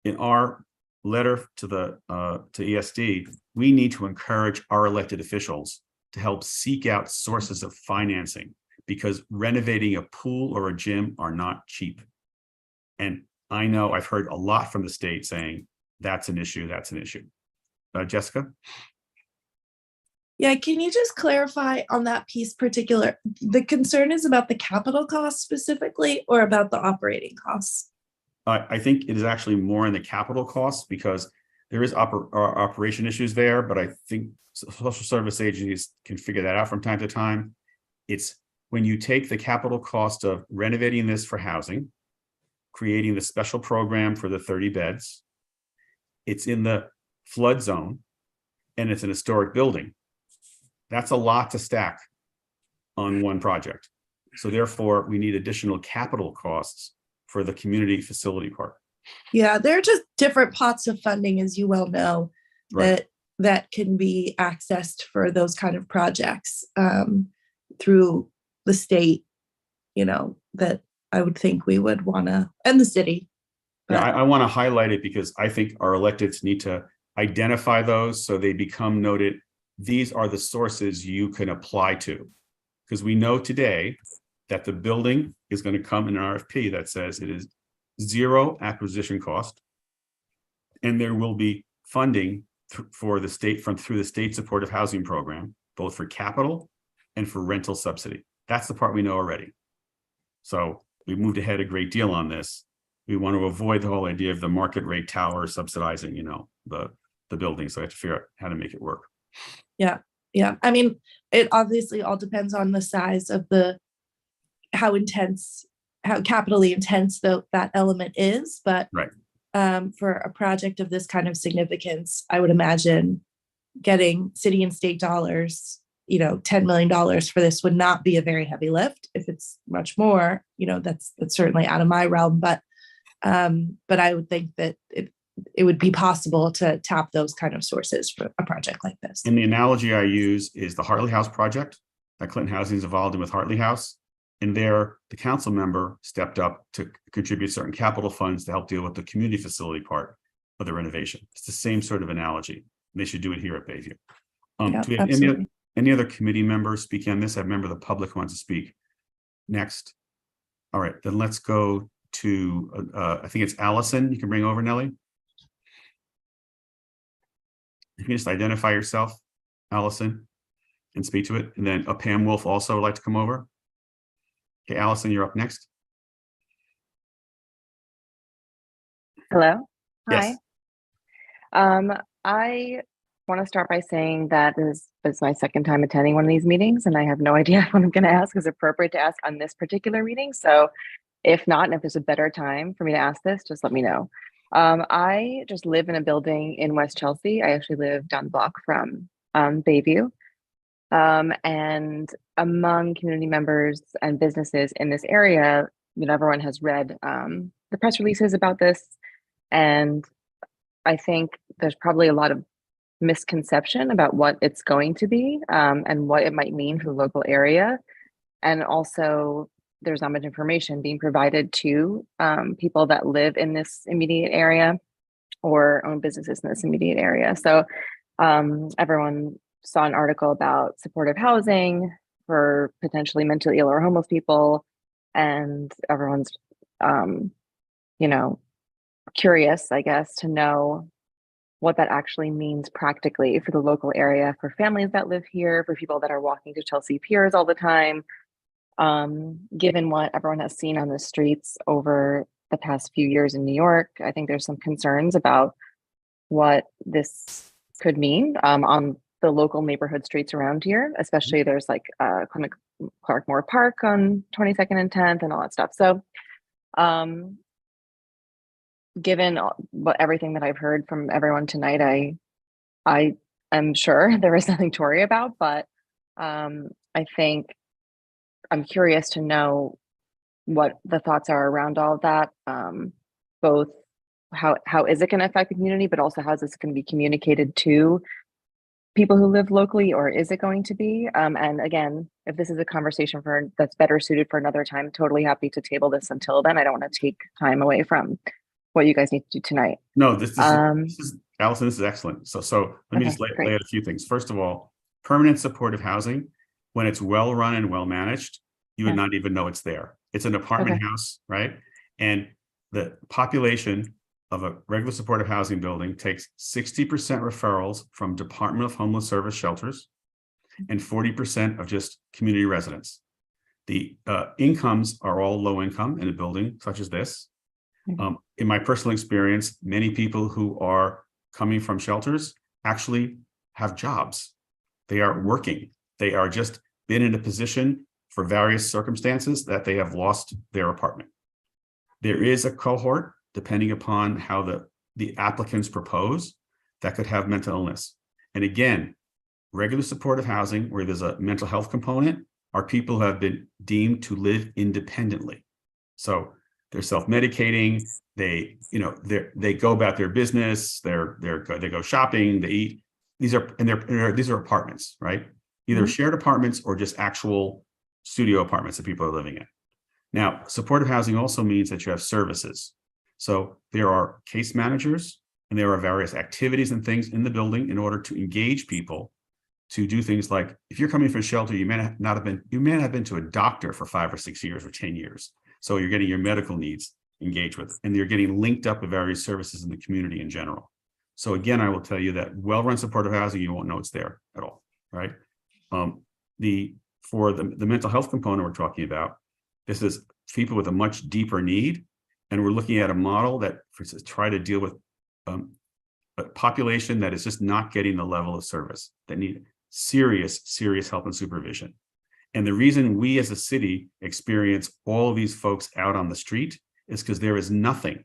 In our letter to ESD, we need to encourage our elected officials to help seek out sources of financing, because renovating a pool or a gym are cheap. cheap. And I know I've heard a lot from the state saying that's an issue. Jessica? Yeah, can you just clarify on that piece particular? The concern is about the capital costs specifically or about the operating costs? I think it is actually more in the capital costs because there is operation issues there, but I think social service agencies can figure that out from time to time. It's when you take the capital cost of renovating this for housing, creating the special program for the 30 beds, it's in the flood zone, and it's an historic building. That's a lot to stack on one project. So therefore, we need additional capital costs for the community facility part. Yeah, they're just different pots of funding, as you well know, Right. that can be accessed for those kind of projects through the state, that I would think we would want to, and the city. Yeah, I want to highlight it because I think our electeds need to identify those so they become noted. These are the sources you can apply to. because we know today that the building is going to come in an RFP that says it is zero acquisition cost, and there will be funding for the state through the state supportive housing program, both for capital and for rental subsidy. That's the part we know already. So we moved ahead a great deal on this. We want to avoid the whole idea of the market rate tower subsidizing, the building. So we have to figure out how to make it work. Yeah. Yeah. I mean, it obviously all depends on the size of how capitally intense that element is. But right. For a project of this kind of significance, I would imagine getting city and state dollars, $10 million for this would not be a very heavy lift. If it's much more, that's certainly out of my realm. But I would think that it would be possible to tap those kind of sources for a project like this. And the analogy I use is the Hartley House project that Clinton Housing is involved in with Hartley House. And there, the council member stepped up to contribute certain capital funds to help deal with the community facility part of the renovation. It's the same sort of analogy. And they should do it here at Bayview. Do we have any other committee members speaking on this? I have a member of the public who wants to speak next. All right, then let's go to, I think it's Allison. You can bring over, Nellie. You can just identify yourself, Allison, and speak to it. And then Pam Wolf also would like to come over. Okay, Allison, you're up next. Hello. Yes. Hi. I want to start by saying that this is my second time attending one of these meetings, and I have no idea what I'm going to ask is appropriate to ask on this particular meeting. So if not, and if there's a better time for me to ask this, just let me know. I just live in a building in West Chelsea. I actually live down the block from Bayview. And among community members and businesses in this area, everyone has read the press releases about this. And I think there's probably a lot of misconception about what it's going to be and what it might mean for the local area. And also there's not much information being provided to people that live in this immediate area or own businesses in this immediate area. So everyone saw an article about supportive housing for potentially mentally ill or homeless people. And everyone's, curious, I guess, to know what that actually means practically for the local area, for families that live here, for people that are walking to Chelsea Piers all the time. Given what everyone has seen on the streets over the past few years in New York, I think there's some concerns about what this could mean on the local neighborhood streets around here, especially there's like Clarkmore Park on 22nd and 10th and all that stuff. So given everything that I've heard from everyone tonight, I am sure there is nothing to worry about, but I think I'm curious to know what the thoughts are around all of that, both how is it going to affect the community, but also how is this going to be communicated to people who live locally, or is it going to be? And again, if this is a conversation that's better suited for another time, totally happy to table this until then. I don't want to take time away from what you guys need to do tonight. No, this is Allison, this is excellent. So let me just lay out a few things. First of all, permanent supportive housing, when it's well run and well managed, you would not even know it's there. It's an apartment house, right? And the population of a regular supportive housing building takes 60% referrals from Department of Homeless Service shelters and 40% of just community residents. The incomes are all low income in a building such as this. In my personal experience, many people who are coming from shelters actually have jobs. They are working. They are just been in a position for various circumstances that they have lost their apartment. There is a cohort, depending upon how the applicants propose, that could have mental illness. And again, regular supportive housing where there's a mental health component are people who have been deemed to live independently. So they're self-medicating, they go about their business, they go shopping, they eat. These are apartments, right? Either shared apartments or just actual studio apartments that people are living in. Now, supportive housing also means that you have services. So there are case managers and there are various activities and things in the building in order to engage people to do things like, if you're coming from shelter, you may not have been to a doctor for 5 or 6 years or 10 years. So you're getting your medical needs engaged with, and you're getting linked up with various services in the community in general. So again, I will tell you that well-run supportive housing, you won't know it's there at all, right? For the mental health component we're talking about, this is people with a much deeper need, and we're looking at a model that try to deal with a population that is just not getting the level of service, that need serious help and supervision. And the reason we as a city experience all of these folks out on the street is because there is nothing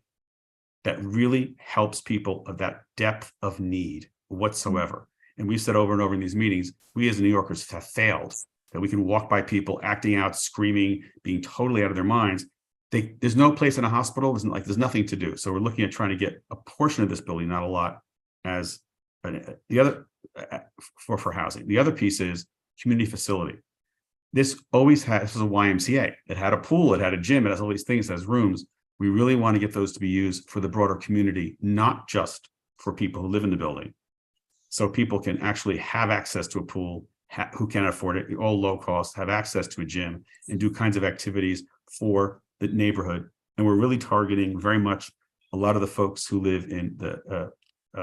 that really helps people of that depth of need whatsoever. And we've said over and over in these meetings, we as New Yorkers have failed, that we can walk by people acting out, screaming, being totally out of their minds. There's no place in a hospital, there's nothing to do. So we're looking at trying to get a portion of this building, not a lot, as the other for housing. The other piece is community facility. This was a YMCA. It had a pool, it had a gym, it has all these things, it has rooms. We really want to get those to be used for the broader community, not just for people who live in the building. So people can actually have access to a pool, who can afford it, all low cost, have access to a gym, and do kinds of activities for the neighborhood. And we're really targeting very much a lot of the folks who live in the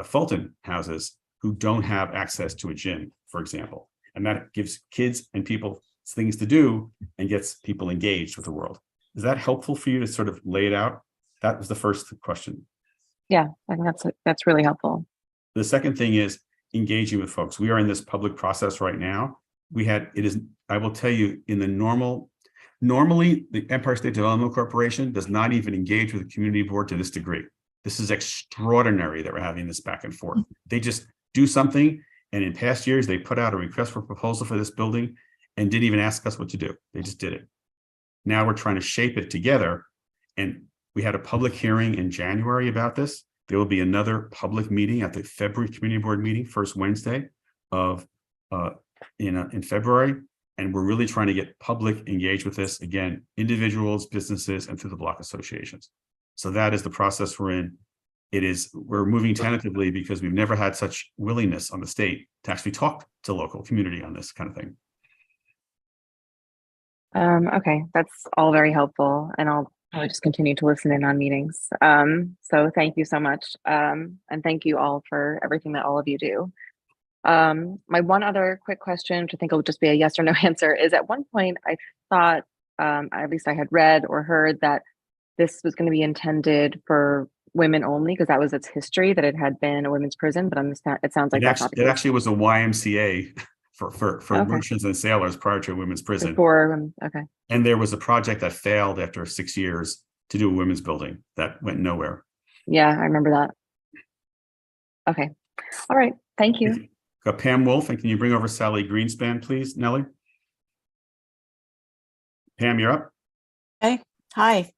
Fulton houses who don't have access to a gym, for example. And that gives kids and people things to do and gets people engaged with the world. Is that helpful for you to sort of lay it out? That was the first question. Yeah, I think that's really helpful. The second thing is engaging with folks. We are in this public process right now. I will tell you, in the normally the Empire State Development Corporation does not even engage with the community board to this degree. This is extraordinary that we're having this back and forth. They just do something, and in past years, they put out a request for proposal for this building and didn't even ask us what to do. They just did it. Now we're trying to shape it together. And we had a public hearing in January about this. There will be another public meeting at the February community board meeting, first Wednesday of in February. And we're really trying to get public engaged with this. Again, individuals, businesses, and through the block associations. So that is the process we're in. We're moving tentatively because we've never had such willingness on the state to actually talk to local community on this kind of thing. Okay, that's all very helpful, and I'll just continue to listen in on meetings. So thank you so much, and thank you all for everything that all of you do. My one other quick question, which I think will just be a yes or no answer, is at one point I thought, at least I had read or heard that this was going to be intended for women only, because that was its history, that it had been a women's prison, but it sounds like that's not the case. It actually was a YMCA for Merchants and Sailors prior to a women's prison. Okay. And there was a project that failed after 6 years to do a women's building that went nowhere. Yeah, I remember that. Okay. All right. Thank you. Got Pam Wolf, and can you bring over Sally Greenspan, please, Nellie? Pam, you're up. Okay. Hi.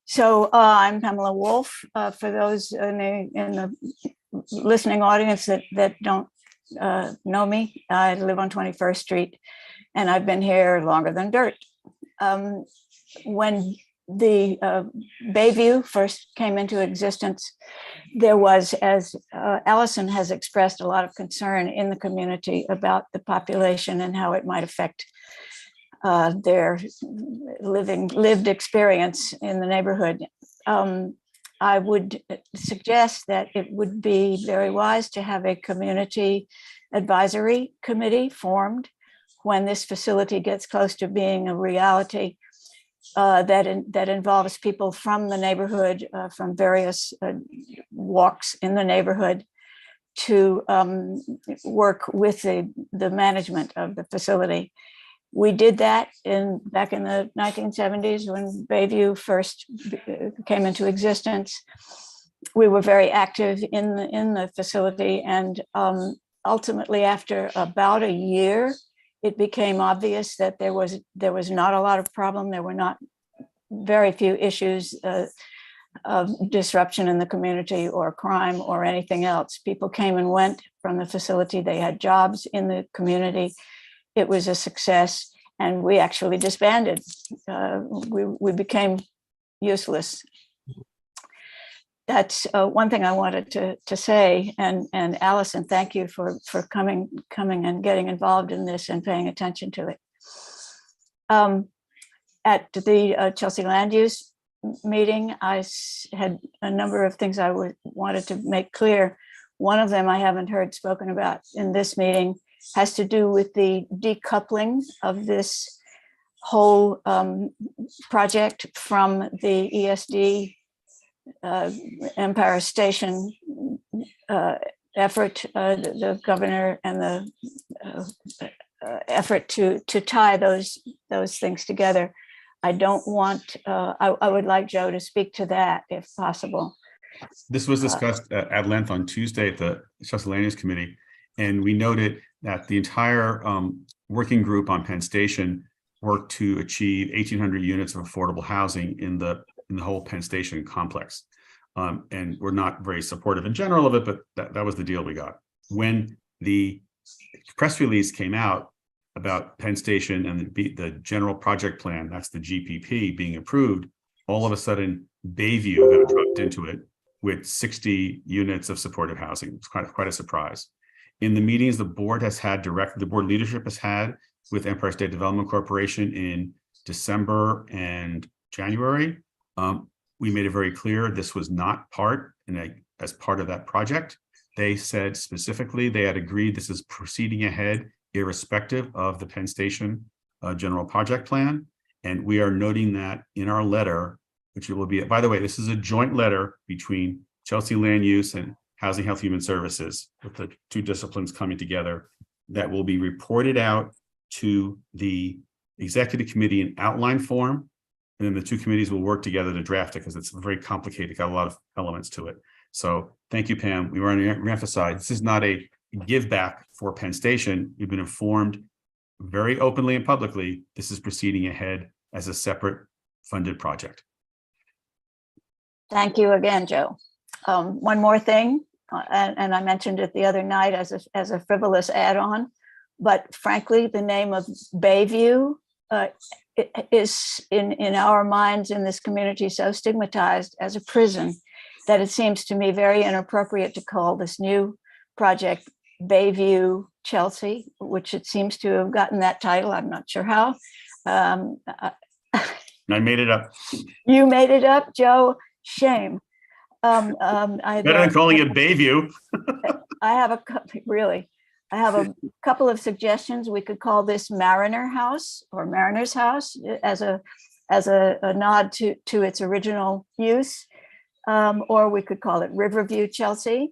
So I'm Pamela Wolf. For those in the listening audience that don't know me, I live on 21st Street, and I've been here longer than dirt. When the Bayview first came into existence, there was, as Allison has expressed, a lot of concern in the community about the population and how it might affect their lived experience in the neighborhood. I would suggest that it would be very wise to have a community advisory committee formed when this facility gets close to being a reality, that involves people from the neighborhood, from various walks in the neighborhood, to work with the management of the facility. We did that back in the 1970s when Bayview first came into existence. We were very active in the facility, and ultimately, after about a year, it became obvious that there was not a lot of problem. There were not very few issues of disruption in the community or crime or anything else. People came and went from the facility. They had jobs in the community. It was a success, and we actually disbanded. We became useless. that's one thing I wanted to say. And Allison, thank you for coming and getting involved in this and paying attention to it. At the Chelsea Land Use meeting, I had a number of things I wanted to make clear. One of them I haven't heard spoken about in this meeting has to do with the decoupling of this whole project from the ESD Empire Station effort, the governor and the effort to tie those things together. I don't want, I would like Joe to speak to that if possible. This was discussed at length on Tuesday at the Chelsea Land Use Committee, and we noted that the entire working group on Penn Station worked to achieve 1,800 units of affordable housing in the whole Penn Station complex. And we're not very supportive in general of it, but that was the deal we got. When the press release came out about Penn Station and the general project plan, that's the GPP, being approved, all of a sudden Bayview got dropped into it with 60 units of supportive housing. It's quite a surprise. In the meetings the board has had the board leadership has had with Empire State Development Corporation in December and January, we made it very clear this was not as part of that project. They said specifically they had agreed this is proceeding ahead irrespective of the Penn Station general project plan. And we are noting that in our letter, which will be, by the way, this is a joint letter between Chelsea Land Use and Housing, Health, Human Services, with the two disciplines coming together, that will be reported out to the executive committee in outline form. And then the two committees will work together to draft it because it's very complicated, got a lot of elements to it. So thank you, Pam. We want to reemphasize, this is not a give back for Penn Station. You've been informed very openly and publicly, this is proceeding ahead as a separate funded project. Thank you again, Joe. One more thing, and I mentioned it the other night as a frivolous add-on, but frankly, the name of Bayview is in our minds in this community so stigmatized as a prison that it seems to me very inappropriate to call this new project Bayview Chelsea, which it seems to have gotten that title. I'm not sure how. I made it up. You made it up, Joe. Shame. Better than calling it Bayview. I have a couple of suggestions. We could call this Mariner House or Mariner's House as a nod to its original use, or we could call it Riverview Chelsea.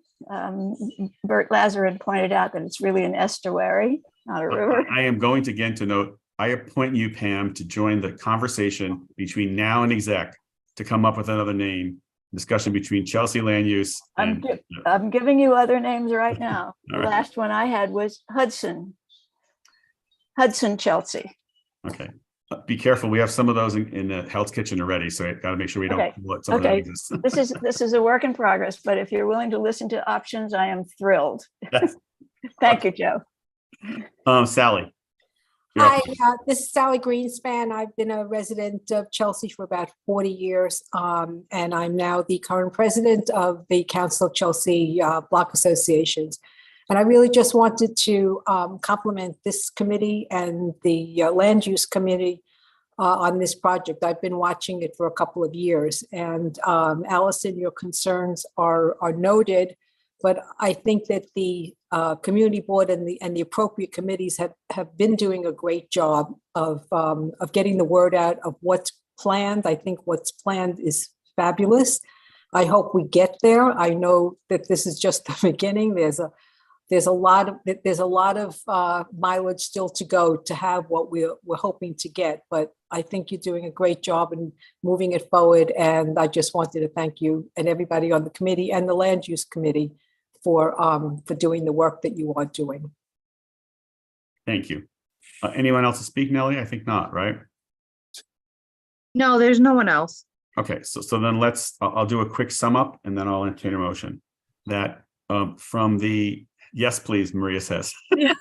Bert Lazarus pointed out that it's really an estuary, not a river. I am going to again to note, I appoint you, Pam, to join the conversation between now and exec to come up with another name. Discussion between Chelsea Land Use. I'm giving you other names right now. The right. last one I had was Hudson Chelsea. Okay. Be careful. We have some of those in the Hell's Kitchen already, so I got to make sure we don't let some of that exist. This is a work in progress, but if you're willing to listen to options, I am thrilled. Thank you, Joe. Sally. Hi, this is Sally Greenspan. I've been a resident of Chelsea for about 40 years, and I'm now the current president of the Council of Chelsea Block Associations. And I really just wanted to compliment this committee and the Land Use Committee on this project. I've been watching it for a couple of years, and Allison, your concerns are noted, but I think that the community board and the appropriate committees have been doing a great job of getting the word out of what's planned. I think what's planned is fabulous. I hope we get there. I know that this is just the beginning. There's a lot of mileage still to go to have what we're hoping to get, but I think you're doing a great job in moving it forward. And I just wanted to thank you and everybody on the committee and the Land Use Committee for doing the work that you are doing. Thank you. Anyone else to speak, Nellie? I think not, right? No, there's no one else. Okay, so then I'll do a quick sum up and then I'll entertain a motion. That from the, yes, please, Maria says. Yeah.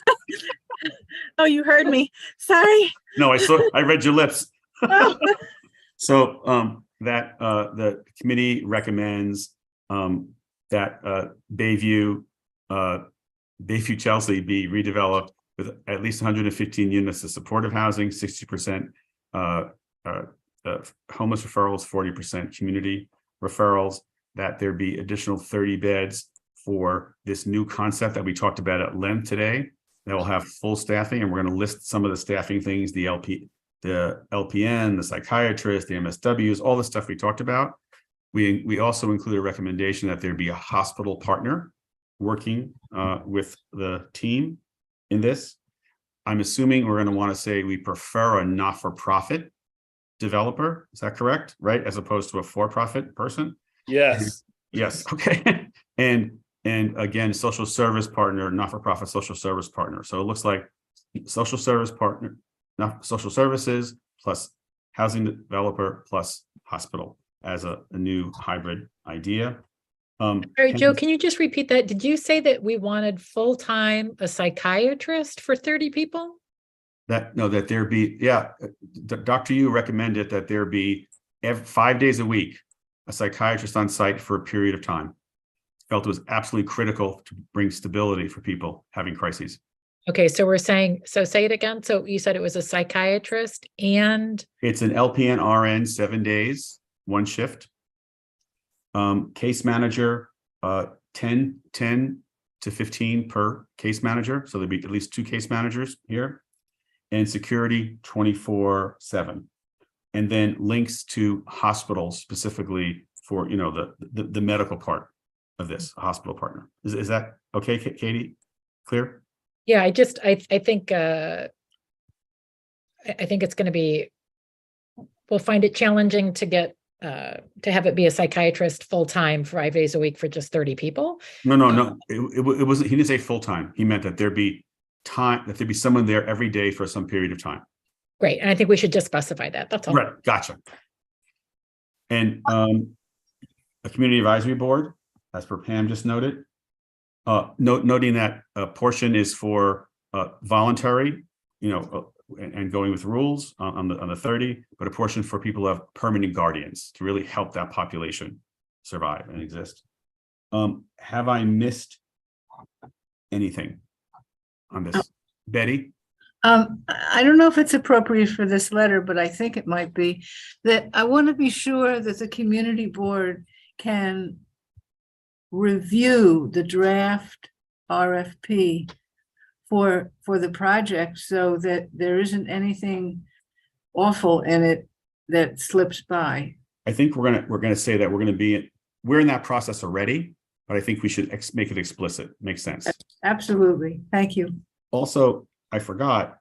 Oh, you heard me. Sorry. No, I read your lips. Oh. So that the committee recommends that Bayview Chelsea be redeveloped with at least 115 units of supportive housing, 60% homeless referrals, 40% community referrals, that there be additional 30 beds for this new concept that we talked about at length today that will have full staffing. And we're going to list some of the staffing things, the LPN, the psychiatrist, the MSWs, all the stuff we talked about. We also include a recommendation that there be a hospital partner working with the team in this. I'm assuming we're going to want to say we prefer a not-for-profit developer. Is that correct? Right? As opposed to a for-profit person? Yes. Yes. Okay. And again, social service partner, not-for-profit social service partner. So it looks like social service partner, not social services plus housing developer plus hospital as a new hybrid idea. All right, Joe, can you just repeat that? Did you say that we wanted full-time a psychiatrist for 30 people? That there be, Dr. Yu recommended that there be 5 days a week, a psychiatrist on site for a period of time. Felt it was absolutely critical to bring stability for people having crises. Okay, so we're saying, so say it again. So you said it was a psychiatrist and? It's an LPN RN 7 days, 1 shift. Case manager, 10 to 15 per case manager. So there'd be at least 2 case managers here, and security 24/7. And then links to hospitals specifically for, the medical part of this, a hospital partner. Is that okay, Katie? Clear? Yeah, I think it's going to be, we'll find it challenging to get, to have it be a psychiatrist full-time 5 days a week for just 30 people. No. It wasn't, he didn't say full-time. He meant that there'd be time, that there'd be someone there every day for some period of time. Great. And I think we should just specify that. That's all. Right. Gotcha. And a community advisory board, as per Pam just noted, noting that a portion is for voluntary, and going with rules on the 30, but a portion for people who have permanent guardians to really help that population survive and exist. Have I missed anything on this? Betty? I don't know if it's appropriate for this letter, but I think it might be, that I want to be sure that the community board can review the draft RFP for the project so that there isn't anything awful in it that slips by. I think we're gonna say that we're in that process already, but I think we should make it explicit. Makes sense. Absolutely. Thank you. Also, I forgot,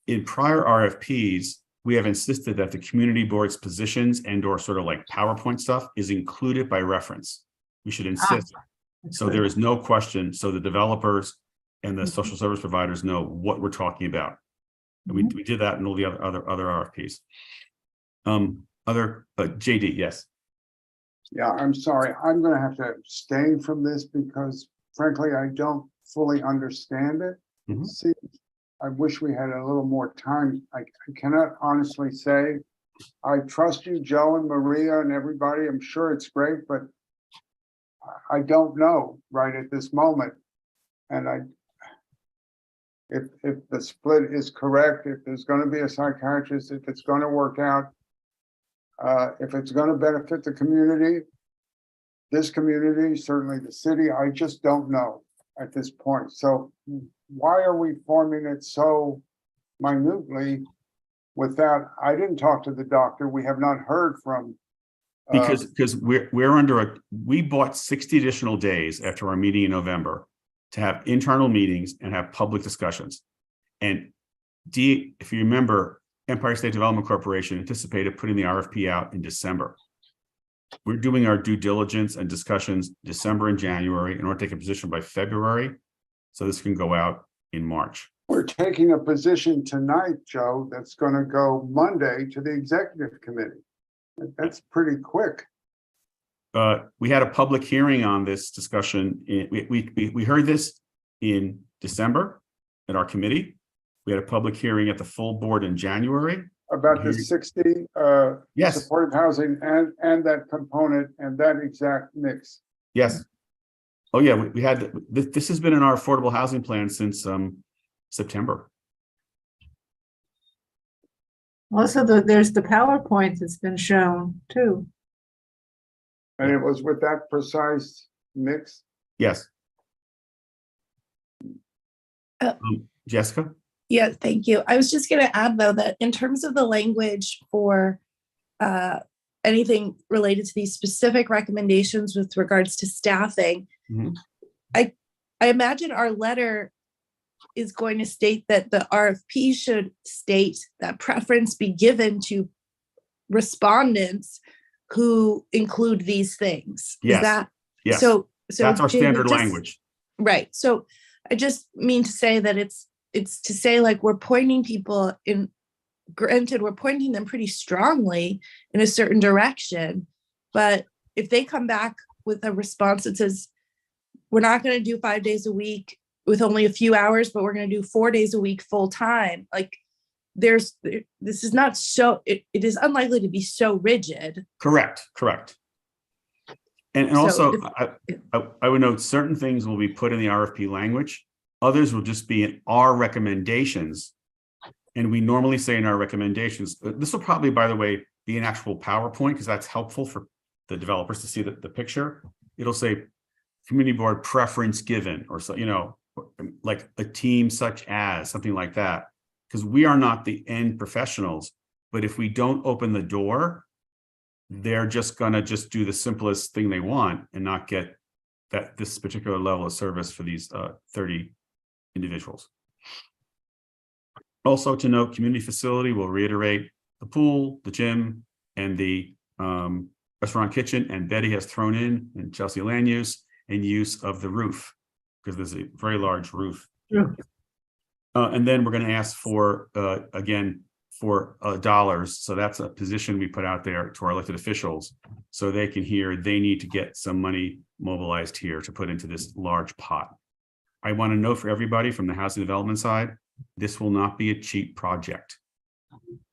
in prior RFPs, we have insisted that the community board's positions and/or sort of like PowerPoint stuff is included by reference. We should insist. So there is no question. So the developers and the social service providers know what we're talking about. And we did that in all the other RFPs. JD, yes. Yeah, I'm sorry. I'm going to have to abstain from this because frankly, I don't fully understand it. See, I wish we had a little more time. I cannot honestly say. I trust you, Joe and Maria and everybody. I'm sure it's great, but I don't know right at this moment. And if the split is correct, if there's going to be a psychiatrist, if it's going to work out, if it's going to benefit the community, this community, certainly the city, I just don't know at this point. So why are we forming it so minutely without, I didn't talk to the doctor. We have not heard from. Because we bought 60 additional days after our meeting in November to have internal meetings and have public discussions. And if you remember, Empire State Development Corporation anticipated putting the RFP out in December. We're doing our due diligence and discussions December and January in order to take a position by February, so this can go out in March. We're taking a position tonight, Joe, that's going to go Monday to the executive committee. That's pretty quick. We had a public hearing on this discussion. We heard this in December at our committee. We had a public hearing at the full board in January. About the 60 yes, supportive housing and that component and that exact mix. Yes. Oh, yeah, we had, this has been in our affordable housing plan since September. Also, there's the PowerPoint that's been shown too. And it was with that precise mix? Yes. Jessica? Yeah, thank you. I was just going to add, though, that in terms of the language for anything related to these specific recommendations with regards to staffing, I imagine our letter is going to state that the RFP should state that preference be given to respondents who include these things. Yes. Is that yes? So that's our Jamie, standard language. Right. So I just mean to say that it's to say, like, we're pointing people in, granted, we're pointing them pretty strongly in a certain direction, but if they come back with a response that says, we're not going to do 5 days a week with only a few hours, but we're going to do 4 days a week full time, like, this is not so, it is unlikely to be so rigid. Correct. And So also, if- I would note certain things will be put in the RFP language. Others will just be in our recommendations. And we normally say in our recommendations, this will probably, by the way, be an actual PowerPoint, because that's helpful for the developers to see the picture. It'll say community board preference given, or so, like a team such as, something like that. Because we are not the end professionals, but if we don't open the door, they're just gonna do the simplest thing they want and not get this particular level of service for these 30 individuals. Also to note, community facility will reiterate the pool, the gym, and the restaurant kitchen, and Betty has thrown in Chelsea land use and use of the roof, because there's a very large roof. And then we're going to ask for, again, for dollars. So that's a position we put out there to our elected officials, so they can hear they need to get some money mobilized here to put into this large pot. I want to note for everybody from the housing development side, this will not be a cheap project.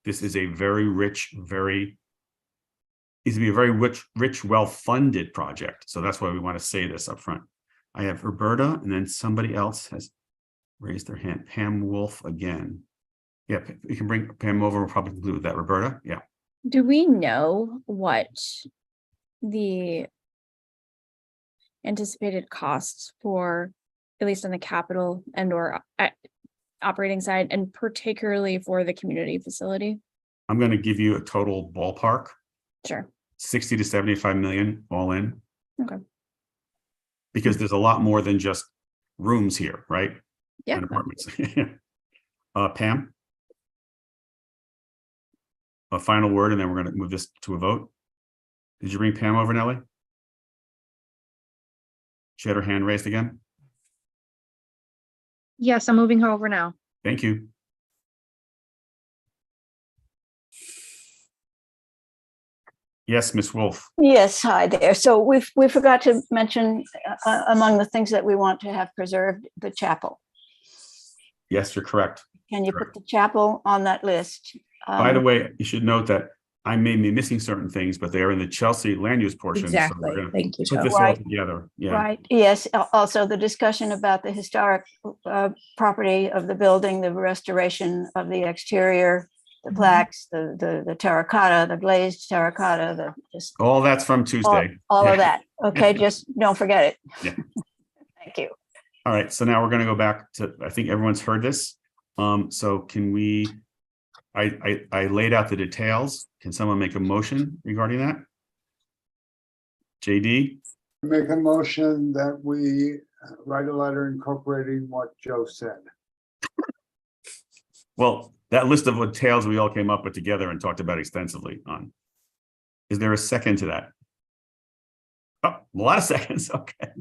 This is a very rich, well-funded project. So that's why we want to say this up front. I have Roberta, and then somebody else has raised their hand. Pam Wolf again. Yeah, you can bring Pam over. We'll probably conclude with that. Roberta, yeah. Do we know what the anticipated costs for, at least on the capital and or operating side, and particularly for the community facility? I'm going to give you a total ballpark. Sure. 60 to 75 million all in. Okay. Because there's a lot more than just rooms here, right? Yeah. And apartments. Pam? A final word, and then we're going to move this to a vote. Did you bring Pam over, Nellie? She had her hand raised again. Yes, I'm moving her over now. Thank you. Yes, Ms. Wolf. Yes, hi there. So we forgot to mention among the things that we want to have preserved, the chapel. Yes, you're correct. Can you put the chapel on that list? By the way, you should note that I may be missing certain things, but they are in the Chelsea land use portion. Exactly. So we're gonna Thank you, put Joe. this all together. Yeah. Right. Yes. Also, the discussion about the historic property of the building, the restoration of the exterior, the plaques, the terracotta, the glazed terracotta, the just All that's from Tuesday. all Yeah. of that. Okay, just don't forget it. Yeah. Thank you. All right. So now we're going to go back to, I think everyone's heard this. So can we, I laid out the details. Can someone make a motion regarding that? JD? Make a motion that we write a letter incorporating what Joe said. Well, that list of details we all came up with together and talked about extensively on. Is there a second to that? Oh, a lot of seconds. Okay.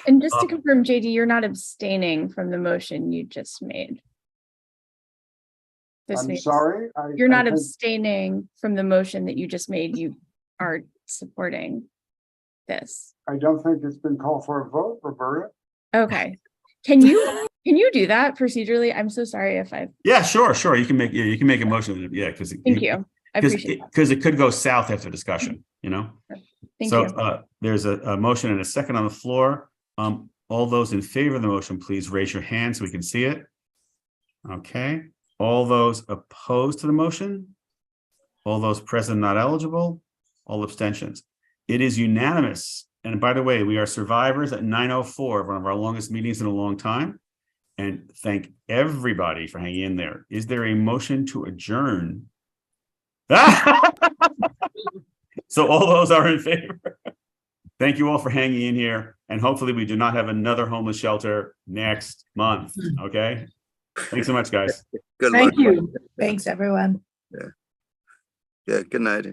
And just to confirm, JD, you're not abstaining from the motion you just made. I'm sorry. You're not abstaining from the motion that you just made. You are supporting this. I don't think it's been called for a vote, Roberta. Okay. Can you do that procedurally? I'm so sorry if I've. Yeah, sure. You can make a motion. Yeah, because Thank you. I appreciate that. Because it could go south after discussion, Thank So you. there's a motion and a second on the floor. All those in favor of the motion, please raise your hand so we can see it. Okay. All those opposed to the motion? All those present not eligible? All abstentions? It is unanimous. And by the way, we are survivors at 9:04, one of our longest meetings in a long time. And thank everybody for hanging in there. Is there a motion to adjourn? So all those are in favor. Thank you all for hanging in here. And hopefully we do not have another homeless shelter next month. Okay. Thanks so much, guys. Good Thank luck. you. Thanks, everyone. Yeah, good night.